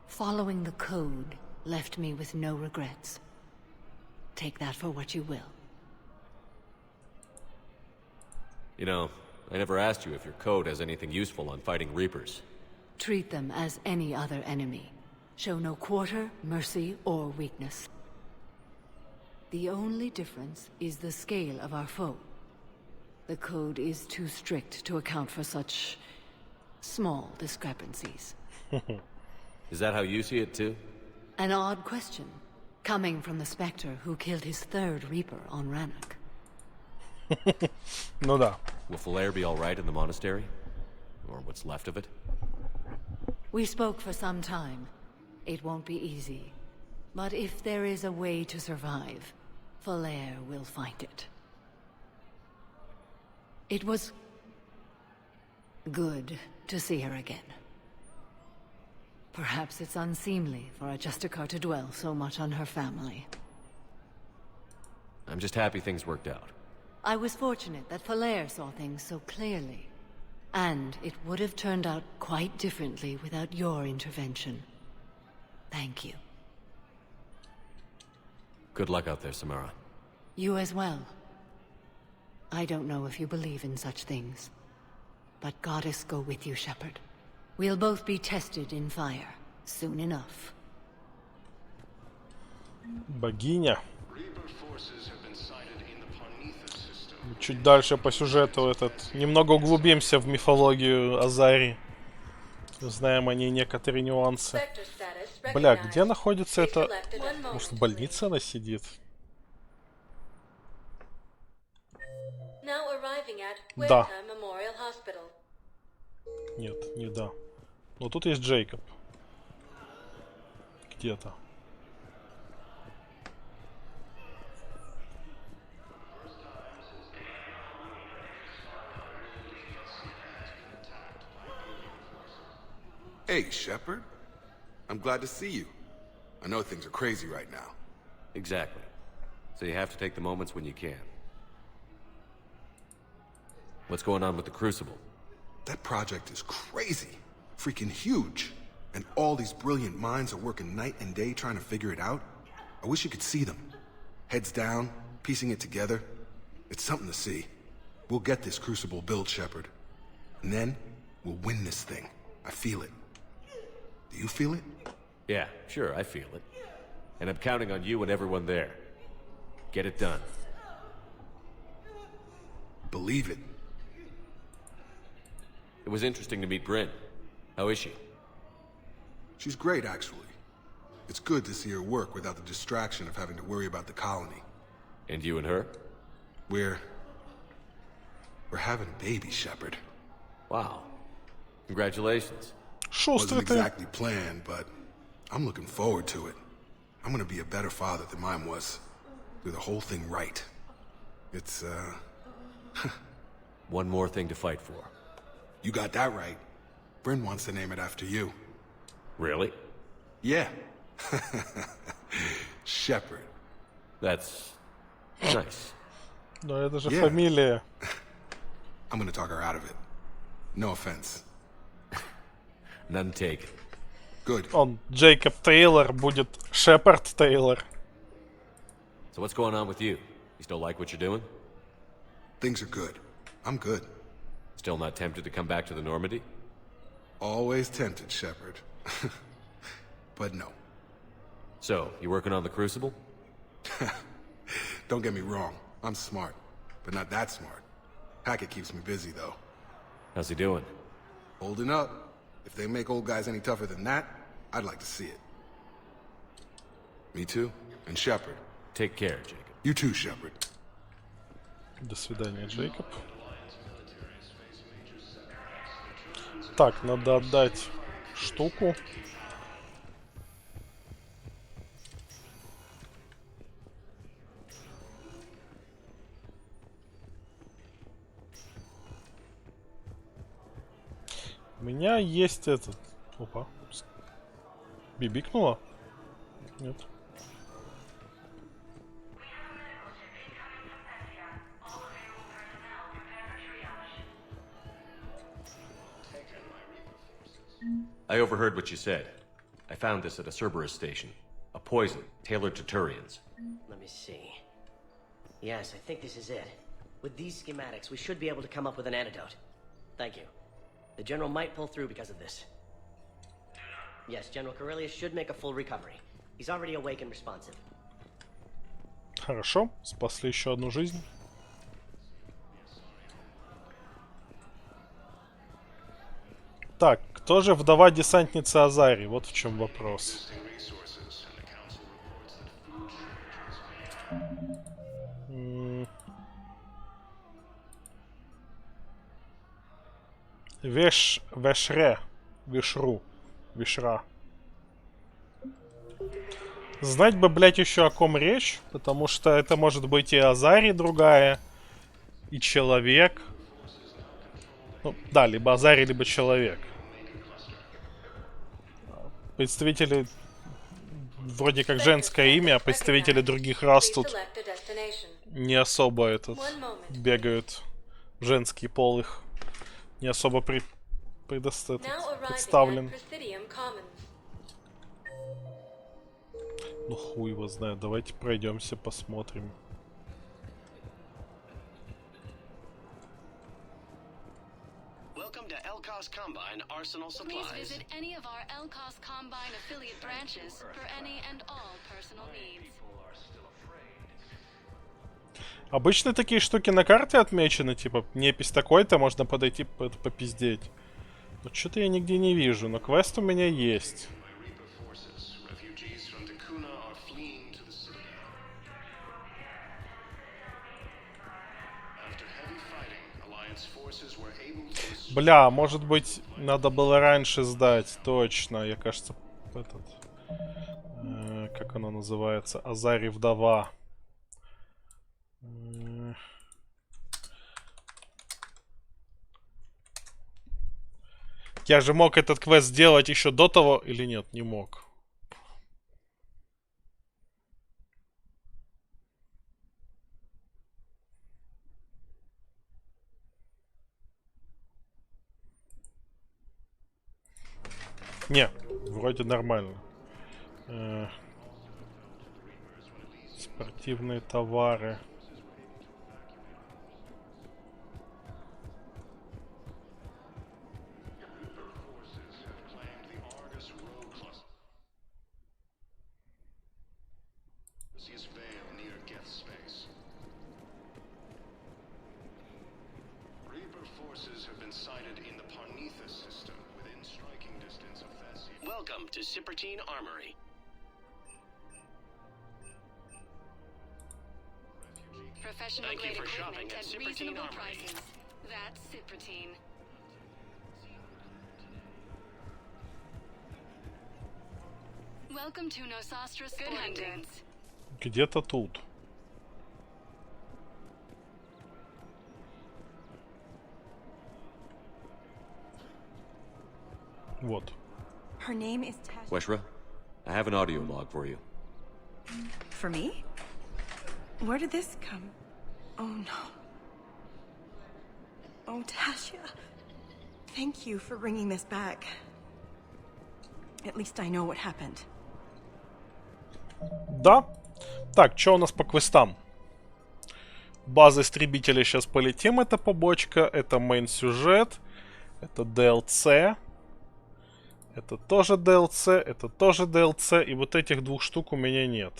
following the code left me with no regrets. Take that for what you will. You know, I never asked you if your code has anything useful on fighting Reapers. Treat them as any other enemy. Show no quarter, mercy, or weakness. The only difference is the scale of our foe. The code is too strict to account for such small discrepancies. Is that how you see it too? An odd question, coming from the Spectre who killed his third Reaper on Rannoch. Ну да. Will Falair be alright in the monastery? Or what's left of it? We spoke for some time. It won't be easy. But if there is a way to survive, Falair will find it. It was good to see her again. Perhaps it's unseemly for a Justicar to dwell so much on her family. I'm just happy things worked out. I was fortunate that Falair saw things so clearly. And it would have turned out quite differently without your intervention. Thank you. Good luck out there, Samara. You as well. I don't know if you believe in such things. But Goddess go with you, Shepard. We'll both be tested in fire soon enough. Богиня. Чуть дальше по сюжету немного углубимся в мифологию Азари. Узнаем о ней некоторые нюансы. Бля, где находится это? Может, в больнице она сидит? Да. Нет, не да. Но тут есть Джейкоб. Где-то. Hey, Shepard. I'm glad to see you. I know things are crazy right now. Exactly. So you have to take the moments when you can. What's going on with the Crucible? That project is crazy. Freaking huge. And all these brilliant minds are working night and day trying to figure it out. I wish you could see them. Heads down, piecing it together. It's something to see. We'll get this Crucible built, Shepard. And then, we'll win this thing. I feel it. Do you feel it? Yeah, sure, I feel it. And I'm counting on you and everyone there. Get it done. Believe it. It was interesting to meet Bryn. How is she? She's great, actually. It's good to see her work without the distraction of having to worry about the colony. And you and her? We're having a baby, Shepard. Wow. Congratulations. Wasn't exactly planned, but I'm looking forward to it. I'm gonna be a better father than mine was. Do the whole thing right. It's, One more thing to fight for. You got that right. Bryn wants to name it after you. Really? Yeah. Shepard. That's nice. Но это же фамилия. I'm gonna talk her out of it. No offense. None taken. Good. Он Джейкоб Тейлор будет Шепард Тейлор. So what's going on with you? You still like what you're doing? Things are good. I'm good. Still not tempted to come back to the Normandy? Always tempted, Shepard. But no. So, you working on the Crucible? Don't get me wrong. I'm smart. But not that smart. Hackett keeps me busy, though. How's he doing? Holding up. If they make old guys any tougher than that, I'd like to see it. Me too. And Shepard. Take care, Jacob. You too, Shepard. До свидания, Джейкоб. Так, надо отдать штуку. У меня есть этот... Опа. Бибикнуло? Нет. I overheard what you said. I found this at a Cerberus station. A poison, tailored to Turians. Let me see. Yes, I think this is it. With these schematics, we should be able to come up with an antidote. Thank you. The General might pull through because of this. Yes, General Corellius should make a full recovery. He's already awake and responsive. Хорошо, спасли еще одну жизнь. Так, кто же вдова десантницы Азари? Вот в чем вопрос. Вишра. Знать бы, блять, еще о ком речь, потому что это может быть и Азари другая, и человек. Ну, да, либо Азари, либо человек. Представители вроде как женское имя, а представители других рас тут не особо бегают. Женский пол их не особо представлен. Ну хуй его знает, давайте пройдемся, посмотрим. Combine Arsenal Supplies. Please visit any of our LCOS Combine affiliate branches for any and all personal needs. Обычно такие штуки на карте отмечены, типа, непись такой-то, можно подойти попиздеть. Но что-то я нигде не вижу, но квест у меня есть. Бля, может быть, надо было раньше сдать, точно. Я, кажется, этот... как оно называется? Азари вдова. Я же мог этот квест сделать еще до того, или нет? Не мог. Не, вроде нормально. Спортивные товары. Welcome to Cypertine Armory. Professional grade equipment at reasonable prices. That's Cypertine. Welcome to Nosastra Sporting Goods. Где-то тут. Вот. Her name is Weshra, I have an audio log for you. For me? Where did this come? Oh no. Oh, Tasha. Thank you for bringing this back. At least I know what happened. Да. Так, что у нас по квестам? База истребителя сейчас полетим. Это побочка. Это мейн-сюжет. Это DLC. Это тоже DLC. Это тоже DLC. И вот этих двух штук у меня нет.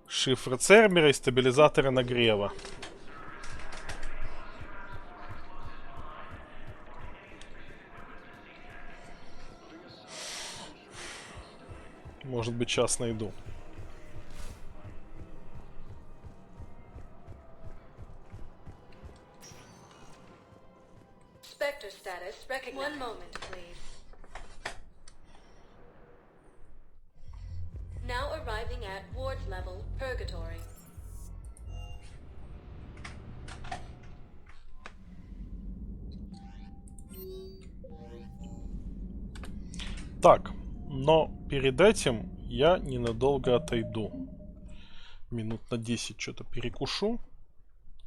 Шифры Цербера и стабилизаторы нагрева. Может быть, сейчас найду. Spectre status recognized. One moment, please. Now arriving at ward level, Purgatory. Так, но перед этим я ненадолго отойду. Минут на 10 что-то перекушу.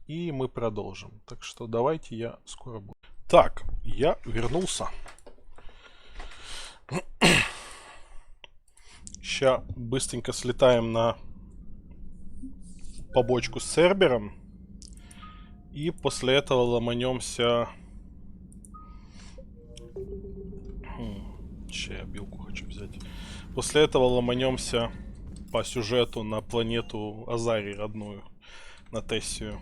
И мы продолжим. Так что давайте я скоро буду. Так, я вернулся. Сейчас быстренько слетаем на побочку с Цербером. И после этого ломанемся... Сейчас я билку хочу взять. После этого ломанемся по сюжету на планету Азари родную. На Тессию.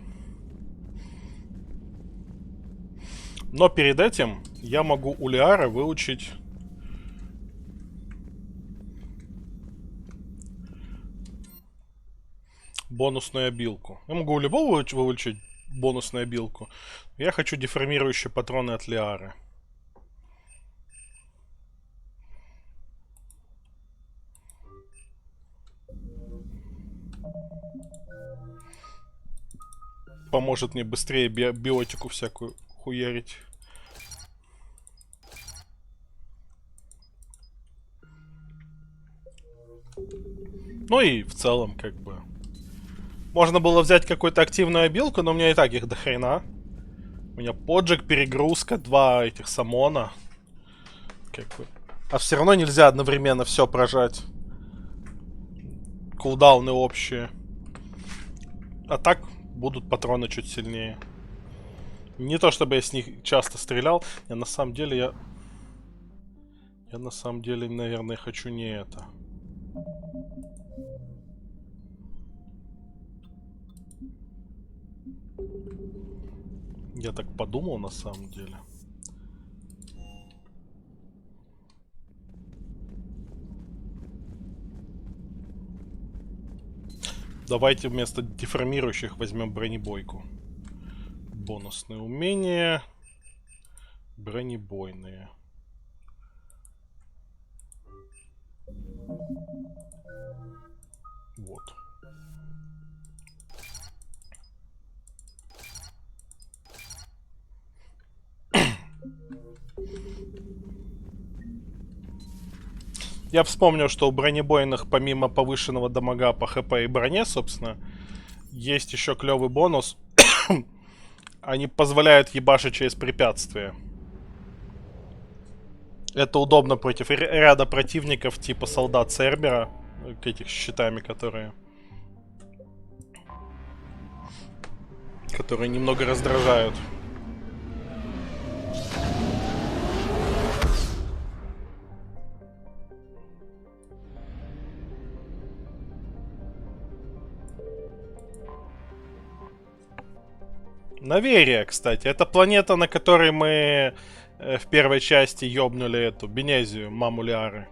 Но перед этим я могу у Лиары выучить... бонусную обилку. Я могу у любого выучить бонусную обилку. Я хочу деформирующие патроны от Лиары. Поможет мне быстрее биотику всякую хуярить. Ну и в целом, как бы... Можно было взять какую-то активную обилку, но у меня и так их до хрена. У меня поджиг, перегрузка, 2 этих самона. Как бы. А все равно нельзя одновременно все прожать. Кулдауны общие. А так будут патроны чуть сильнее. Не то чтобы я с них часто стрелял. Я на самом деле, я на самом деле, наверное, хочу не это. Я так подумал на самом деле. Давайте вместо деформирующих возьмем бронебойку. Бонусные умения. Бронебойные. Вот. Я вспомнил, что у бронебойных, помимо повышенного дамага по хп и броне, собственно, есть еще клевый бонус. Они позволяют ебашить через препятствия. Это удобно против ряда противников, типа солдат Цербера, к этих щитами, которые немного раздражают. Наверия, кстати. Это планета, на которой мы в первой части ёбнули эту Бенезию, маму Лиары.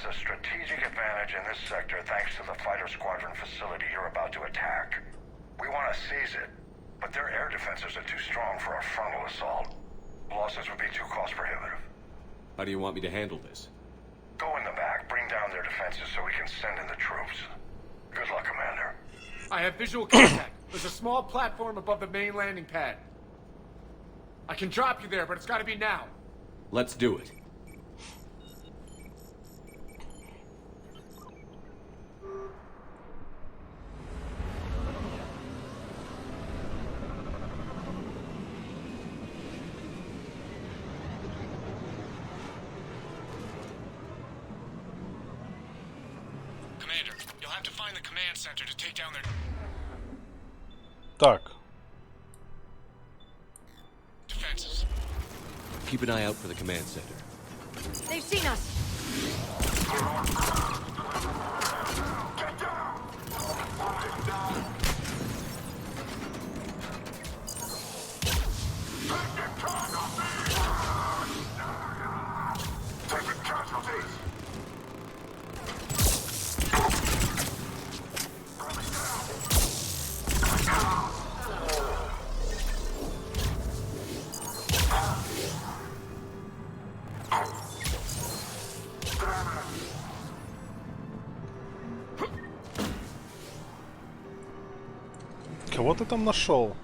has a strategic advantage in this sector thanks to the fighter squadron facility you're about to attack. We want to seize it, but their air defenses are too strong for a frontal assault. Losses would be too cost prohibitive. How do you want me to handle this? Go in the back, bring down their defenses so we can send in the troops. Good luck, Commander. I have visual contact. There's a small platform above the main landing pad. I can drop you there, but it's gotta be now. Let's do it. Commander, you'll have to find the command center to take down their... Так. defenses. Keep an eye out for the command center. They've seen us. Кого ты там нашел?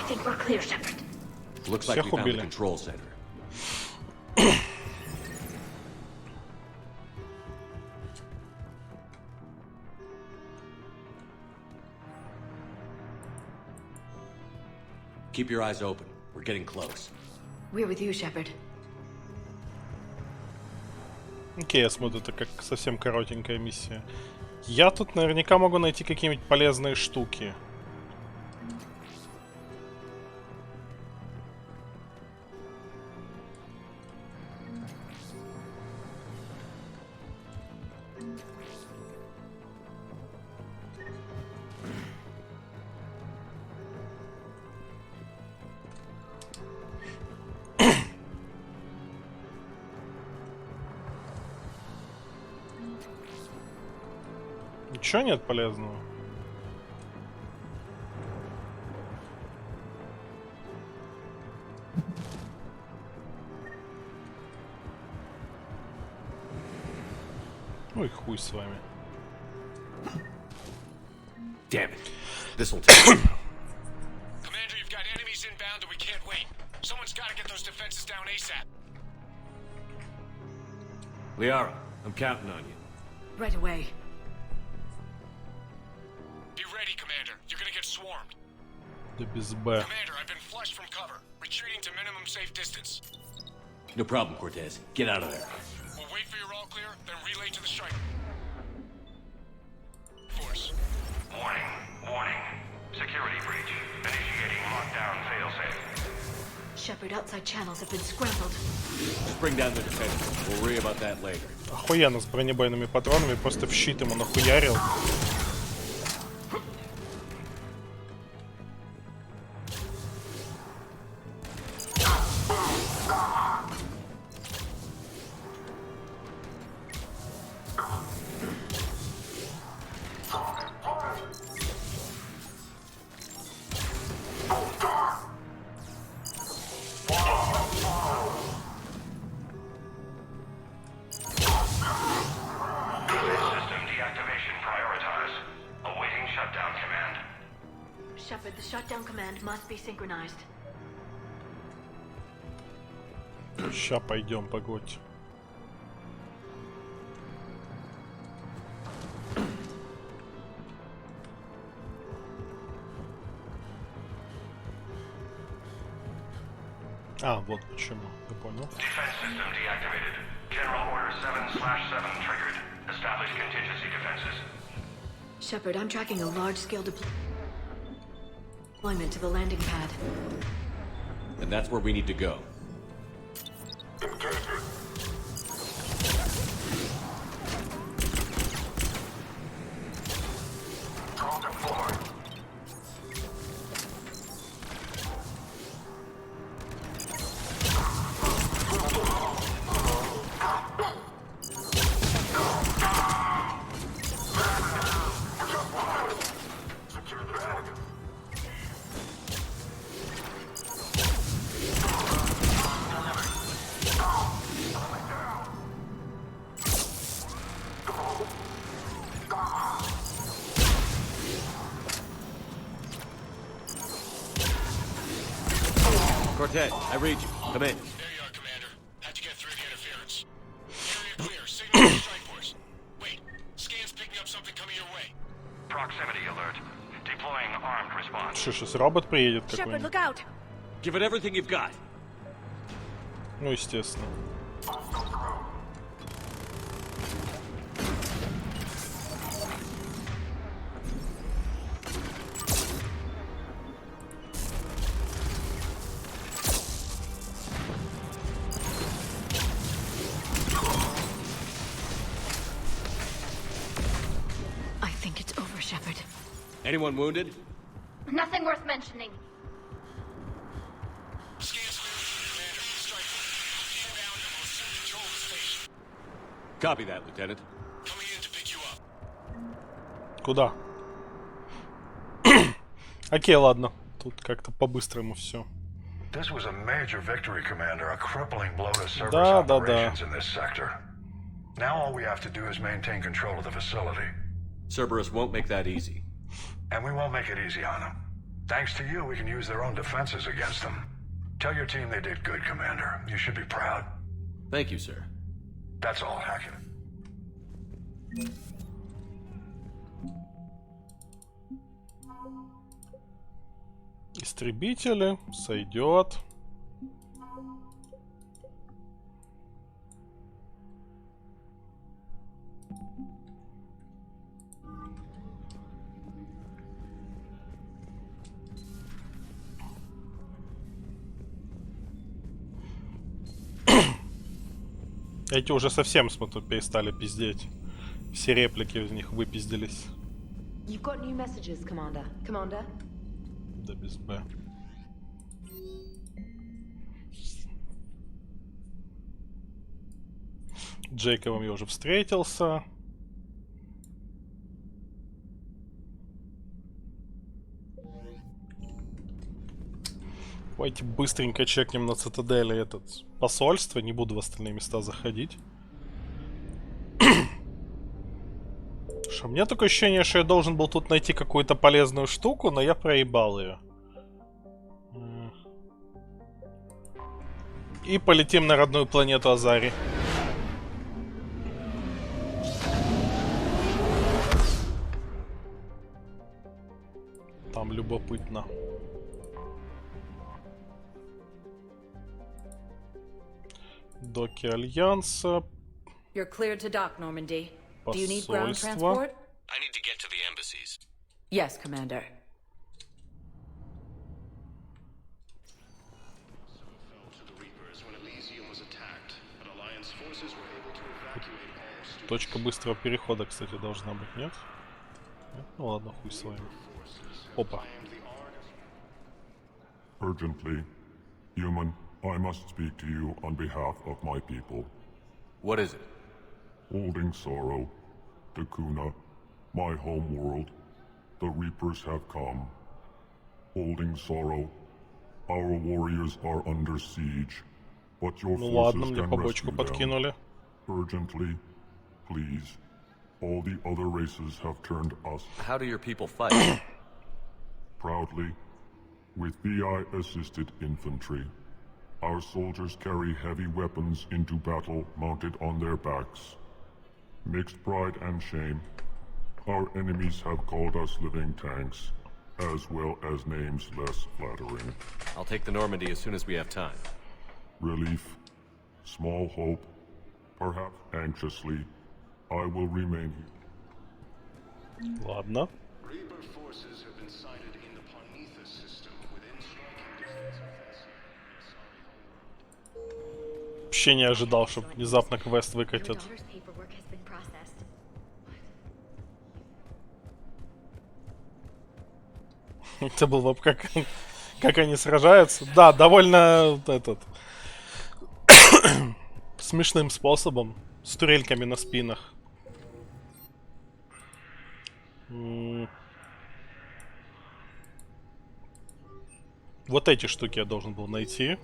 think we're clear, Shepard. Looks like we found the control center. Keep your eyes open. We're getting close. We're with you, Shepard. Окей, я смотрю, это как совсем коротенькая миссия. Я тут наверняка могу найти какие-нибудь полезные штуки. Ничего нет полезного. Ой, хуй с вами. Damn it. This'll take. Commander, you've got enemies inbound and we can't wait. Someone's got to get those defenses down ASAP. Liara, I'm counting on you. Right away. Be ready, Commander. You're gonna get swarmed. Да без Б. Commander, I've been flushed from cover. Retreating to minimum safe distance. No problem, Cortez. Get out of there. We'll wait for your all clear, then relay to the strike force. Warning. Warning. Security breach. Initiating lockdown failsafe. Shepard, outside channels have been scrambled. Just bring down the defense. We'll worry about that later. Охуенно с бронебойными патронами, просто в щит ему нахуярил. Shepard, the shutdown command must be synchronized. Ща пойдем, погодь. А, вот почему. Я понял. Defense system deactivated. General Order 7/7 triggered. Establish contingency defenses. Shepard, I'm tracking a large-scale deployment to the landing pad. And that's where we need to go. Cortez, I read you. Come in. There you are, Commander. Had to get through the interference. Area clear. Signal to the strike force. Wait. Scan's picking up something coming your way. Proximity alert. Deploying armed response. Что, сейчас робот приедет Shepard, какой-нибудь? look out! Give it everything you've got. Ну, естественно. I think it's over, Shepard. Anyone wounded? Nothing worth mentioning. Copy that, Lieutenant. Куда? Окей, ладно. Тут как-то по-быстрому все. This was a major victory, Commander. A crippling blow to Cerberus Да. operations in this sector. Now all we have to do is maintain control of the facility. Cerberus won't make that easy. And we won't make it easy on them. Thanks to you, we can use their own defenses against them. Tell your team they did good, Commander. You should be proud. Thank you, sir. That's all, Hackett. Истребители, сойдет. Эти уже совсем, смотрю, перестали пиздеть. Все реплики из них выпиздились. You've got new messages, Commander. Commander? Да без Б. Джейковым я уже встретился. Давайте быстренько чекнем на цитадели этот посольство. Не буду в остальные места заходить. Что, у меня такое ощущение, что я должен был тут найти какую-то полезную штуку, но я проебал ее. И полетим на родную планету Азари. Там любопытно. Доки Альянса. You're cleared to dock, Normandy. Do you need ground transport? I need to get to the embassies. Yes, Commander. Точка быстрого перехода, кстати, должна быть, нет? Нет? Ну ладно, хуй с вами. Опа. Urgently, human, I must speak to you on behalf of my people. What is it? Holding sorrow, Takuna, my home world, the Reapers have come. Holding sorrow, our warriors are under siege, but your forces can rescue them. Urgently, please. All the other races have turned us. How do your people fight? Proudly, with VI-assisted infantry. Our soldiers carry heavy weapons into battle mounted on their backs. Mixed pride and shame, our enemies have called us living tanks, as well as names less flattering. I'll take the Normandy as soon as we have time. Relief, small hope, perhaps anxiously, I will remain here. Ладно. Reaper forces have been sighted in the Parnitha system within striking distance of Вообще не ожидал, что внезапно квест выкатят. Это был вопрос, как они сражаются. Да, довольно этот смешным способом, с турельками на спинах. Вот эти штуки я должен был найти.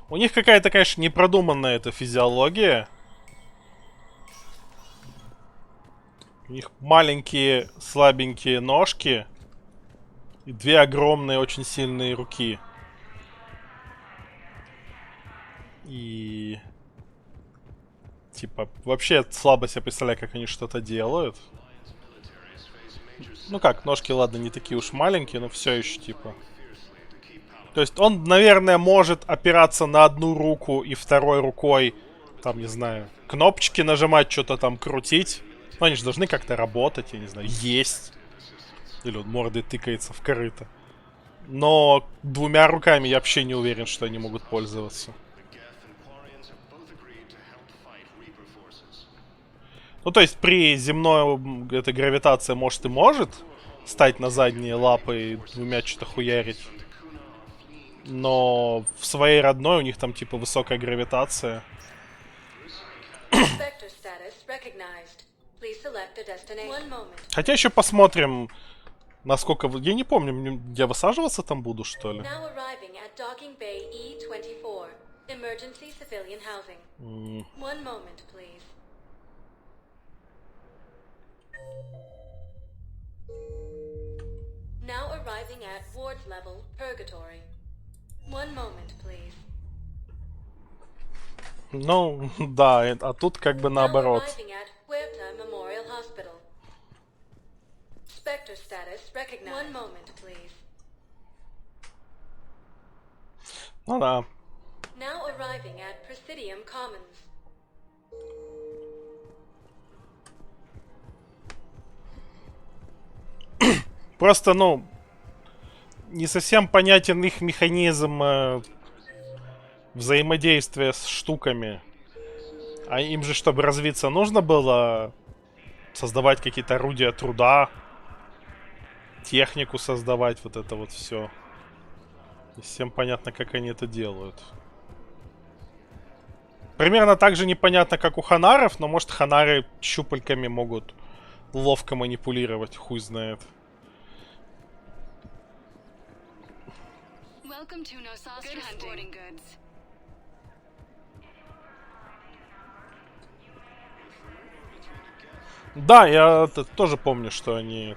У них какая-то, конечно, непродуманная эта физиология. У них маленькие, слабенькие ножки и две огромные, очень сильные руки. И... Типа, вообще слабо себе представляю, как они что-то делают. Ну как, ножки, ладно, не такие уж маленькие, но все еще, типа... То есть он, наверное, может опираться на одну руку и второй рукой, там, не знаю, кнопочки нажимать, что-то там крутить. Но они же должны как-то работать, я не знаю, есть. Или он мордой тыкается в корыто. Но двумя руками я вообще не уверен, что они могут пользоваться. Ну, то есть при земной этой гравитации, может, и может стать на задние лапы и двумя что-то хуярить. Но в своей родной у них там типа высокая гравитация. Хотя еще посмотрим, насколько... Я не помню, я высаживаться там буду, что ли? arriving at ward level purgatory. One moment, please. Ну, да, а тут как бы наоборот. Arriving at Huerta Memorial Hospital. Spectre status recognized. One moment, please. Ну да. Now arriving at Presidium Commons. Просто, ну, не совсем понятен их механизм взаимодействия с штуками. А им же, чтобы развиться, нужно было создавать какие-то орудия труда, технику создавать, вот это вот все. Не всем понятно, как они это делают. Примерно так же непонятно, как у ханаров, но может ханары щупальками могут ловко манипулировать, хуй знает. Welcome to Nosastra Sporting Goods. Да, я тоже помню, что они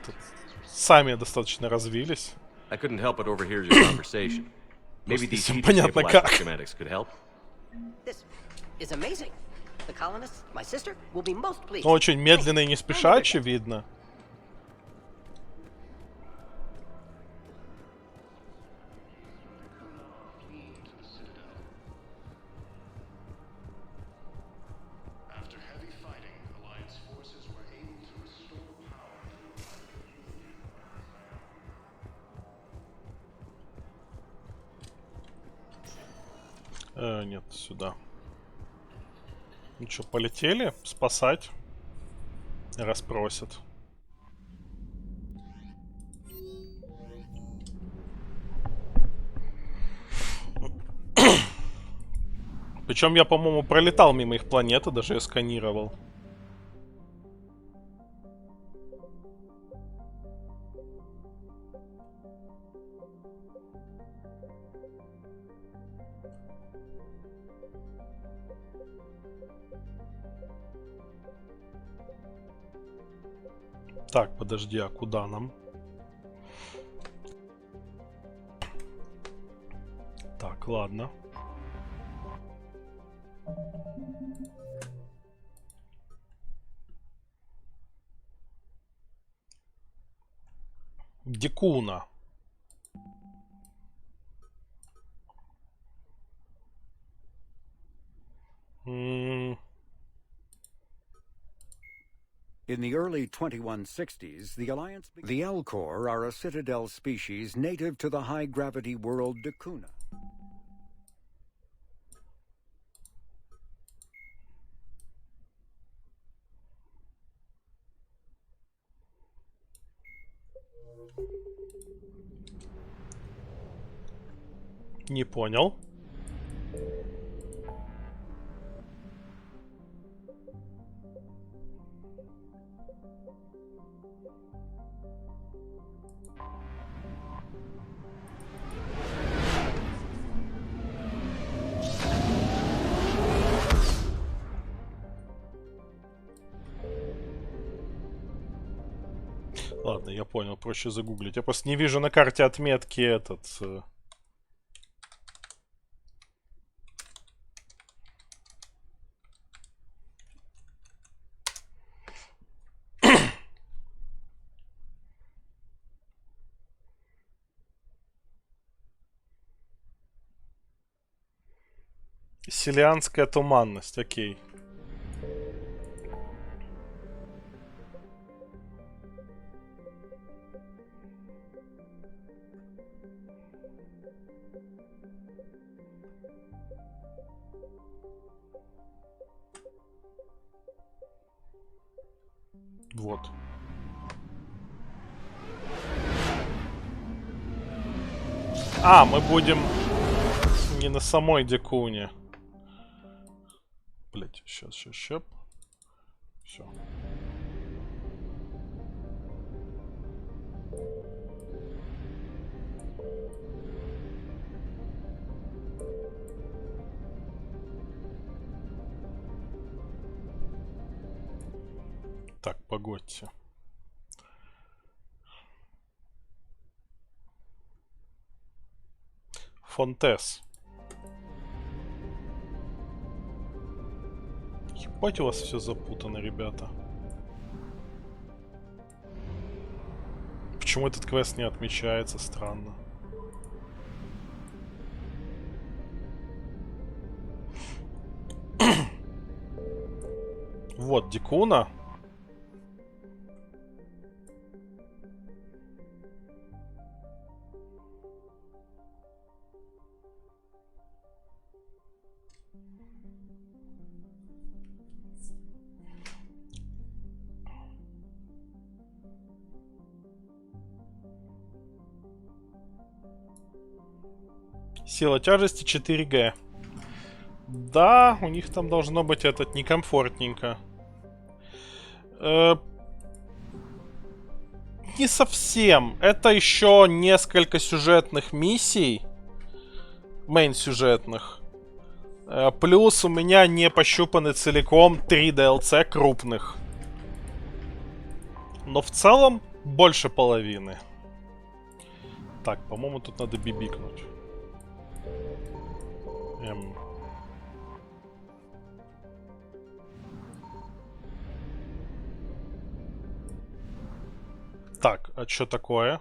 сами достаточно развились. I couldn't help but overhear your conversation. Maybe these heat schematics could help. This is amazing. The colonists, my sister, will be most pleased. Очень медленно и не спеша, очевидно. Нет, сюда. Ну что, полетели спасать? Расспросят. Причем я, по-моему, пролетал мимо их планеты, даже ее сканировал. Так, подожди, а куда нам? Так, ладно. Дикуна. In the early 2160s, the Alliance... The Elcor are a citadel species native to the high-gravity world Dakuna. Не понял. Ладно, я понял, проще загуглить. Я просто не вижу на карте отметки этот... Селианская туманность, окей. Вот. А, мы будем не на самой Дикуне. Блять, сейчас. Все. Так, погодьте. Фонтес. Ебать, у вас все запутано, ребята. Почему этот квест не отмечается? Странно. Вот, Дикуна. Сила тяжести 4Г. Да, у них там должно быть этот некомфортненько. Не совсем. Это еще несколько сюжетных миссий. Мейн-сюжетных. Плюс у меня не пощупаны целиком 3 DLC крупных. Но в целом больше половины. Так, по-моему, тут надо бибикнуть. Так, а что такое?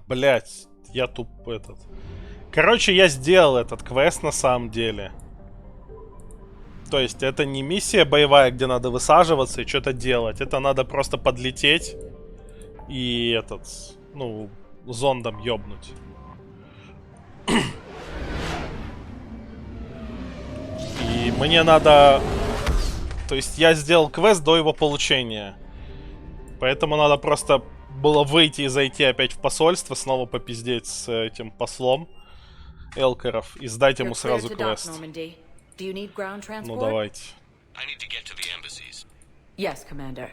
Блять, я туп этот. Короче, я сделал этот квест на самом деле. То есть это не миссия боевая, где надо высаживаться и что-то делать. Это надо просто подлететь и этот, ну, зондом ёбнуть. И мне надо... То есть я сделал квест до его получения. Поэтому надо просто было выйти и зайти опять в посольство, снова попиздеть с этим послом Элкеров и сдать ему сразу квест. Ну давайте. Yes, Commander.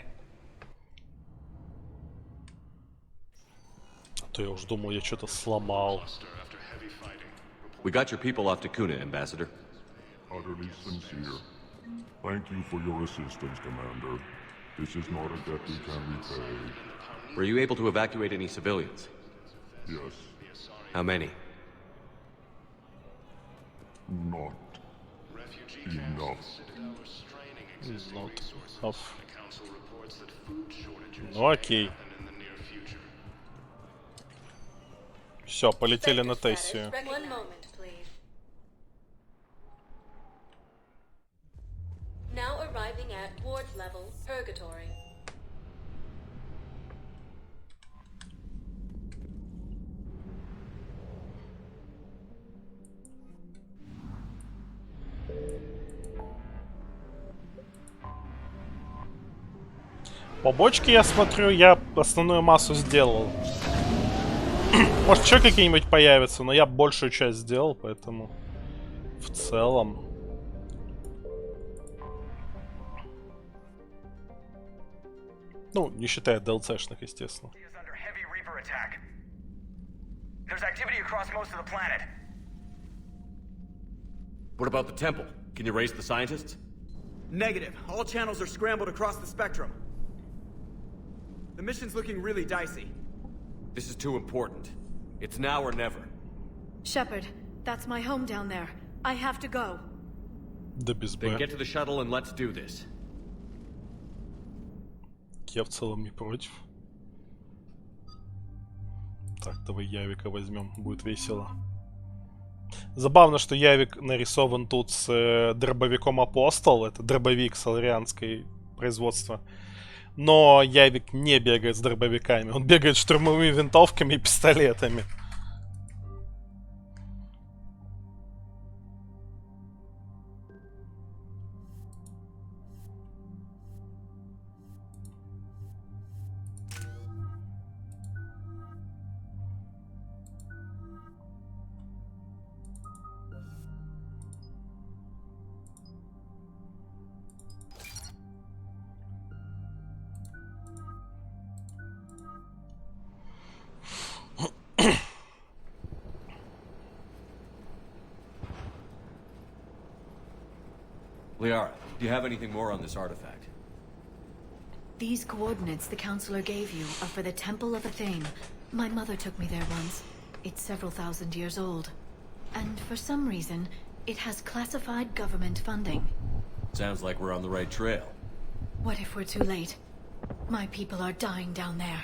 А то я уж думал, я что-то сломал. We got your people off to Kuna, Ambassador. Utterly sincere. Thank you for your assistance, Commander. This is not a debt we can repay. Were you able to evacuate any civilians? Yes. How many? Not enough. Not enough. Ну окей. Все, полетели на Тессию. Now arriving at ward level, Purgatory. Побочки, я смотрю, я основную массу сделал. Может, еще какие-нибудь появятся, но я большую часть сделал, поэтому в целом... Ну, не считая DLC-шных, естественно. What about the temple? Can you raise the scientists? Negative. All channels are scrambled across the spectrum. The mission's looking really dicey. This is too important. It's now or never. Shepard, that's my home down there. I have to go. Да без Б. Then get to the shuttle and let's do this. Я в целом не против. Так, давай Явика возьмем, будет весело. Забавно, что Явик нарисован тут с дробовиком Апостол. Это дробовик соларианской производства. Но Явик не бегает с дробовиками. Он бегает с штурмовыми винтовками и пистолетами. Liara, do you have anything more on this artifact? These coordinates the counselor gave you are for the Temple of Athene. My mother took me there once. It's several thousand years old. And for some reason, it has classified government funding. Sounds like we're on the right trail. What if we're too late? My people are dying down there.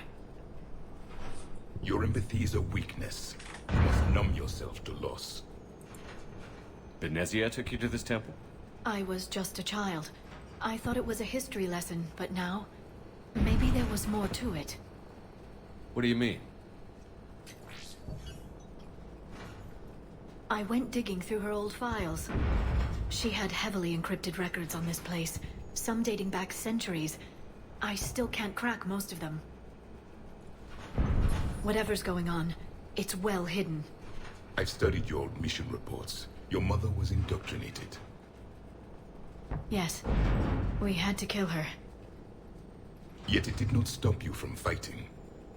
Your empathy is a weakness. You must numb yourself to loss. Benezia took you to this temple? I was just a child. I thought it was a history lesson, but now... maybe there was more to it. What do you mean? I went digging through her old files. She had heavily encrypted records on this place, some dating back centuries. I still can't crack most of them. Whatever's going on, it's well hidden. I've studied your old mission reports. Your mother was indoctrinated. Yes, we had to kill her. Yet it did not stop you from fighting.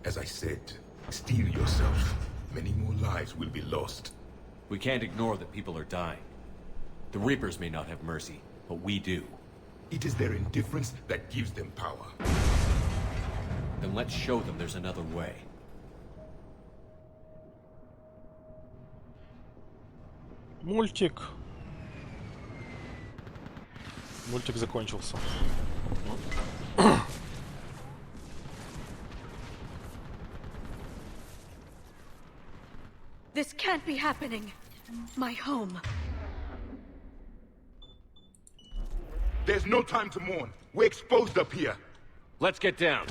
As I said, steel yourself. Many more lives will be lost. We can't ignore that people are dying. The Reapers may not have mercy, but we do. It is their indifference that gives them power. Then let's show them there's another way. Мультик закончился. This can't be happening. My home. There's no time to mourn. We're exposed up here. Let's get down.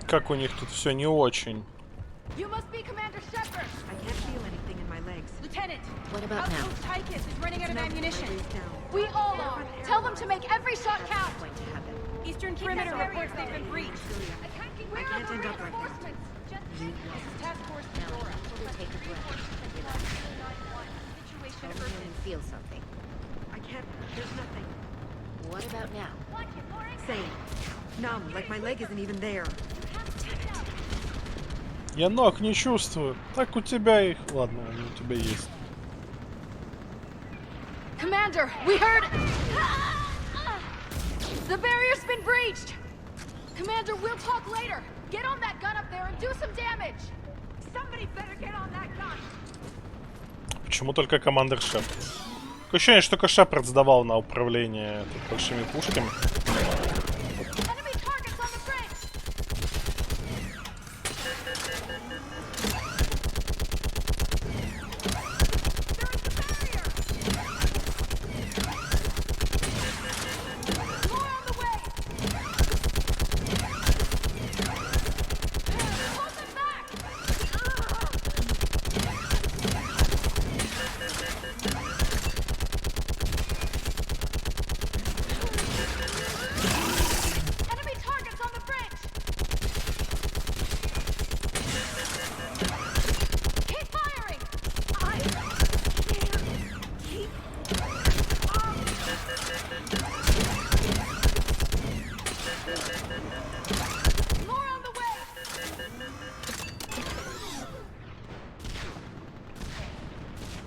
Как у них тут все не очень. You must be Commander Shepard. I can't feel anything in my legs. Lieutenant, what about now? Outpost Tychus is running out of ammunition. We all are. Tell them to make every shot count. Going to happen. Eastern perimeter reports they've been breached. I can't end up like this. Task Force Now, I need you to take a breath. Tell me when you feel something. I can't. There's nothing. What about now? Same. Numb, like my leg isn't even there. Я ног не чувствую. Так у тебя их. Ладно, они у тебя есть. Commander, we heard. The barrier's been breached. Commander, we'll talk later. Get on that gun up there and do some damage. Somebody better get on that gun. Почему только командир Шепард? Такое ощущение, что только Шепард сдавал на управление большими пушками.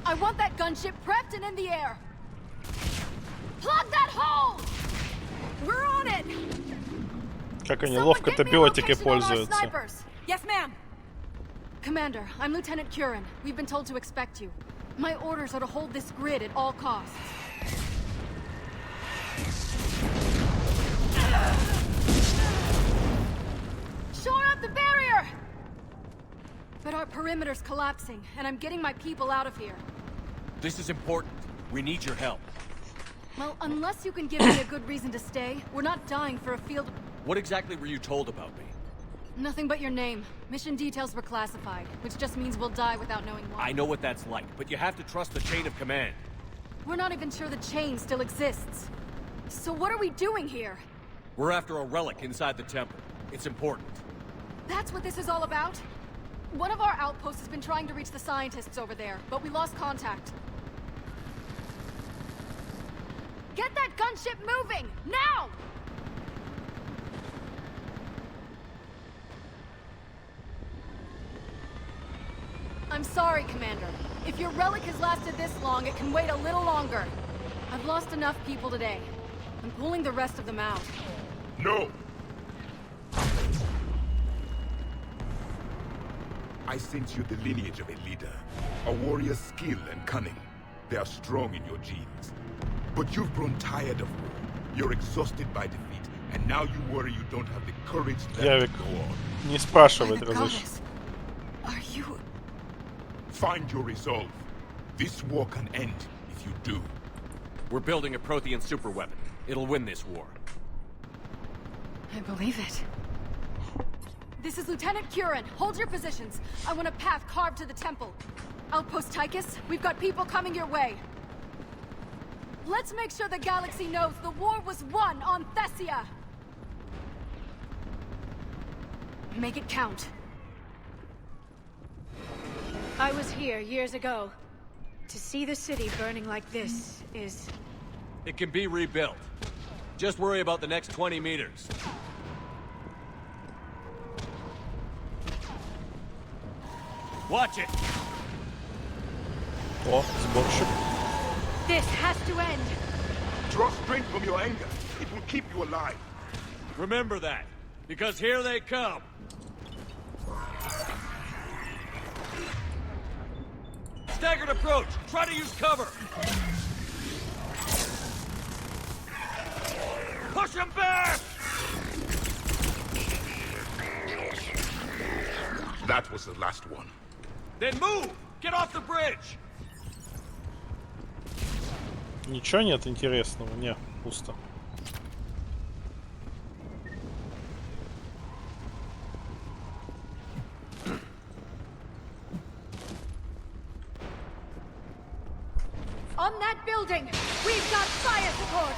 I want that gunship prepped and in the air. Plug that hole! We're on it! Как они ловко-то биотикой пользуются. Yes, ma'am. Commander, I'm Lieutenant Curran. We've been told to expect you. My orders are to hold this grid at all costs. Shore up the barrier! But our perimeter's collapsing, and I'm getting my people out of here. This is important. We need your help. Well, unless you can give me a good reason to stay, we're not dying for a field... What exactly were you told about me? Nothing but your name. Mission details were classified, which just means we'll die without knowing why. I know what that's like, but you have to trust the chain of command. We're not even sure the chain still exists. So what are we doing here? We're after a relic inside the temple. It's important. That's what this is all about? One of our outposts has been trying to reach the scientists over there, but we lost contact. Get that gunship moving! Now! I'm sorry, Commander, If your relic has lasted this long, it can wait a little longer. I've lost enough people today. I'm pulling the rest of them out. No! I sense you the lineage of a leader. A warrior's skill and cunning. They are strong in your genes. But you've grown tired of war. You're exhausted by defeat. And now you worry you don't have the courage left to go on. Не спрашивает разрешения. Are you... Find your resolve. This war can end if you do. We're building a Prothean superweapon. It'll win this war. I believe it. This is Lieutenant Curran. Hold your positions. I want a path carved to the temple. Outpost Tychus, we've got people coming your way. Let's make sure the galaxy knows the war was won on Thessia. Make it count. I was here years ago. To see the city burning like this is... It can be rebuilt. Just worry about the next 20 meters. Watch it! О, сборщик. This has to end. Draw strength from your anger. It will keep you alive. Remember that, because here they come. Staggered approach. Try to use cover. Push him back! That was the last one. Then move! Get off the bridge! Ничего нет интересного, не, пусто. On that building, we've got fire support.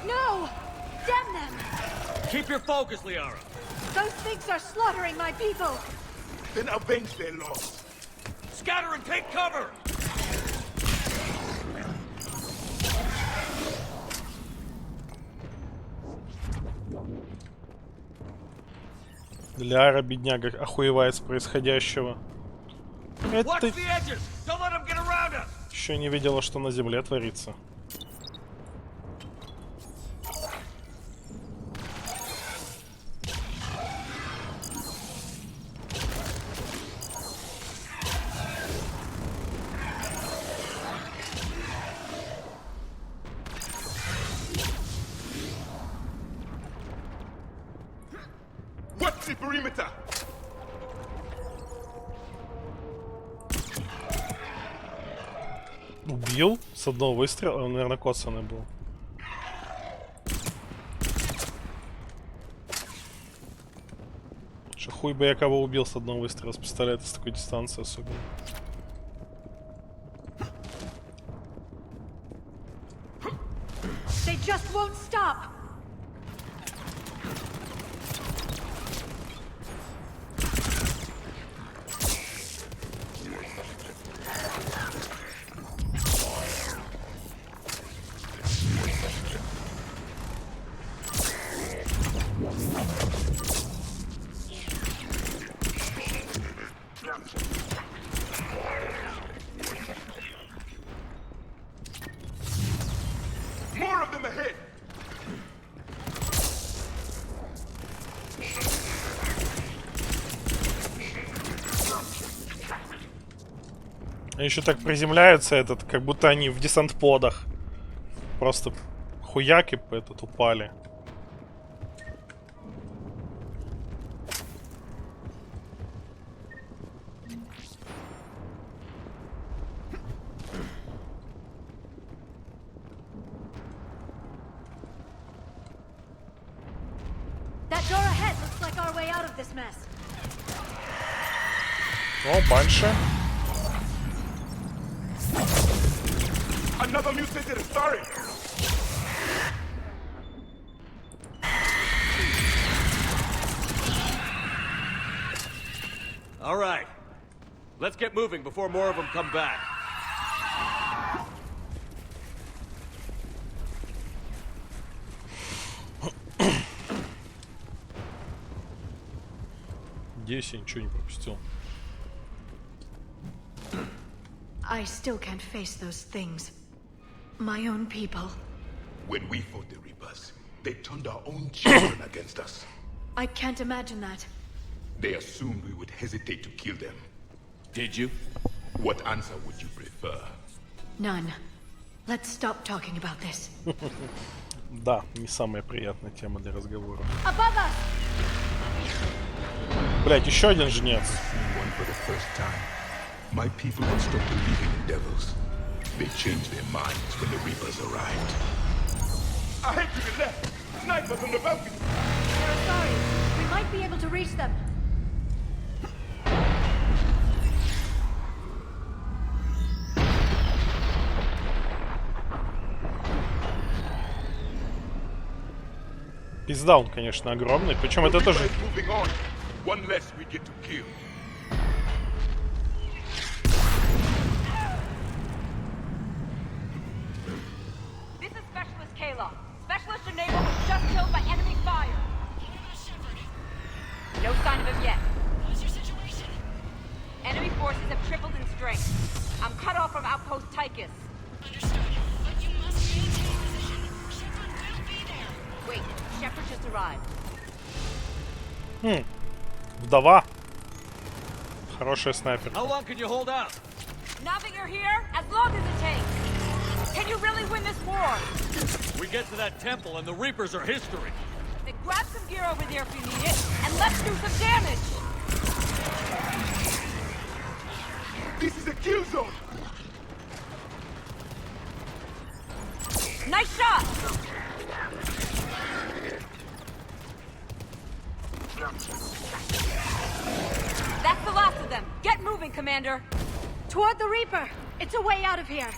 No! Damn them! Keep your focus, Liara. Those things are slaughtering my people. Then avenge their loss. Scatter and take cover! Ляра, бедняга, охуевает с происходящего. Это еще не видела, что на земле творится. What's the perimeter? Убил с одного выстрела, он, наверное, коцаный был. Че, хуй бы я кого убил с одного выстрела с пистолета с такой дистанции особенно. They just won't stop. More of them ahead! Они еще так приземляются, этот, как будто они в десант-подах. Просто хуяки по этот упали. That door ahead looks like our way out of this mess. О, банши. Another mutated story! All right. Let's get moving before more of them come back. Надеюсь, я ничего не пропустил. I still can't face those things. My own people. When we fought the Reapers, they turned our own children against us. I can't imagine that. They assumed we would hesitate to kill them. Did you? What answer would you prefer? None. Let's stop talking about this. Да, не самая приятная тема для разговора. Above us! Блять, еще один жнец. One for the first time. My people would stop believing in devils. They changed their minds when the Reapers arrived. I hate to the left! Snipers on the balcony! We're sorry. We might be able to reach them. Пизда он, конечно, огромный. Причем это тоже... One less we get to kill. This is Specialist Kayla. Specialist your neighbor was just killed by enemy fire. No sign of him yet. What's your situation? Enemy forces have tripled in strength. I'm cut off from outpost Tychus. Understood. But you must maintain position. Shepard will be there. Wait, Shepard just arrived. Вдова. Хорошая снайпер. How long can you hold out? Nothing you're here, as long as it takes. Can you really win this war? We get to that temple and the Reapers are history. Then grab some gear over there if you need it, and let's do some damage! This is a kill zone! Nice shot! That's the last of them. Get moving, Commander. Toward the Reaper. It's a way out of here.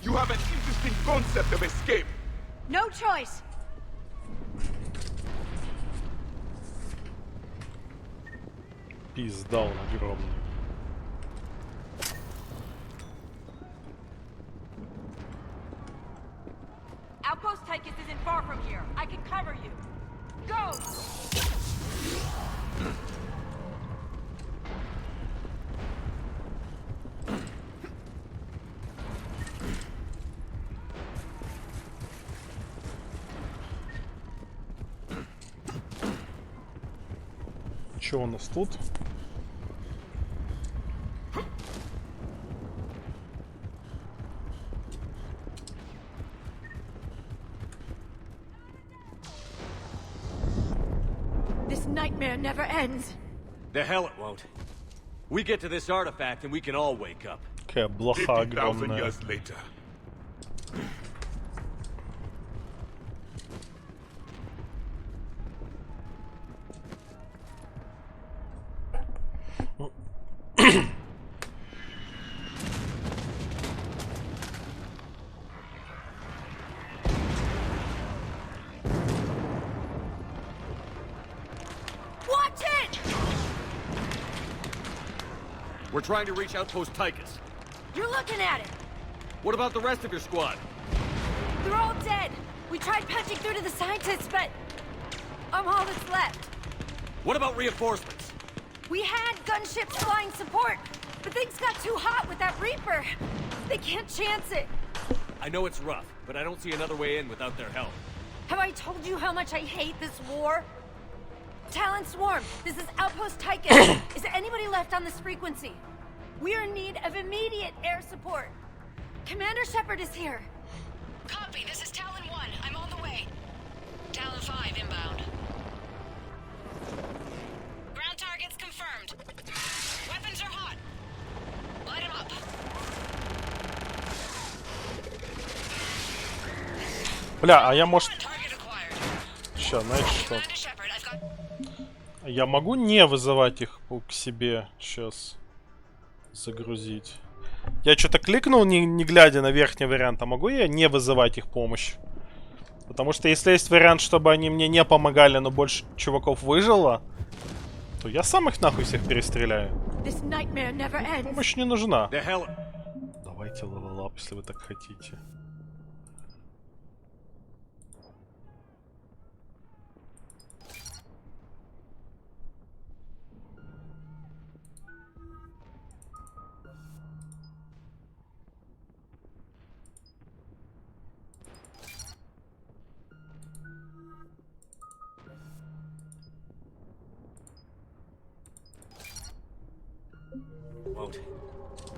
You have an interesting concept of escape. No choice. Пизда он огромный. Outpost Tychus isn't far from here. I can cover you. Go! Что у нас тут? This nightmare never ends. The hell it won't. We get to this artifact and we can all wake up. Какая блоха 50,000 огромная. years later. Watch it! We're trying to reach Outpost Tychus. You're looking at it. What about the rest of your squad? They're all dead. We tried punching through to the scientists, but I'm all that's left. What about reinforcements? We had gunships flying support, but things got too hot with that Reaper. They can't chance it. I know it's rough, but I don't see another way in without their help. Have I told you how much I hate this war? Talon Swarm, this is Outpost Tychus. Is there anybody left on this frequency? We're in need of immediate air support. Commander Shepard is here. Copy, this is Talon 1. I'm on the way. Talon 5 inbound. Ground targets confirmed. Weapons are hot. Light them up. Бля, а я может... Сейчас, знаете что? Я могу не вызывать их к себе сейчас загрузить. Я что-то кликнул, не глядя на верхний вариант, а могу я не вызывать их помощь? Потому что если есть вариант, чтобы они мне не помогали, но больше чуваков выжило, то я сам их нахуй всех перестреляю. Помощь не нужна. Давайте левелап, если вы так хотите.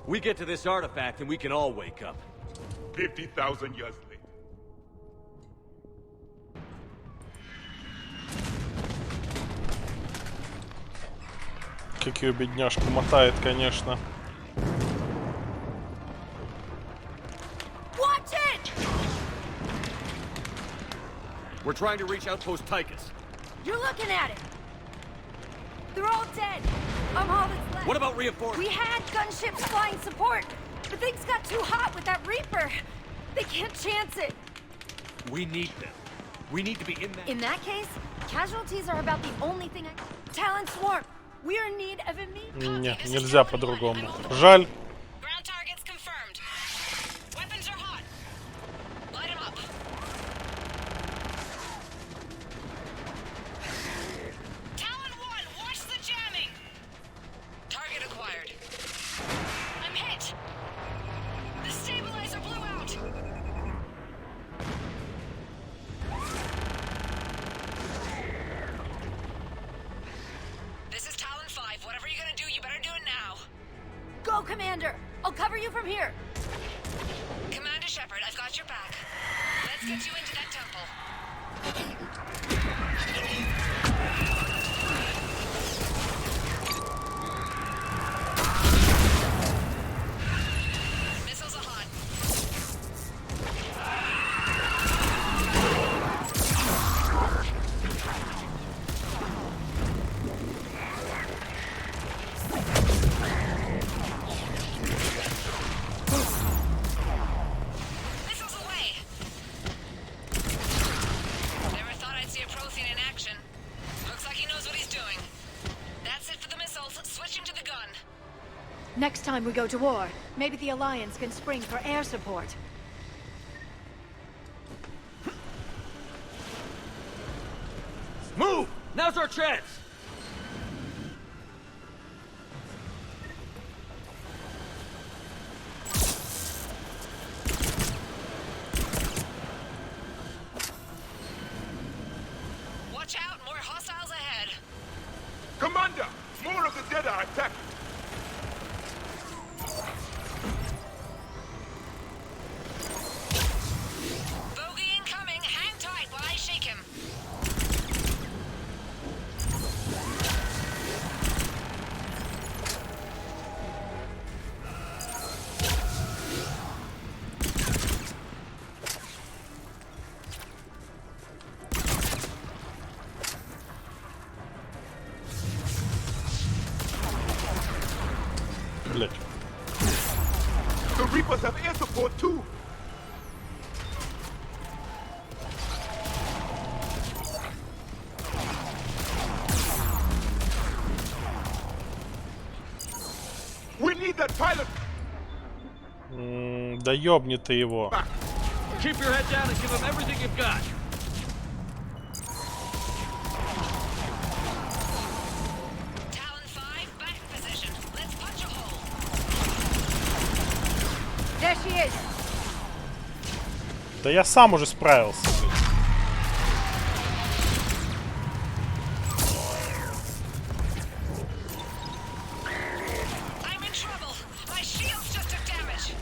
We get to this artifact and we can all wake up. 50,000 years later. Как ее бедняжку мотает, конечно. Watch it! We're trying to reach Outpost Tychus. You're looking at it. They're all dead. I'm all that's left. What about reinforcements? We had gunships flying support, but things got too hot with that Reaper. They can't chance it. We need them. We need to be in that. In that case, casualties are about the only thing I... Talon Swarm, we're in need of immediate... Не, нельзя по-другому. Жаль. Ground targets confirmed. Weapons are hot. Light 'em up. Talon 1, watch the jamming. Target acquired. I'm hit. The stabilizer blew out. This is Talon 5. Whatever you're gonna do, you better do it now. Go, Commander! I'll cover you from here. Commander Shepard, I've got your back. Let's get you into that temple. Missiles are hot. Missiles away. Never thought I'd see a Prothean in action. Looks like he knows what he's doing. That's it for the missiles. Switching to the gun. Next time we go to war, maybe the Alliance can spring for air support. Move! Now's our chance! Watch out, more hostiles ahead. Commander! More of the dead are attacking! Bogey incoming. Hang tight while I shake him. Блять. The Reapers have air support too! We need that pilot! Да ёбни ты его. Keep your head down and give them everything you've got. Talon 5, back in position. Let's punch a hole. There she is. Да я сам уже справился. I'm in trouble. My shields just took damage.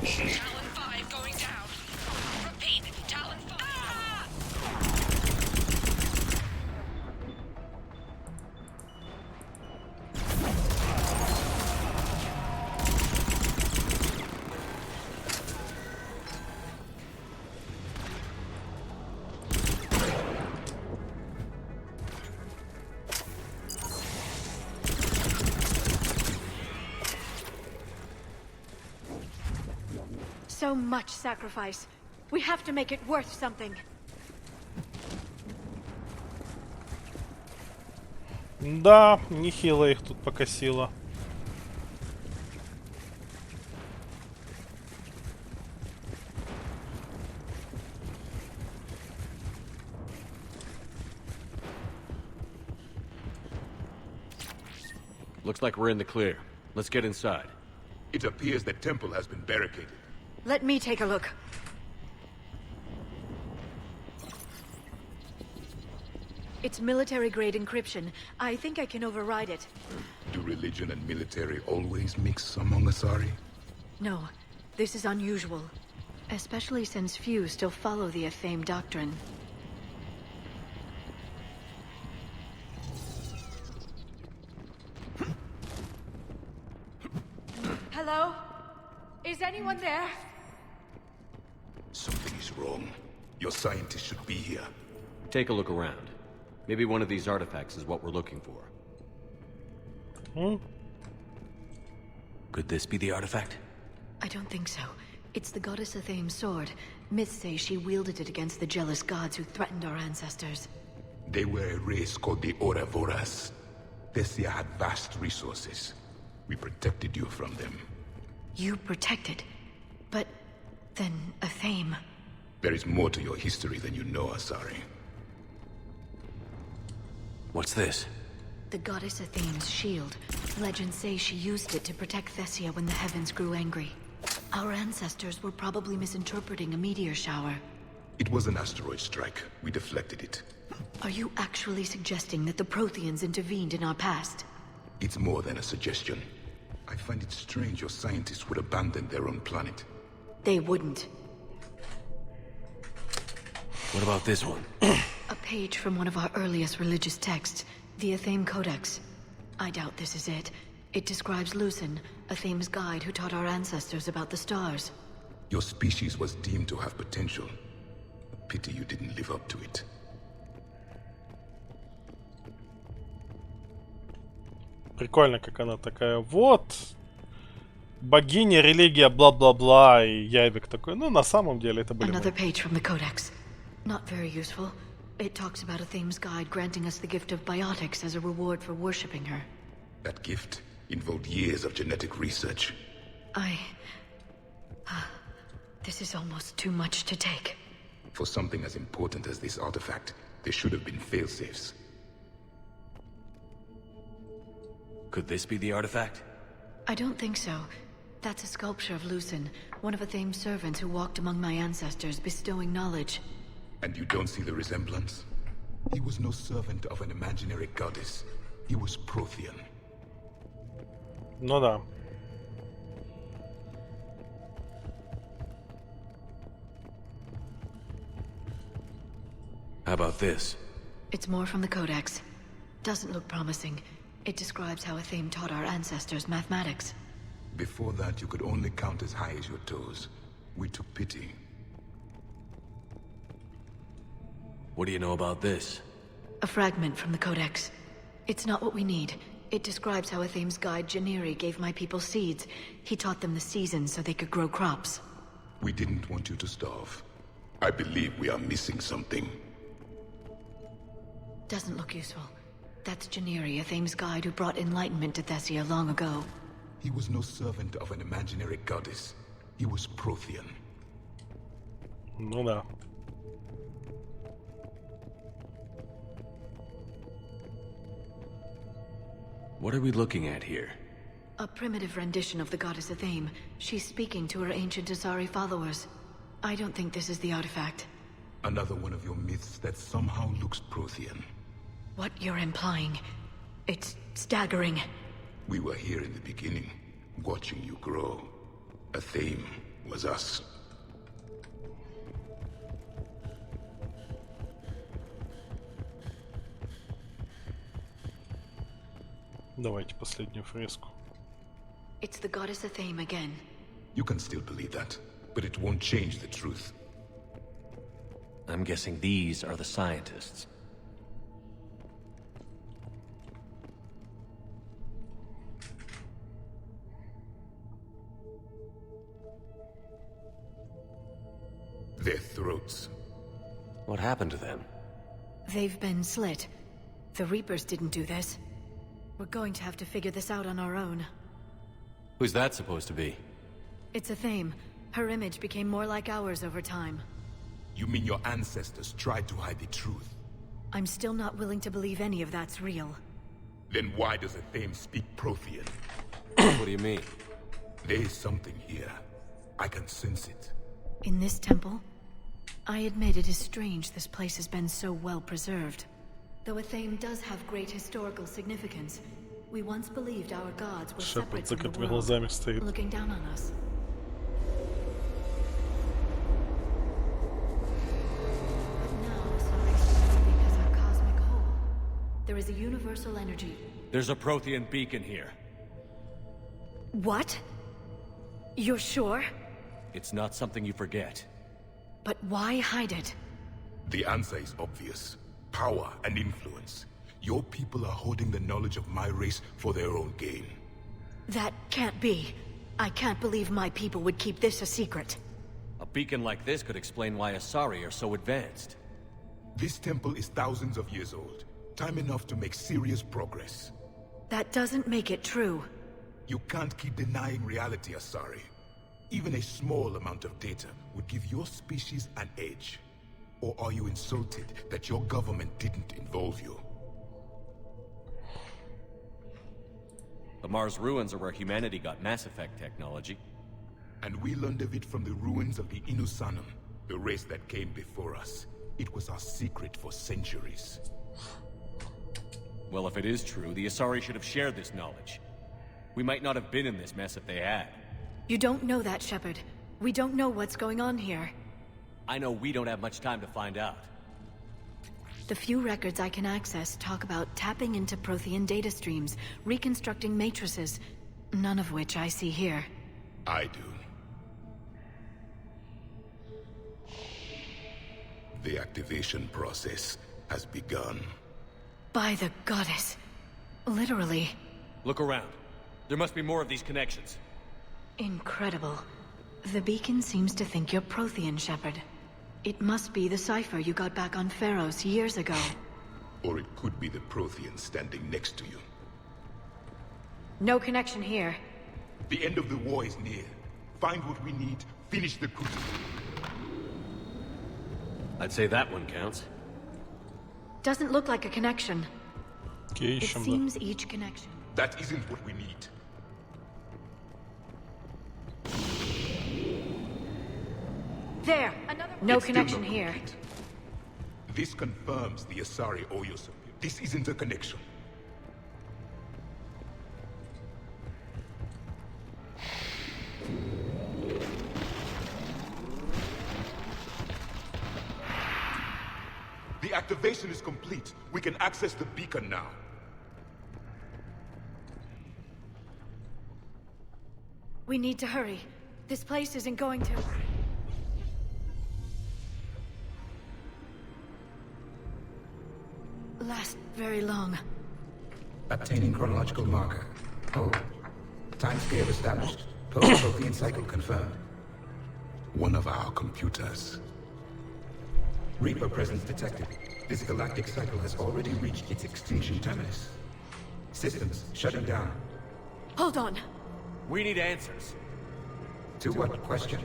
Talon 5 going down. Repeat, Talon 5. Ah! So much sacrifice. We have to make it worth something. Да, нехило их тут покосило. Looks like we're in the clear. Let's get inside. It appears the temple has been barricaded. Let me take a look. It's military-grade encryption. I think I can override it. Do religion and military always mix among Asari? No, this is unusual. Especially since few still follow the Athame doctrine. Hello? Is anyone there? Something is wrong. Your scientists should be here. Take a look around. Maybe one of these artifacts is what we're looking for. Could this be the artifact? I don't think so. It's the goddess Athame's sword. Myths say she wielded it against the jealous gods who threatened our ancestors. They were a race called the Ouroboros. Thessia had vast resources. We protected you from them. You protected? But then Athame... There is more to your history than you know, Asari. What's this? The goddess Athame's shield. Legends say she used it to protect Thessia when the heavens grew angry. Our ancestors were probably misinterpreting a meteor shower. It was an asteroid strike. We deflected it. Are you actually suggesting that the Protheans intervened in our past? It's more than a suggestion. I find it strange your scientists would abandon their own planet. They wouldn't. What about this one? A page from one of our earliest religious texts, the Athame Codex. I doubt this is it. It describes Lucen, Athame's guide who taught our ancestors about the stars. Your species was deemed to have potential. A pity you didn't live up to it. Прикольно, как она такая, вот, богиня, религия, бла-бла-бла, и Яйвик такой, ну, на самом деле это были Another page from the Codex. Not very useful. It talks about Athame's guide granting us the gift of biotics as a reward for worshipping her. That gift involved years of genetic research. This is almost too much to take. For something as important as this artifact, there should have been failsafes. Could this be the artifact? I don't think so. That's a sculpture of Lucen, one of Athame's servants who walked among my ancestors, bestowing knowledge. And you don't see the resemblance? He was no servant of an imaginary goddess. He was Prothean. Ну да. How about this? It's more from the Codex. Doesn't look promising. It describes how Athame taught our ancestors mathematics. Before that, you could only count as high as your toes. We took pity. What do you know about this? A fragment from the Codex. It's not what we need. It describes how Athame's guide Janiri gave my people seeds. He taught them the seasons so they could grow crops. We didn't want you to starve. I believe we are missing something. Doesn't look useful. That's Janiri, Athame's guide who brought enlightenment to Thessia long ago. He was no servant of an imaginary goddess. He was Prothean. Ну да. What are we looking at here? A primitive rendition of the goddess Athame. She's speaking to her ancient Asari followers. I don't think this is the artifact. Another one of your myths that somehow looks Prothean. What you're implying, it's staggering. We were here in the beginning, watching you grow. Athame was us. Давайте последнюю фреску. It's the goddess Athame again. You can still believe that, but it won't change the truth. I'm guessing these are the scientists. Their throats. What happened to them? They've been slit. The Reapers didn't do this. We're going to have to figure this out on our own. Who's that supposed to be? It's Athame. Her image became more like ours over time. You mean your ancestors tried to hide the truth? I'm still not willing to believe any of that's real. Then why does Athame speak Prothean? What do you mean? There is something here. I can sense it. In this temple? I admit it is strange this place has been so well preserved. Though Athame does have great historical significance, We once believed our gods were Шепард separate с from the закрытыми world, глазами стоит. looking down on us. But now Asari's everything as our cosmic whole. There is a universal energy. There's a Prothean beacon here. What? You're sure? It's not something you forget. But why hide it? The answer is obvious. Power and influence. Your people are holding the knowledge of my race for their own gain. That can't be. I can't believe my people would keep this a secret. A beacon like this could explain why Asari are so advanced. This temple is thousands of years old. Time enough to make serious progress. That doesn't make it true. You can't keep denying reality, Asari. Even a small amount of data would give your species an edge. Or are you insulted that your government didn't involve you? The Mars ruins are where humanity got Mass Effect technology. And we learned of it from the ruins of the Inusanum, the race that came before us. It was our secret for centuries. Well, if it is true, the Asari should have shared this knowledge. We might not have been in this mess if they had. You don't know that, Shepard. We don't know what's going on here. I know we don't have much time to find out. The few records I can access talk about tapping into Prothean data streams, reconstructing matrices, none of which I see here. I do. The activation process has begun. By the goddess. Literally. Look around. There must be more of these connections. Incredible. The beacon seems to think you're Prothean, Shepard. It must be the cipher you got back on Pharos years ago. Or it could be the Prothean standing next to you. No connection here. The end of the war is near. Find what we need, finish the crucible. I'd say that one counts. Doesn't look like a connection. It seems each connection. That isn't what we need. There! No connection here. This confirms the Asari owe you something. This isn't a connection. The activation is complete. We can access the beacon now. We need to hurry. This place isn't going to... last very long. Obtaining chronological marker. Oh. Timescale established. Post-Prothean cycle confirmed. One of our computers. Reaper presence detected. This galactic cycle has already reached its extinction terminus. Systems shutting down. Hold on. We need answers. To what question?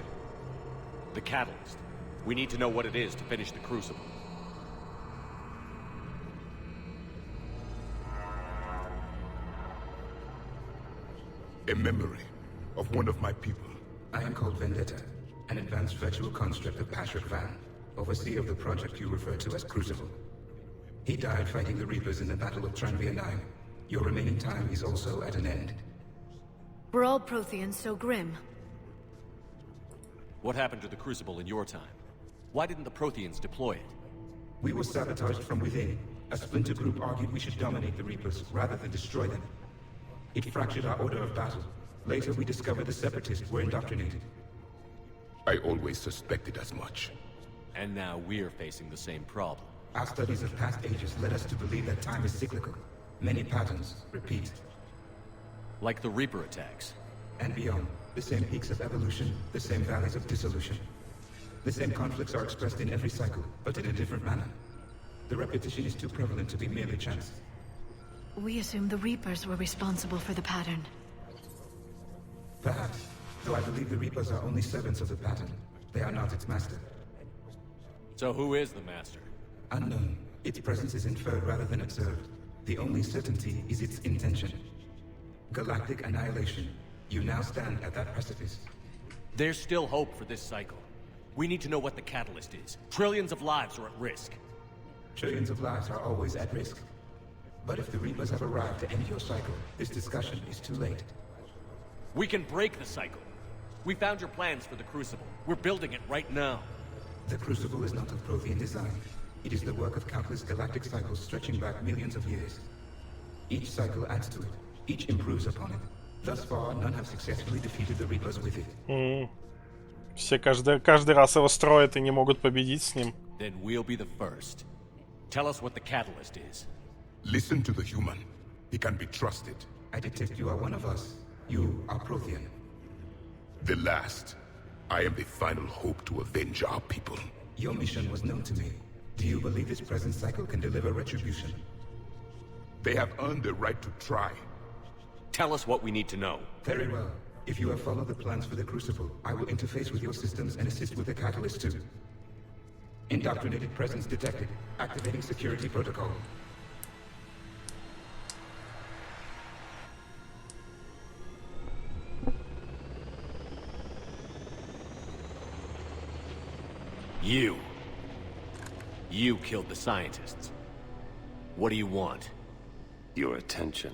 The catalyst. We need to know what it is to finish the crucible. A memory of one of my people. I am called Vendetta, an advanced virtual construct of Patrick Van, overseer of the project you refer to as Crucible. He died fighting the Reapers in the Battle of Tranvia 9. Your remaining time is also at an end. Were all Protheans so grim? What happened to the Crucible in your time? Why didn't the Protheans deploy it? We were sabotaged from within. A splinter group argued we should dominate the Reapers rather than destroy them. It fractured our order of battle. Later we discovered the Separatists were indoctrinated. I always suspected as much. And now we're facing the same problem. Our studies of past ages led us to believe that time is cyclical. Many patterns repeat. Like the Reaper attacks. And beyond. The same peaks of evolution, the same valleys of dissolution. The same conflicts are expressed in every cycle, but in a different manner. The repetition is too prevalent to be merely chance. We assumed the Reapers were responsible for the pattern. Perhaps. Though I believe the Reapers are only servants of the pattern. They are not its master. So who is the master? Unknown. Its presence is inferred rather than observed. The only certainty is its intention. Galactic annihilation. You now stand at that precipice. There's still hope for this cycle. We need to know what the catalyst is. Trillions of lives are at risk. Trillions of lives are always at risk. But if the Reapers have arrived to end your cycle, this discussion is too late. We can break the cycle. We found your plans for the Crucible. We're building it right now. The Crucible is not of Prothean design. It is the work of countless galactic cycles stretching back millions of years. Each cycle adds to it. Each improves upon it. Thus far, none have successfully defeated the Reapers with it. Все каждый раз его строят и не могут победить с ним. Then we'll be the first. Tell us what the catalyst is. Listen to the human. He can be trusted. I detect you are one of us. You are Prothean. The last. I am the final hope to avenge our people. Your mission was known to me. Do you believe this present cycle can deliver retribution? They have earned the right to try. Tell us what we need to know. Very well. If you have followed the plans for the Crucible, I will interface with your systems and assist with the catalyst too. Indoctrinated presence detected. Activating security protocol. You killed the scientists. What do you want? Your attention.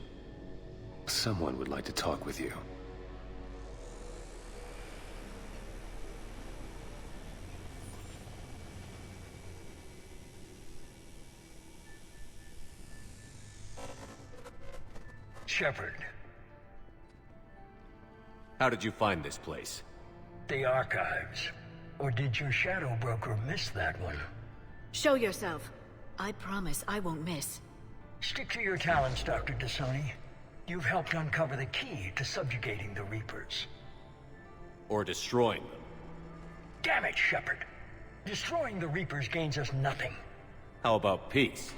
Someone would like to talk with you. Shepard. How did you find this place? The archives. Or did your shadow broker miss that one? Show yourself. I promise I won't miss. Stick to your talents, Dr. Dasoni. You've helped uncover the key to subjugating the Reapers. Or destroying them. Damn it, Shepard. Destroying the Reapers gains us nothing. How about peace?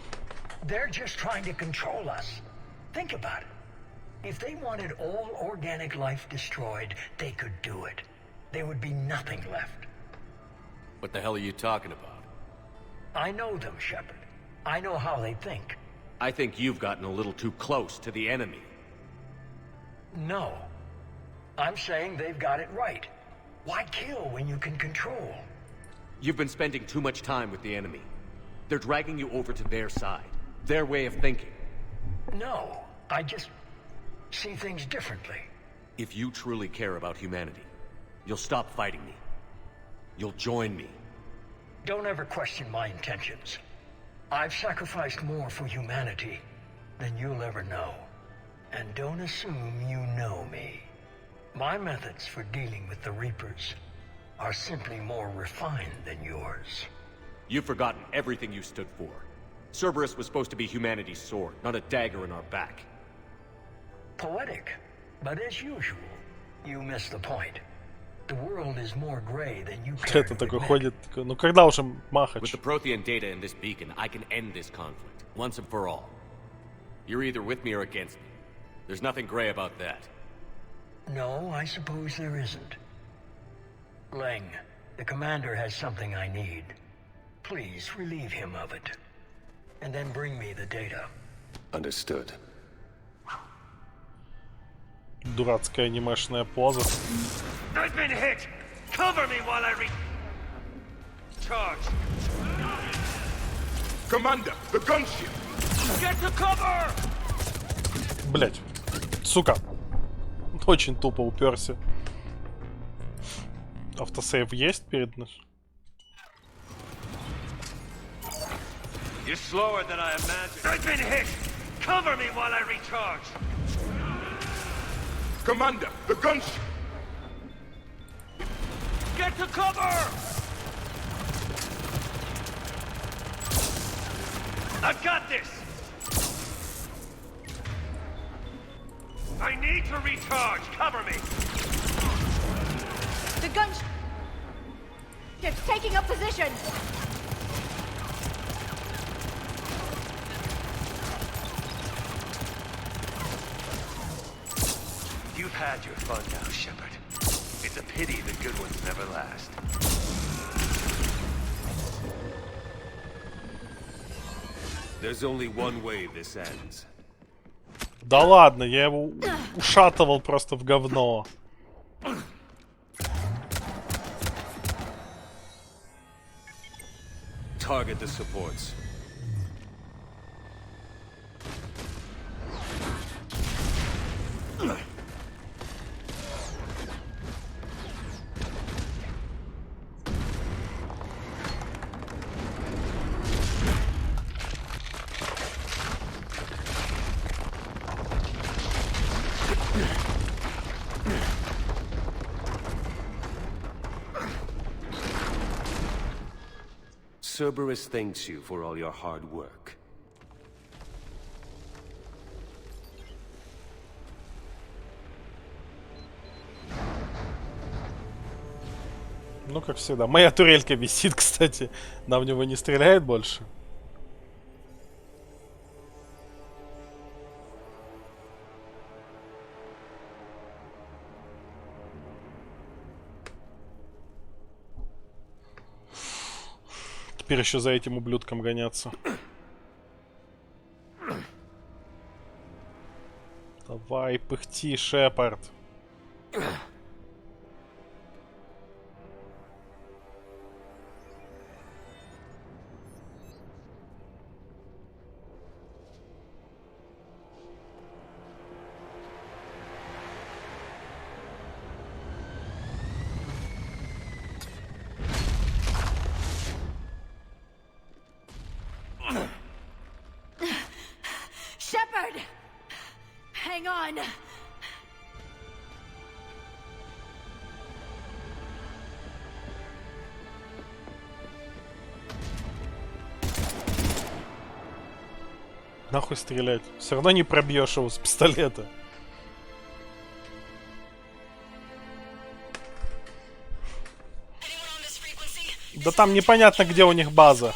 They're just trying to control us. Think about it. If they wanted all organic life destroyed, they could do it. There would be nothing left. What the hell are you talking about? I know them, Shepard. I know how they think. I think you've gotten a little too close to the enemy. No. I'm saying they've got it right. Why kill when you can control? You've been spending too much time with the enemy. They're dragging you over to their side. Their way of thinking. No, I just see things differently. If you truly care about humanity, you'll stop fighting me. You'll join me. Don't ever question my intentions. I've sacrificed more for humanity than you'll ever know. And don't assume you know me. My methods for dealing with the Reapers are simply more refined than yours. You've forgotten everything you stood for. Cerberus was supposed to be humanity's sword, not a dagger in our back. Poetic, but as usual, you miss the point. The world is more gray than you care to такой admit. ходит, такой, ну когда уже махач? With the Prothean data in this beacon, I can end this conflict, once and for all. You're either with me or against me. There's nothing gray about that. No, I suppose there isn't. Leng, the commander has something I need. Please relieve him of it. And then bring me the data. Understood. Дурацкая анимешная поза. I've been hit! Cover me while I charge! Commander, the gunship! Get to cover! Блять, сука. Очень тупо уперся. Автосейв есть перед наш? You're slower than I imagined. I've been hit! Cover me while I recharge! Commander, the gunship! Get to cover! I've got this! I need to recharge! Cover me! The gunship's taking up position! You've had your fun now, Shepard. It's a pity the good ones never last. There's only one way this ends. Да ладно, я его ушатывал просто в говно. Target the supports. Cerberus thanks you for all your hard work. Ну, как всегда. Моя турелька висит, кстати. Она в него не стреляет больше. Теперь еще за этим ублюдком гоняться. Давай, пыхти, Шепард. Shepard! Hang on! Нахуй стрелять. Все равно не пробьешь его с пистолета. Да там непонятно, где у них база.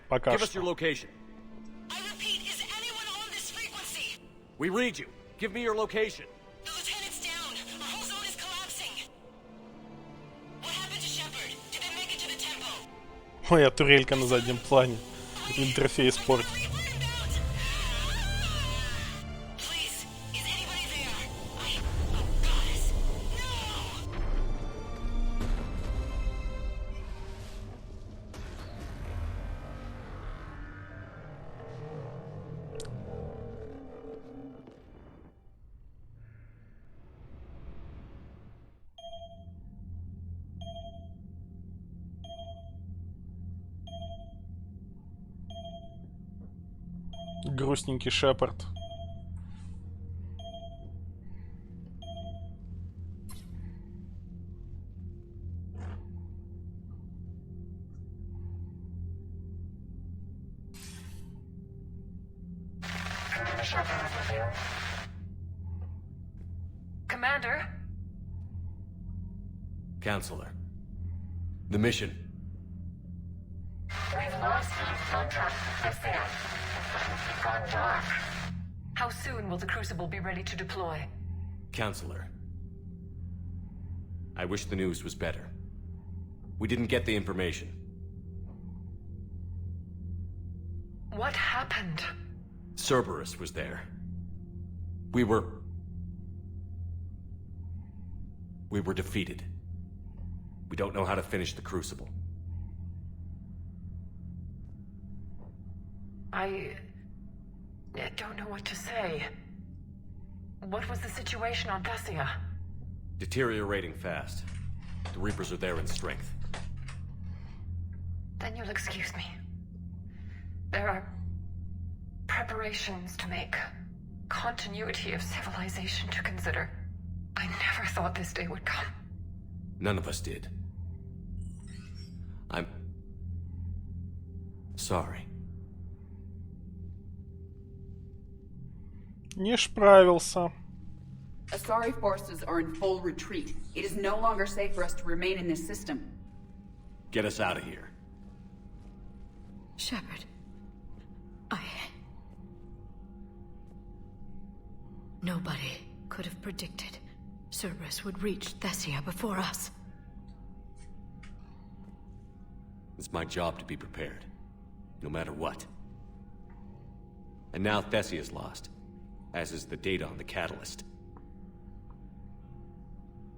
Пока что. We read you. Give me your location. The lieutenant's down. Our whole zone is collapsing. What happened to Shepard? Did they make it to the temple? Моя турелька на заднем плане. Интерфейс портит. Грустненький Шепард. Commander? Counselor. The mission. We've lost contact with Thessia. It's gone dark. How soon will the Crucible be ready to deploy? Counselor. I wish the news was better. We didn't get the information. What happened? Cerberus was there. We were defeated. We don't know how to finish the Crucible. I don't know what to say. What was the situation on Thessia? Deteriorating fast. The Reapers are there in strength. Then you'll excuse me. There are preparations to make. Continuity of civilization to consider. I never thought this day would come. None of us did. I'm sorry. Не справился. Asari forces are in full retreat. It is no longer safe for us to remain in this system. Get us out of here. Shepard. Nobody could have predicted Cerberus would reach Thessia before us. It's my job to be prepared, no matter what. And now Thessia's lost, as is the data on the catalyst.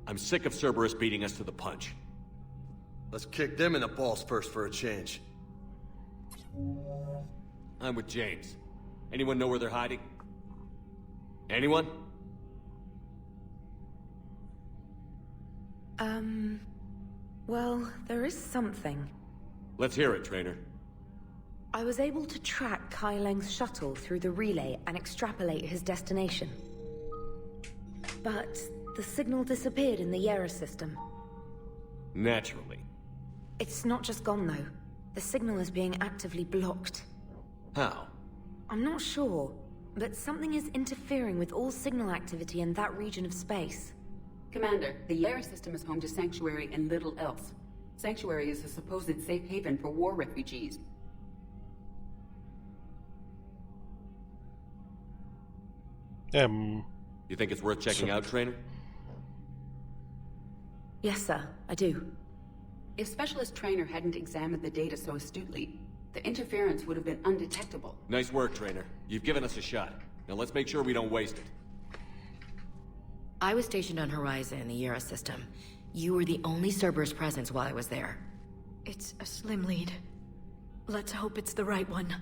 I'm sick of Cerberus beating us to the punch. Let's kick them in the balls first for a change. I'm with James. Anyone know where they're hiding? Anyone? Well, there is something. Let's hear it, Trainer. I was able to track Kai Leng's shuttle through the relay and extrapolate his destination. But the signal disappeared in the Yera system. Naturally. It's not just gone, though. The signal is being actively blocked. How? I'm not sure, but something is interfering with all signal activity in that region of space. Commander, the air system is home to Sanctuary and little else. Sanctuary is a supposed safe haven for war refugees. You think it's worth checking out, Trainer? Yes, sir, I do. If Specialist Trainer hadn't examined the data so astutely, the interference would have been undetectable. Nice work, Trainer. You've given us a shot. Now let's make sure we don't waste it. I was stationed on Horizon in the Era system. You were the only Cerberus presence while I was there. It's a slim lead. Let's hope it's the right one.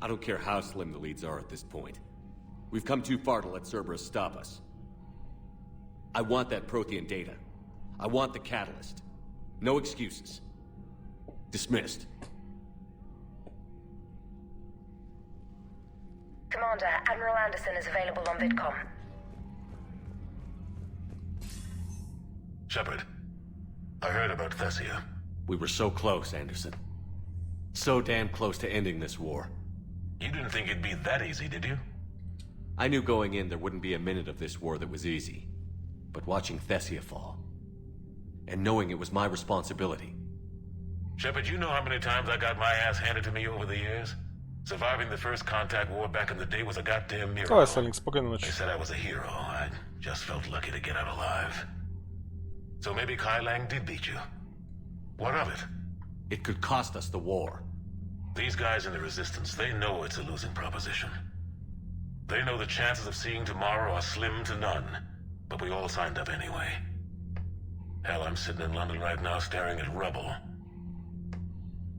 I don't care how slim the leads are at this point. We've come too far to let Cerberus stop us. I want that Prothean data. I want the catalyst. No excuses. Dismissed. Commander, Admiral Anderson is available on VidCom. Shepard, I heard about Thessia. We were so close, Anderson. So damn close to ending this war. You didn't think it'd be that easy, did you? I knew going in there wouldn't be a minute of this war that was easy. But watching Thessia fall, and knowing it was my responsibility. Shepard, you know how many times I got my ass handed to me over the years? Surviving the first contact war back in the day was a goddamn miracle. They said I was a hero. I just felt lucky to get out alive. So maybe Kai Lang did beat you. What of it? It could cost us the war. These guys in the Resistance, they know it's a losing proposition. They know the chances of seeing tomorrow are slim to none. But we all signed up anyway. Hell, I'm sitting in London right now staring at rubble.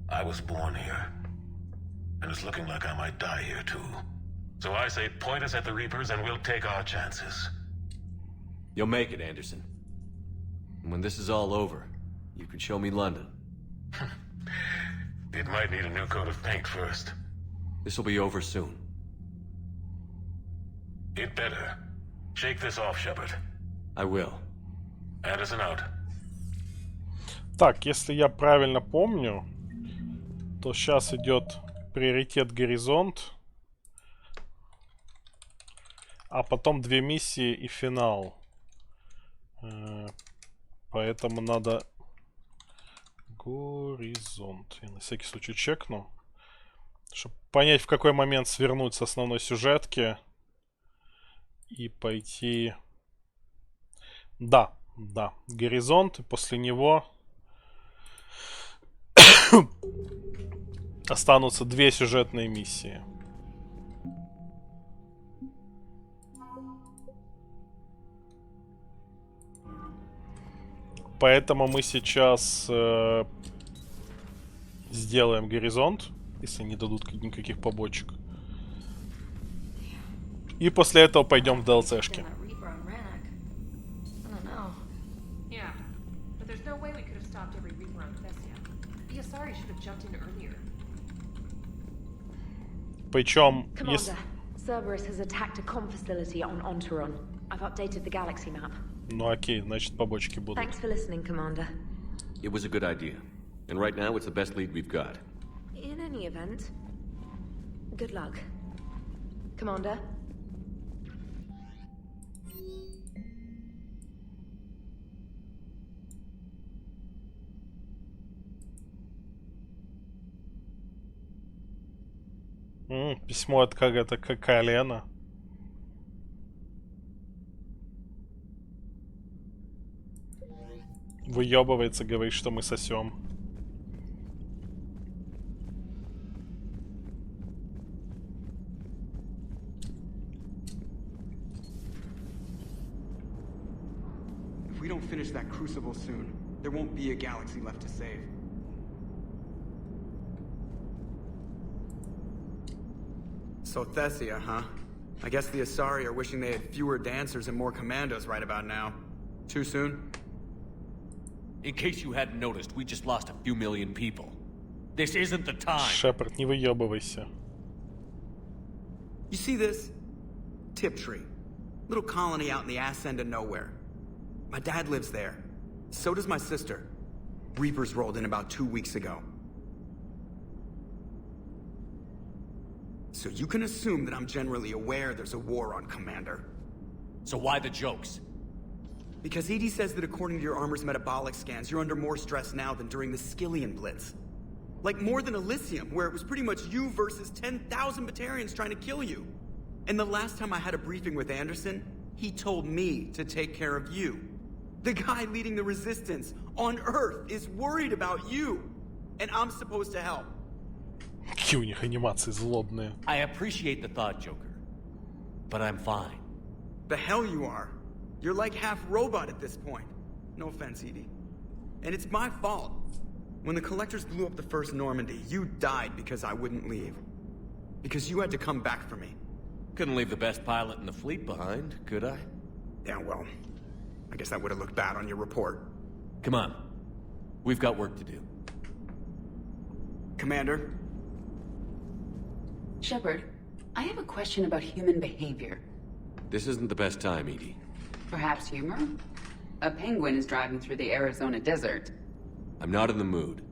I was born here. And it's looking like I might die here too. So I say point us at the Reapers and we'll take our chances. You'll make it, Anderson. And when this is all over, you can show me London. It might need a new coat of paint first. This will be over soon. It better. Shake this off, Shepard. I will. Anderson out. Так, если я правильно помню, то сейчас идет приоритет горизонт, а потом 2 миссии и финал. Поэтому надо горизонт. Я на всякий случай чекну, чтобы понять, в какой момент свернуть с основной сюжетки и пойти. Да, горизонт, и после него останутся 2 сюжетные миссии. Поэтому мы сейчас сделаем горизонт, если не дадут никаких побочек. И после этого пойдем в DLC-шки. Причем, если... Cerberus has attacked a comm facility on Ontaron. I've updated the galaxy map. Ну окей, значит побочки будут. Thanks for listening, Commander. It was a good idea. And right now it's the best lead we've got. In any event, good luck. Commander? Письмо от как-то Колена. Выебывается, говорит, что мы сосем. If we don't finish that crucible soon, there won't be a galaxy left to save. So Thessia, huh? I guess the Asari are wishing they had fewer dancers and more commandos right about now. Too soon? In case you hadn't noticed, we just lost a few million people. This isn't the time. Шепард, не выебывайся. You see this? Tiptree. Little colony out in the ass end of nowhere. My dad lives there. So does my sister. Reapers rolled in about 2 weeks ago. So you can assume that I'm generally aware there's a war on, Commander. So why the jokes? Because EDI says that according to your armor's metabolic scans, you're under more stress now than during the Skillian Blitz. Like more than Elysium, where it was pretty much you versus 10,000 Batarians trying to kill you. And the last time I had a briefing with Anderson, he told me to take care of you. The guy leading the resistance on Earth is worried about you. And I'm supposed to help. Какие у них анимации злобные. I appreciate the thought, Joker. But I'm fine. The hell you are. You're like half robot at this point. No offense, EDI. And it's my fault. When the Collectors blew up the first Normandy, you died because I wouldn't leave. Because you had to come back for me. Couldn't leave the best pilot in the fleet behind, could I? Yeah, well, I guess that would have looked bad on your report. Come on. We've got work to do. Commander? Shepard, I have a question about human behavior. This isn't the best time, EDI. Perhaps humor? A penguin is driving through the Arizona desert. I'm not in the mood.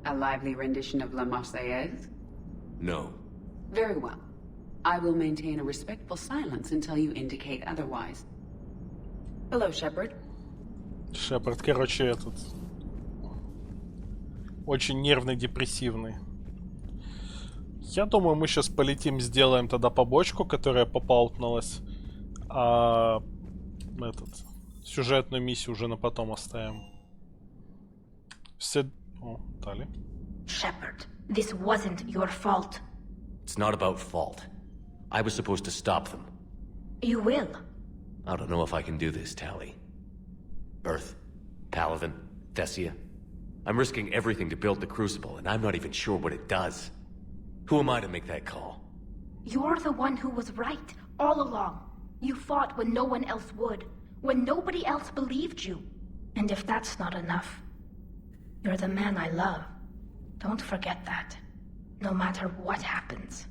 A lively rendition of La Marseillaise? No. Very well. I will maintain a respectful silence until you indicate otherwise. Hello, Shepard. Шепард, короче, этот... Очень нервный, депрессивный. Я думаю, мы сейчас полетим, сделаем тогда побочку, которая попаутнулась. А сюжетную миссию уже на потом оставим. Все... О, Тали. Shepard, this wasn't your fault. It's not about fault. I was supposed to stop them. You will. I don't know if I can do this, Tali. Earth, Paladin, Thessia. I'm risking everything to build the Crucible, and I'm not even sure what it does. Who am I to make that call? You're the one who was right, all along. You fought when no one else would, when nobody else believed you. And if that's not enough, you're the man I love. Don't forget that, no matter what happens.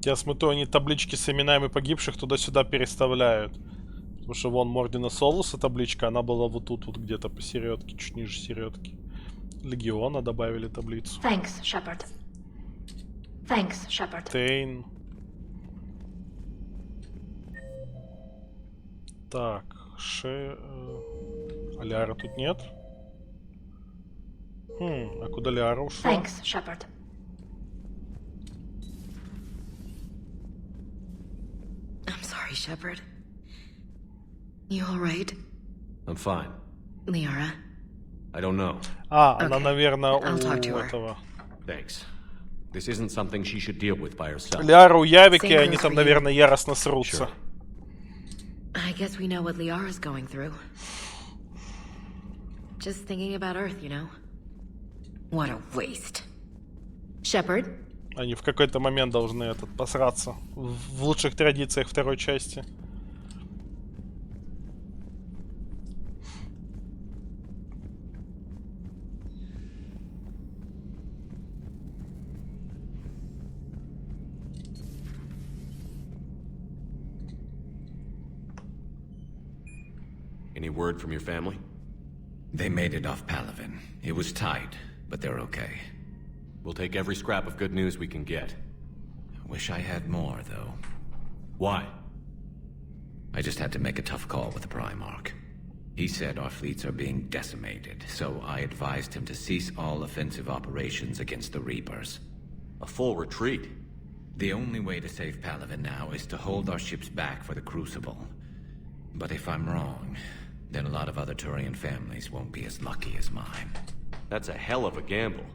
Я смотрю, они таблички с именами погибших туда-сюда переставляют. Потому что вон Мордина Солуса табличка, она была вот тут, вот где-то посередке, чуть ниже середки. Легиона добавили таблицу. Thanks, Shepard. Thanks, Shepard. Тейн. Так, а Ляра тут нет? А куда Ляра ушла? Thanks, Shepard. I'm sorry, Shepard. You alright? I'm fine. Liara? I don't know. Она, наверное, у her. этого. Thanks. This isn't something she should deal with by herself. Ляра у Явики, они там, наверное, яростно срутся. I guess we know what Liara's going through. Just thinking about Earth, you know? What a waste. Shepard? Они в какой-то момент должны посраться. В лучших традициях второй части. Any word from your family? They made it off Palavin. It was tight, but they're okay. We'll take every scrap of good news we can get. Wish I had more, though. Why? I just had to make a tough call with the Primarch. He said our fleets are being decimated, so I advised him to cease all offensive operations against the Reapers. A full retreat? The only way to save Palavin now is to hold our ships back for the Crucible. But if I'm wrong, then a lot of other Turian families won't be as lucky as mine. That's a hell of a gamble.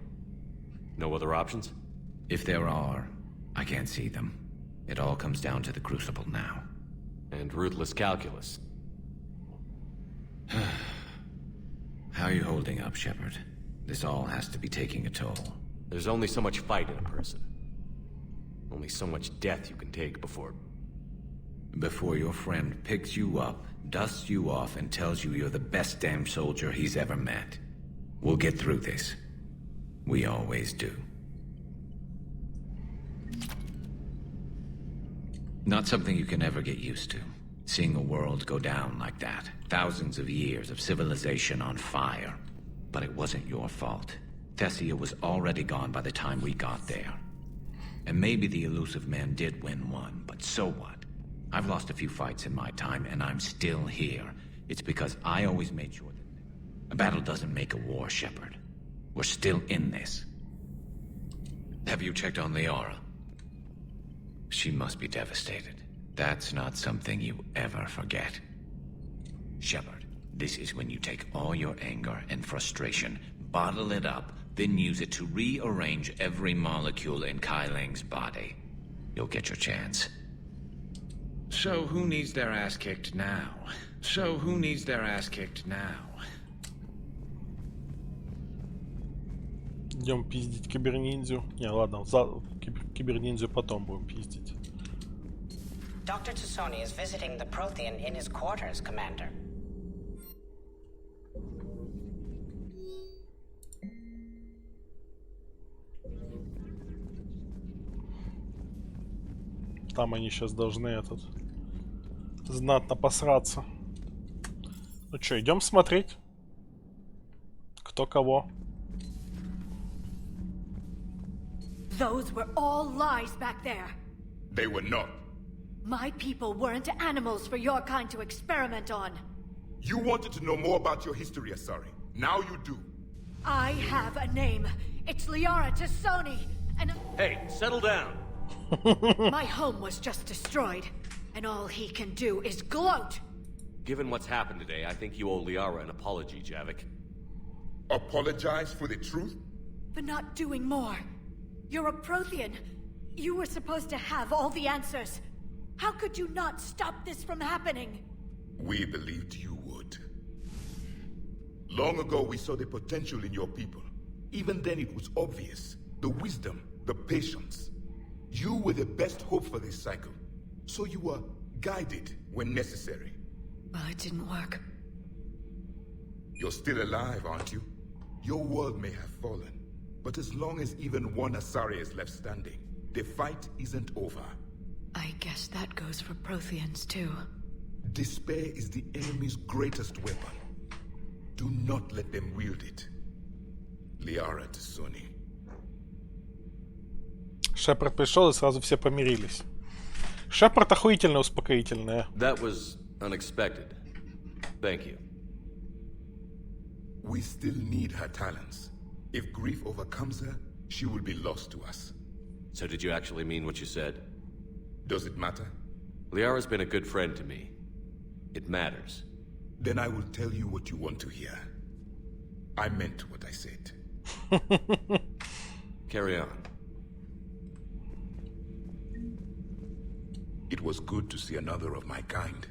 No other options? If there are, I can't see them. It all comes down to the Crucible now. And ruthless calculus. How are you holding up, Shepard? This all has to be taking a toll. There's only so much fight in a person. Only so much death you can take before... Before your friend picks you up, dusts you off, and tells you you're the best damn soldier he's ever met. We'll get through this. We always do. Not something you can ever get used to. Seeing a world go down like that. Thousands of years of civilization on fire. But it wasn't your fault. Thessia was already gone by the time we got there. And maybe the elusive man did win one, but so what? I've lost a few fights in my time, and I'm still here. It's because I always made sure that a battle doesn't make a war, Shepard. We're still in this. Have you checked on Liara? She must be devastated. That's not something you ever forget. Shepard, this is when you take all your anger and frustration, bottle it up, then use it to rearrange every molecule in Kai Ling's body. You'll get your chance. So who needs their ass kicked now? Идем пиздить киберниндзю. Не, ладно, киберниндзю потом будем пиздить. Dr. Tassoni is visiting the Prothean in his quarters, Commander. Там они сейчас должны знатно посраться. Ну что, идем смотреть, кто кого. Those were all lies back there. They were not. My people weren't animals for your kind to experiment on. You wanted to know more about your history, Asari. Now you do. I have a name. It's Liara Tassoni, and Hey, settle down. my home was just destroyed, and all he can do is gloat. Given what's happened today, I think you owe Liara an apology, Javik. Apologize for the truth? For not doing more. You're a Prothean. You were supposed to have all the answers. How could you not stop this from happening? We believed you would. Long ago, we saw the potential in your people. Even then, it was obvious. The wisdom, the patience. You were the best hope for this cycle. So you were guided when necessary. Well, it didn't work. You're still alive, aren't you? Your world may have fallen. But as long as even one Asari is left standing, the fight isn't over. I guess that goes for Protheans, too. Despair is the enemy's greatest weapon. Do not let them wield it. Liara Tassoni. Шепард пришел, и сразу все помирились. Шепард охуительно успокоительная. That was unexpected. Thank you. We still need her talents. If grief overcomes her, she will be lost to us. So did you actually mean what you said? Does it matter? Liara's been a good friend to me. It matters. Then I will tell you what you want to hear. I meant what I said. Carry on. It was good to see another of my kind,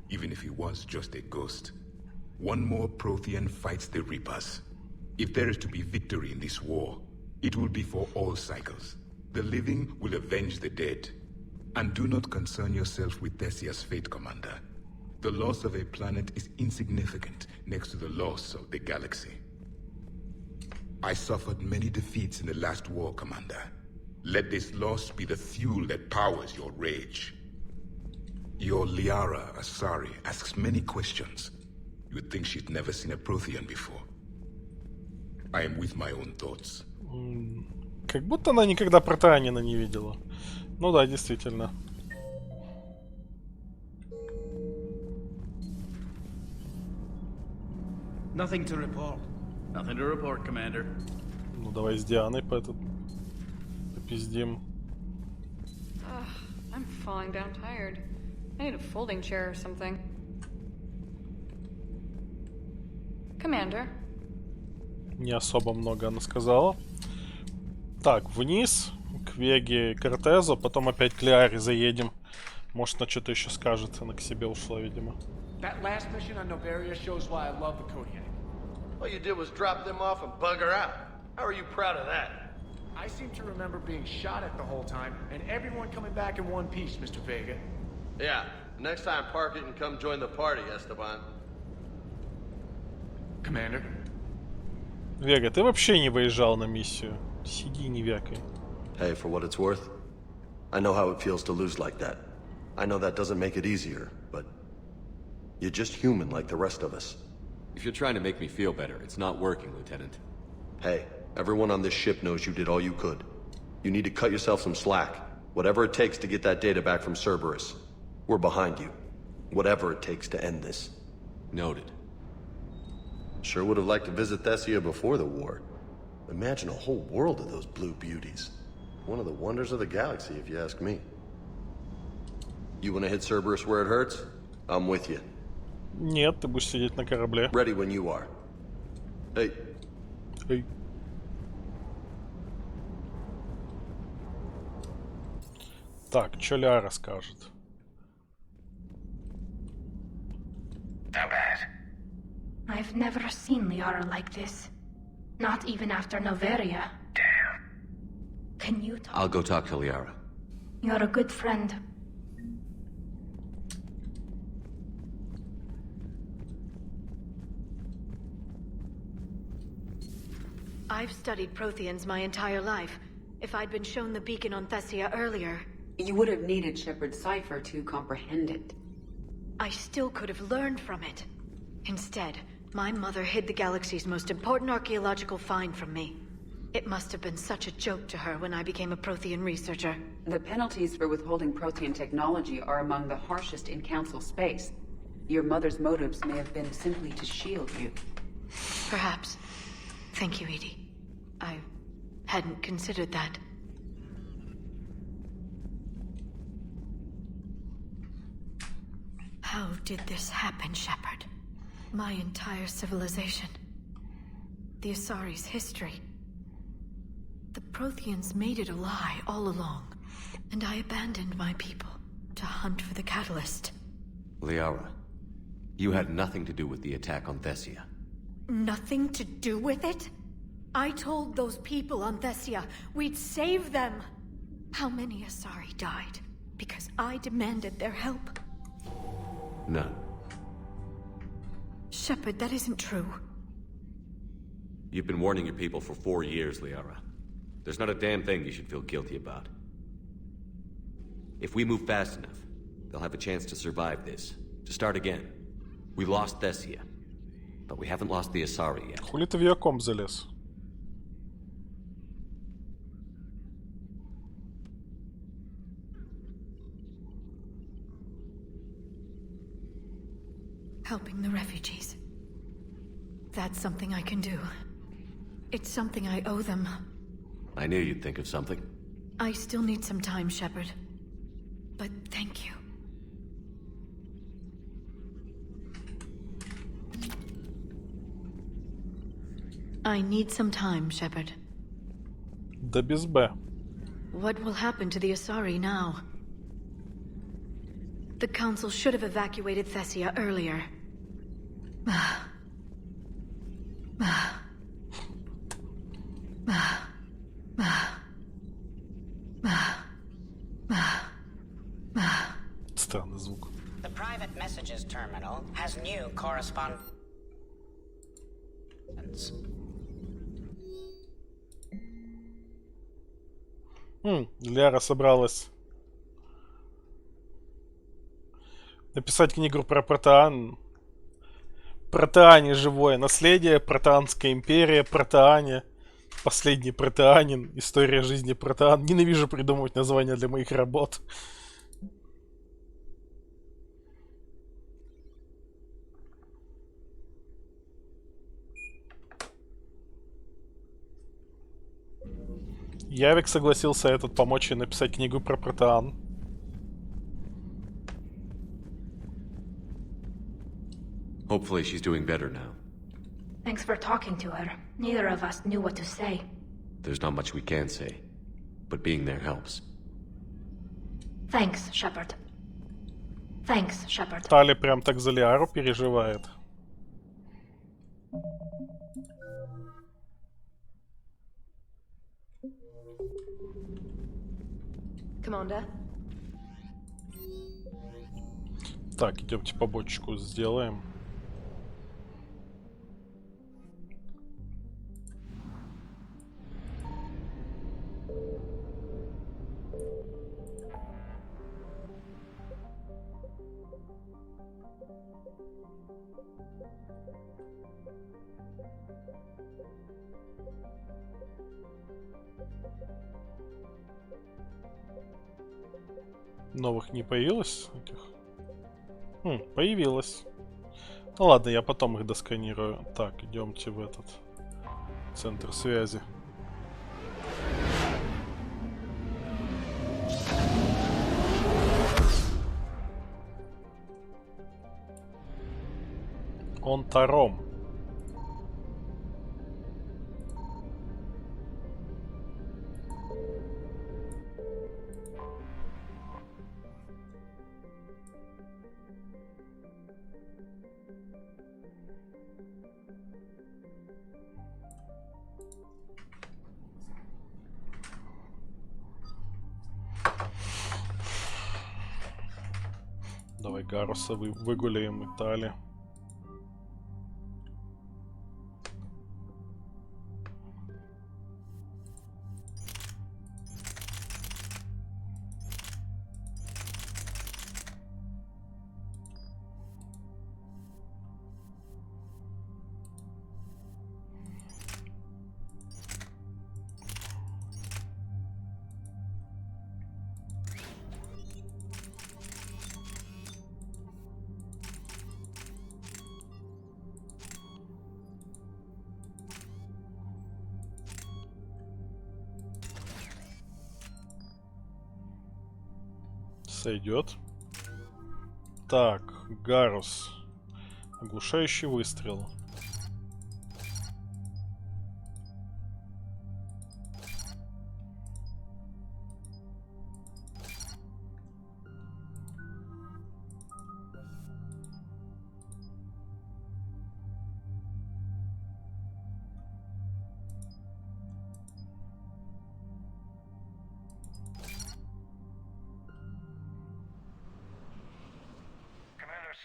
even if he was just a ghost. One more Prothean fights the Reapers. If there is to be victory in this war, it will be for all cycles. The living will avenge the dead. And do not concern yourself with Thessia's fate, Commander. The loss of a planet is insignificant next to the loss of the galaxy. I suffered many defeats in the last war, Commander. Let this loss be the fuel that powers your rage. Your Liara Asari asks many questions. You'd think she'd never seen a Prothean before. I am with my own thoughts. Как будто она никогда Протеанина не видела. Ну да, действительно. Nothing to report. Nothing to report, Commander. Ну давай с Дианой попиздим. I'm falling down tired. I need a folding chair or something. Commander. Не особо много она сказала. Так, вниз, к Веге и Кортезу, потом опять к Лиаре заедем. Может, она что-то еще скажет. Она к себе ушла, видимо. That last mission on Noveria shows why I love the Kodiak. All you did was drop them off and bugger out. How are you proud of that? I seem to remember being shot at the whole time, and everyone coming back in one piece, Mr. Vega. Yeah, next time park it and come join the party, Esteban. Commander? Вега, ты вообще не выезжал на миссию. Сиди, не вякай. Hey, for what it's worth, I know how it feels to lose like that. I know that doesn't make it easier, but you're just human like the rest of us. If you're trying to make me feel better, it's not working, Lieutenant. Hey, everyone on this ship knows you did all you could. You need to cut yourself some slack. Whatever it takes to get that data back from Cerberus. We're behind you. Whatever it takes to end this. Noted. Sure would have liked to visit Thessia before the war. Imagine a whole world of those blue beauties. One of the wonders of the galaxy, if you ask me. You want to hit Cerberus where it hurts? I'm with you. Нет, ты будешь сидеть на корабле. Ready when you are. Hey. Hey. Так, что Ляра скажет? How bad? I've never seen Liara like this. Not even after Noveria. Damn. Can you talk? I'll go talk to Liara. You're a good friend. I've studied Protheans my entire life. If I'd been shown the beacon on Thessia earlier... You would have needed Shepard's cipher to comprehend it. I still could have learned from it. Instead, my mother hid the galaxy's most important archaeological find from me. It must have been such a joke to her when I became a Prothean researcher. The penalties for withholding Prothean technology are among the harshest in Council space. Your mother's motives may have been simply to shield you. Perhaps. Thank you, Edie. I hadn't considered that. How did this happen, Shepard? My entire civilization. The Asari's history. The Protheans made it a lie all along, and I abandoned my people to hunt for the catalyst. Liara, you had nothing to do with the attack on Thessia. Nothing to do with it? I told those people on Thessia we'd save them. How many Asari died because I demanded their help? None. Shepard, that isn't true. You've been warning your people for 4 years, Liara. There's not a damn thing you should feel guilty about. If we move fast enough, they'll have a chance to survive this. To start again. We lost Thessia. But we haven't lost the Asari yet. Хули ты в её комп залез? Helping the refugees. That's something I can do. It's something I owe them. I knew you'd think of something. I still need some time, Shepard. But thank you. I need some time, Shepard. Да без Б. What will happen to the Asari now? The Council should have evacuated Thessia earlier. Странный звук. The private messages terminal has new correspondence. Ляра собралась написать книгу про Протеан. Протеане живое наследие, Протеанская империя, Протеане, последний Протеанин, история жизни Протеан. Ненавижу придумывать названия для моих работ. Явик согласился этот помочь ей написать книгу про Протеан. Hopefully she's doing better now. Thanks for talking to her. Neither of us knew what to say. There's not much we can say, but being there helps. Thanks, Shepard. Thanks, Shepard. Тали прям так за Лиару переживает. Commander? Так, идемте побочку сделаем. Новых не появилось этих? Появилось. Ну ладно, я потом их досканирую. Так, идемте в этот центр связи. Он таром. Давай Гаруса выгуляем и Тали. Сойдет. Так, Гарус. Оглушающий выстрел.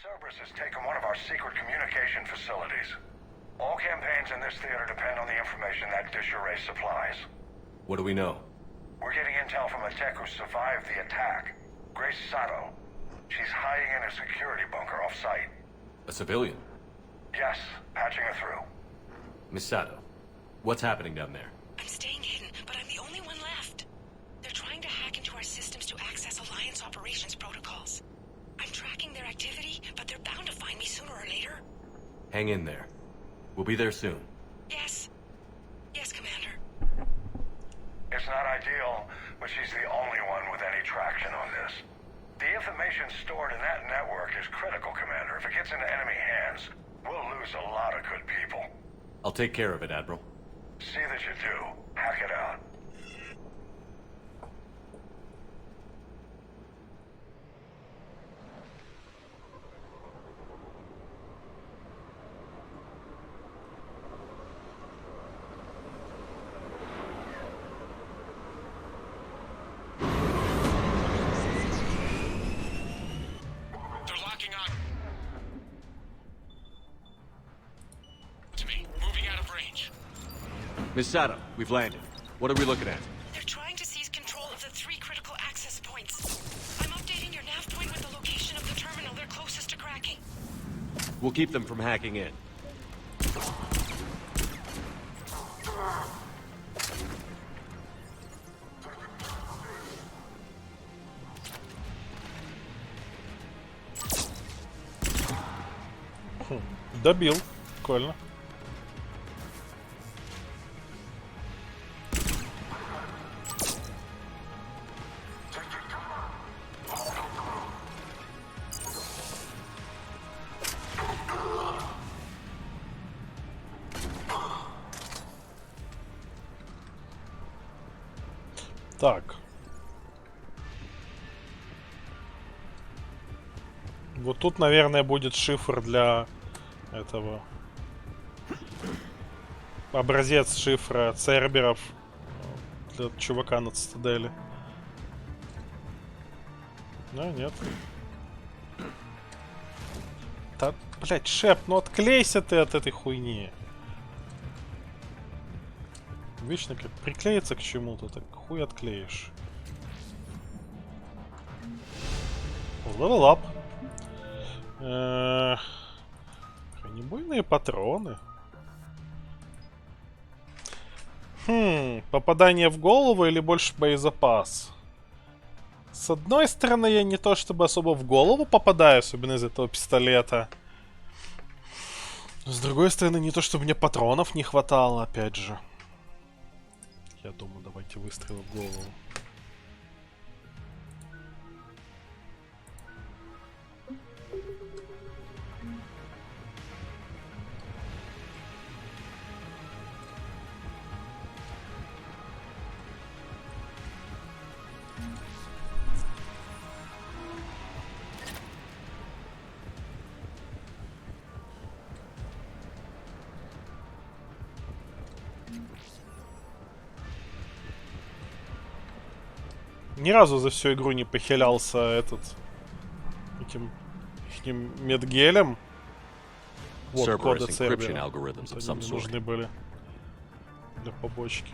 Cerberus has taken one of our secret communication facilities. All campaigns in this theater depend on the information that dish array supplies. What do we know? We're getting intel from a tech who survived the attack. Grace Sato. She's hiding in a security bunker off-site. A civilian? Yes, patching her through. Miss Sato, what's happening down there? I'm staying hidden, but I'm the only one left. They're trying to hack into our systems to access Alliance operations protocols. I'm tracking their activity, but they're bound to find me sooner or later. Hang in there. We'll be there soon. Yes. Yes, Commander. It's not ideal, but she's the only one with any traction on this. The information stored in that network is critical, Commander. If it gets into enemy hands, we'll lose a lot of good people. I'll take care of it, Admiral. See that you do. Hack it out. Miss Sato, we've landed. What are we looking at? They're trying to seize control of the 3 critical access points. I'm updating your nav point with the location of the terminal they're closest to cracking. We'll keep them from hacking in. Добил. Прикольно. Так. Вот тут, наверное, будет шифр для этого. Образец шифра церберов для чувака на цитадели. Да, нет. Да, блядь, Шеп, ну отклейся ты от этой хуйни. Вечно как приклеиться к чему-то, так хуй отклеишь. Level up. Бронебойные патроны. Попадание в голову или больше боезапас? С одной стороны, я не то чтобы особо в голову попадаю, особенно из этого пистолета. С другой стороны, не то чтобы мне патронов не хватало, опять же. Я думаю, давайте выстрелы в голову. Ни разу за всю игру не похилялся этим медгелем. Вот коды сервера. Они нужны были для побочки.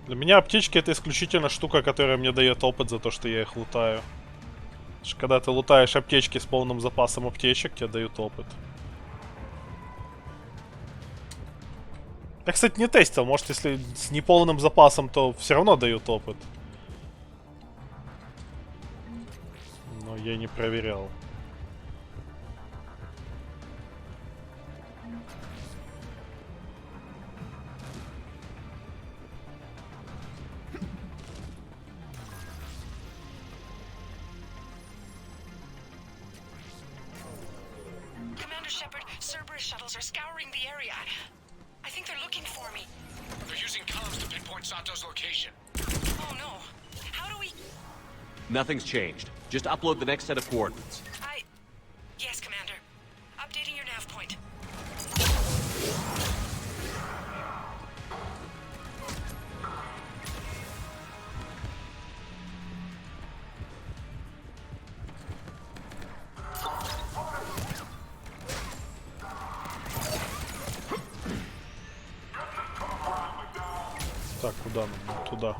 Для меня аптечки это исключительно штука, которая мне дает опыт за то, что я их лутаю. Когда ты лутаешь аптечки с полным запасом аптечек, тебе дают опыт. Я, кстати, не тестил. Может, если с неполным запасом, то все равно дают опыт. Но я не проверял. Commander Shepard, Cerberus shuttles are scouring the area. I think they're looking for me. They're using comms to pinpoint Sato's location. Oh no. How do we... Nothing's changed. Just upload the next set of coordinates. Yes, Commander. Updating your nav point. Так, куда нам? Туда.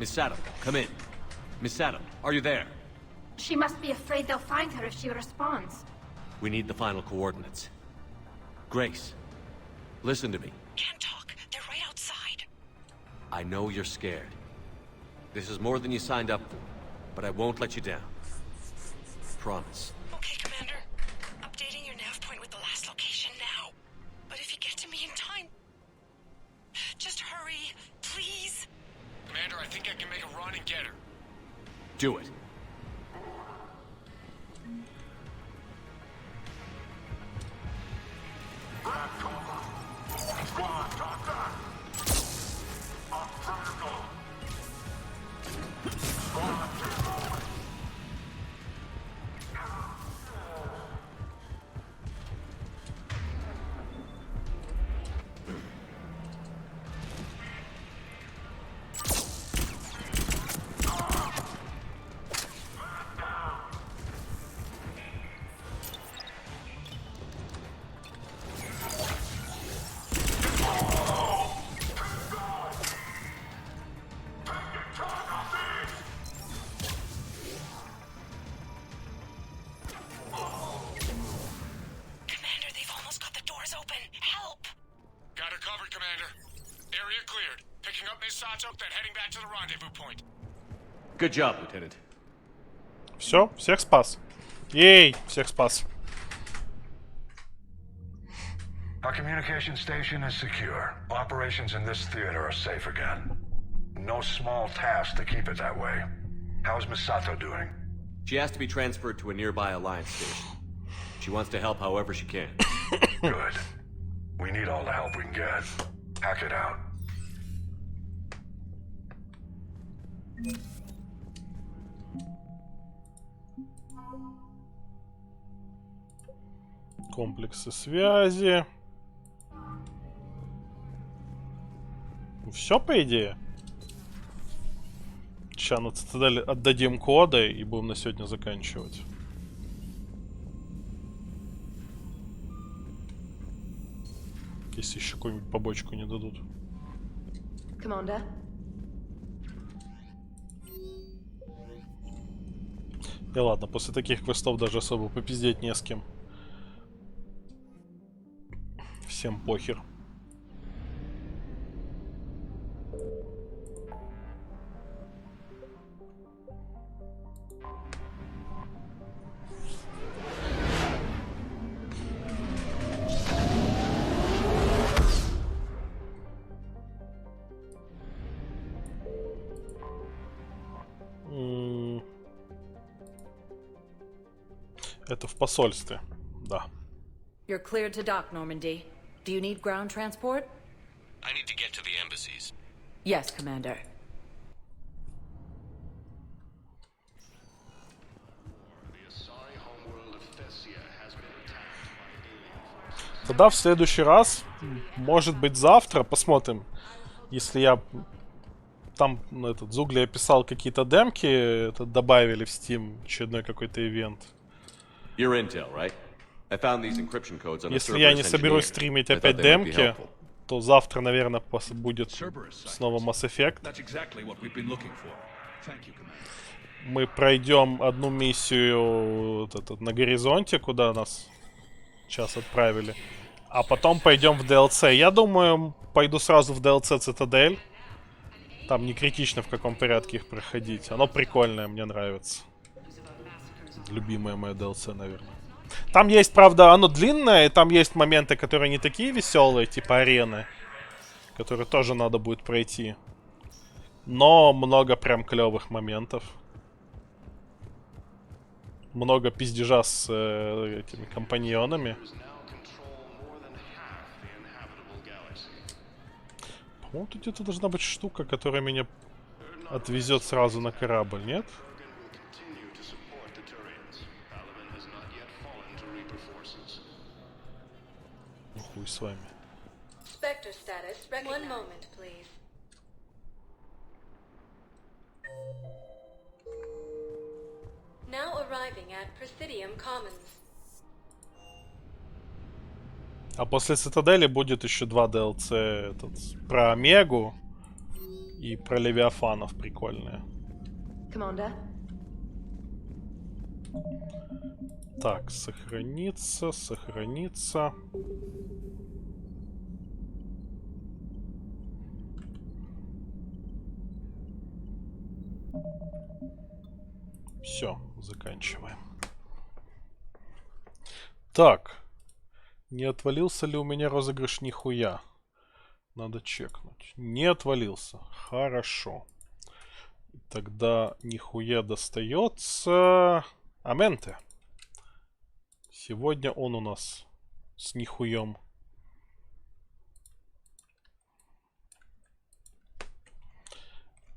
Miss Sato, come in. Miss Sato, are you there? She must be afraid they'll find her if she responds. We need the final coordinates. Grace, listen to me. Can't talk. They're right outside. I know you're scared. This is more than you signed up for, but I won't let you down. Promise. Okay, Commander. Updating your nav point with the last location now. But if you get to me in time... Just hurry, please. Commander, I think I can make a run and get her. Do it. Then heading back to the rendezvous point. Good job, Lieutenant. Все, всех спас. Ей, всех спас. Our communication station is secure. Operations in this theater are safe again. No small task to keep it that way. How's Miss Sato doing? She has to be transferred to a nearby Alliance station. She wants to help however she can. Good. We need all the help we can get. Hack it out. Комплексы связи. Все, по идее. Сейчас на цитадель отдадим коды и будем на сегодня заканчивать. Если еще какую-нибудь побочку не дадут. Commander? И ладно, после таких квестов даже особо попиздеть не с кем. Всем похер. Это в посольстве, да. You're cleared to dock, Normandy. Do you need ground transport? I need to get to the embassies. Yes, Commander. Тогда в следующий раз, может быть завтра, посмотрим. Если я там этот Зугли описал какие-то демки, это добавили в Steam очередной какой-то ивент. Если я не соберусь стримить опять демки, то завтра, наверное, будет снова Mass Effect. Мы пройдем одну миссию на горизонте, куда нас сейчас отправили. А потом пойдем в DLC. Я думаю, пойду сразу в DLC Цитадель. Там не критично, в каком порядке их проходить. Оно прикольное, мне нравится. Любимое мое DLC, наверное. Там есть, правда, оно длинное, и там есть моменты, которые не такие веселые, типа арены. Которые тоже надо будет пройти. Но много прям клевых моментов. Много пиздежа с этими компаньонами. По-моему, тут где-то должна быть штука, которая меня отвезет сразу на корабль, нет? Ну хуй с вами. Spectre status. One moment, please. Now arriving at Presidium Commons. А после Цитадели будет еще два DLC. Про Омегу и про Левиафанов прикольные. Commander? Так, сохраниться, сохраниться. Все, заканчиваем. Так. Не отвалился ли у меня розыгрыш? Нихуя. Надо чекнуть. Не отвалился. Хорошо. Тогда нихуя достается Аменте. Сегодня он у нас с нихуем.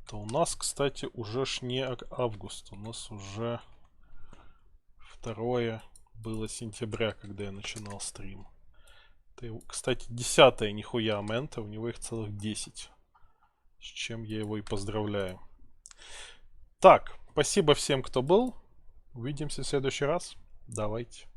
То у нас, кстати, уже ж не август. У нас уже 2 было сентября, когда я начинал стрим. Это, кстати, 10-е нихуя Аменте. У него их целых 10. С чем я его и поздравляю. Так, спасибо всем, кто был. Увидимся в следующий раз. Давайте.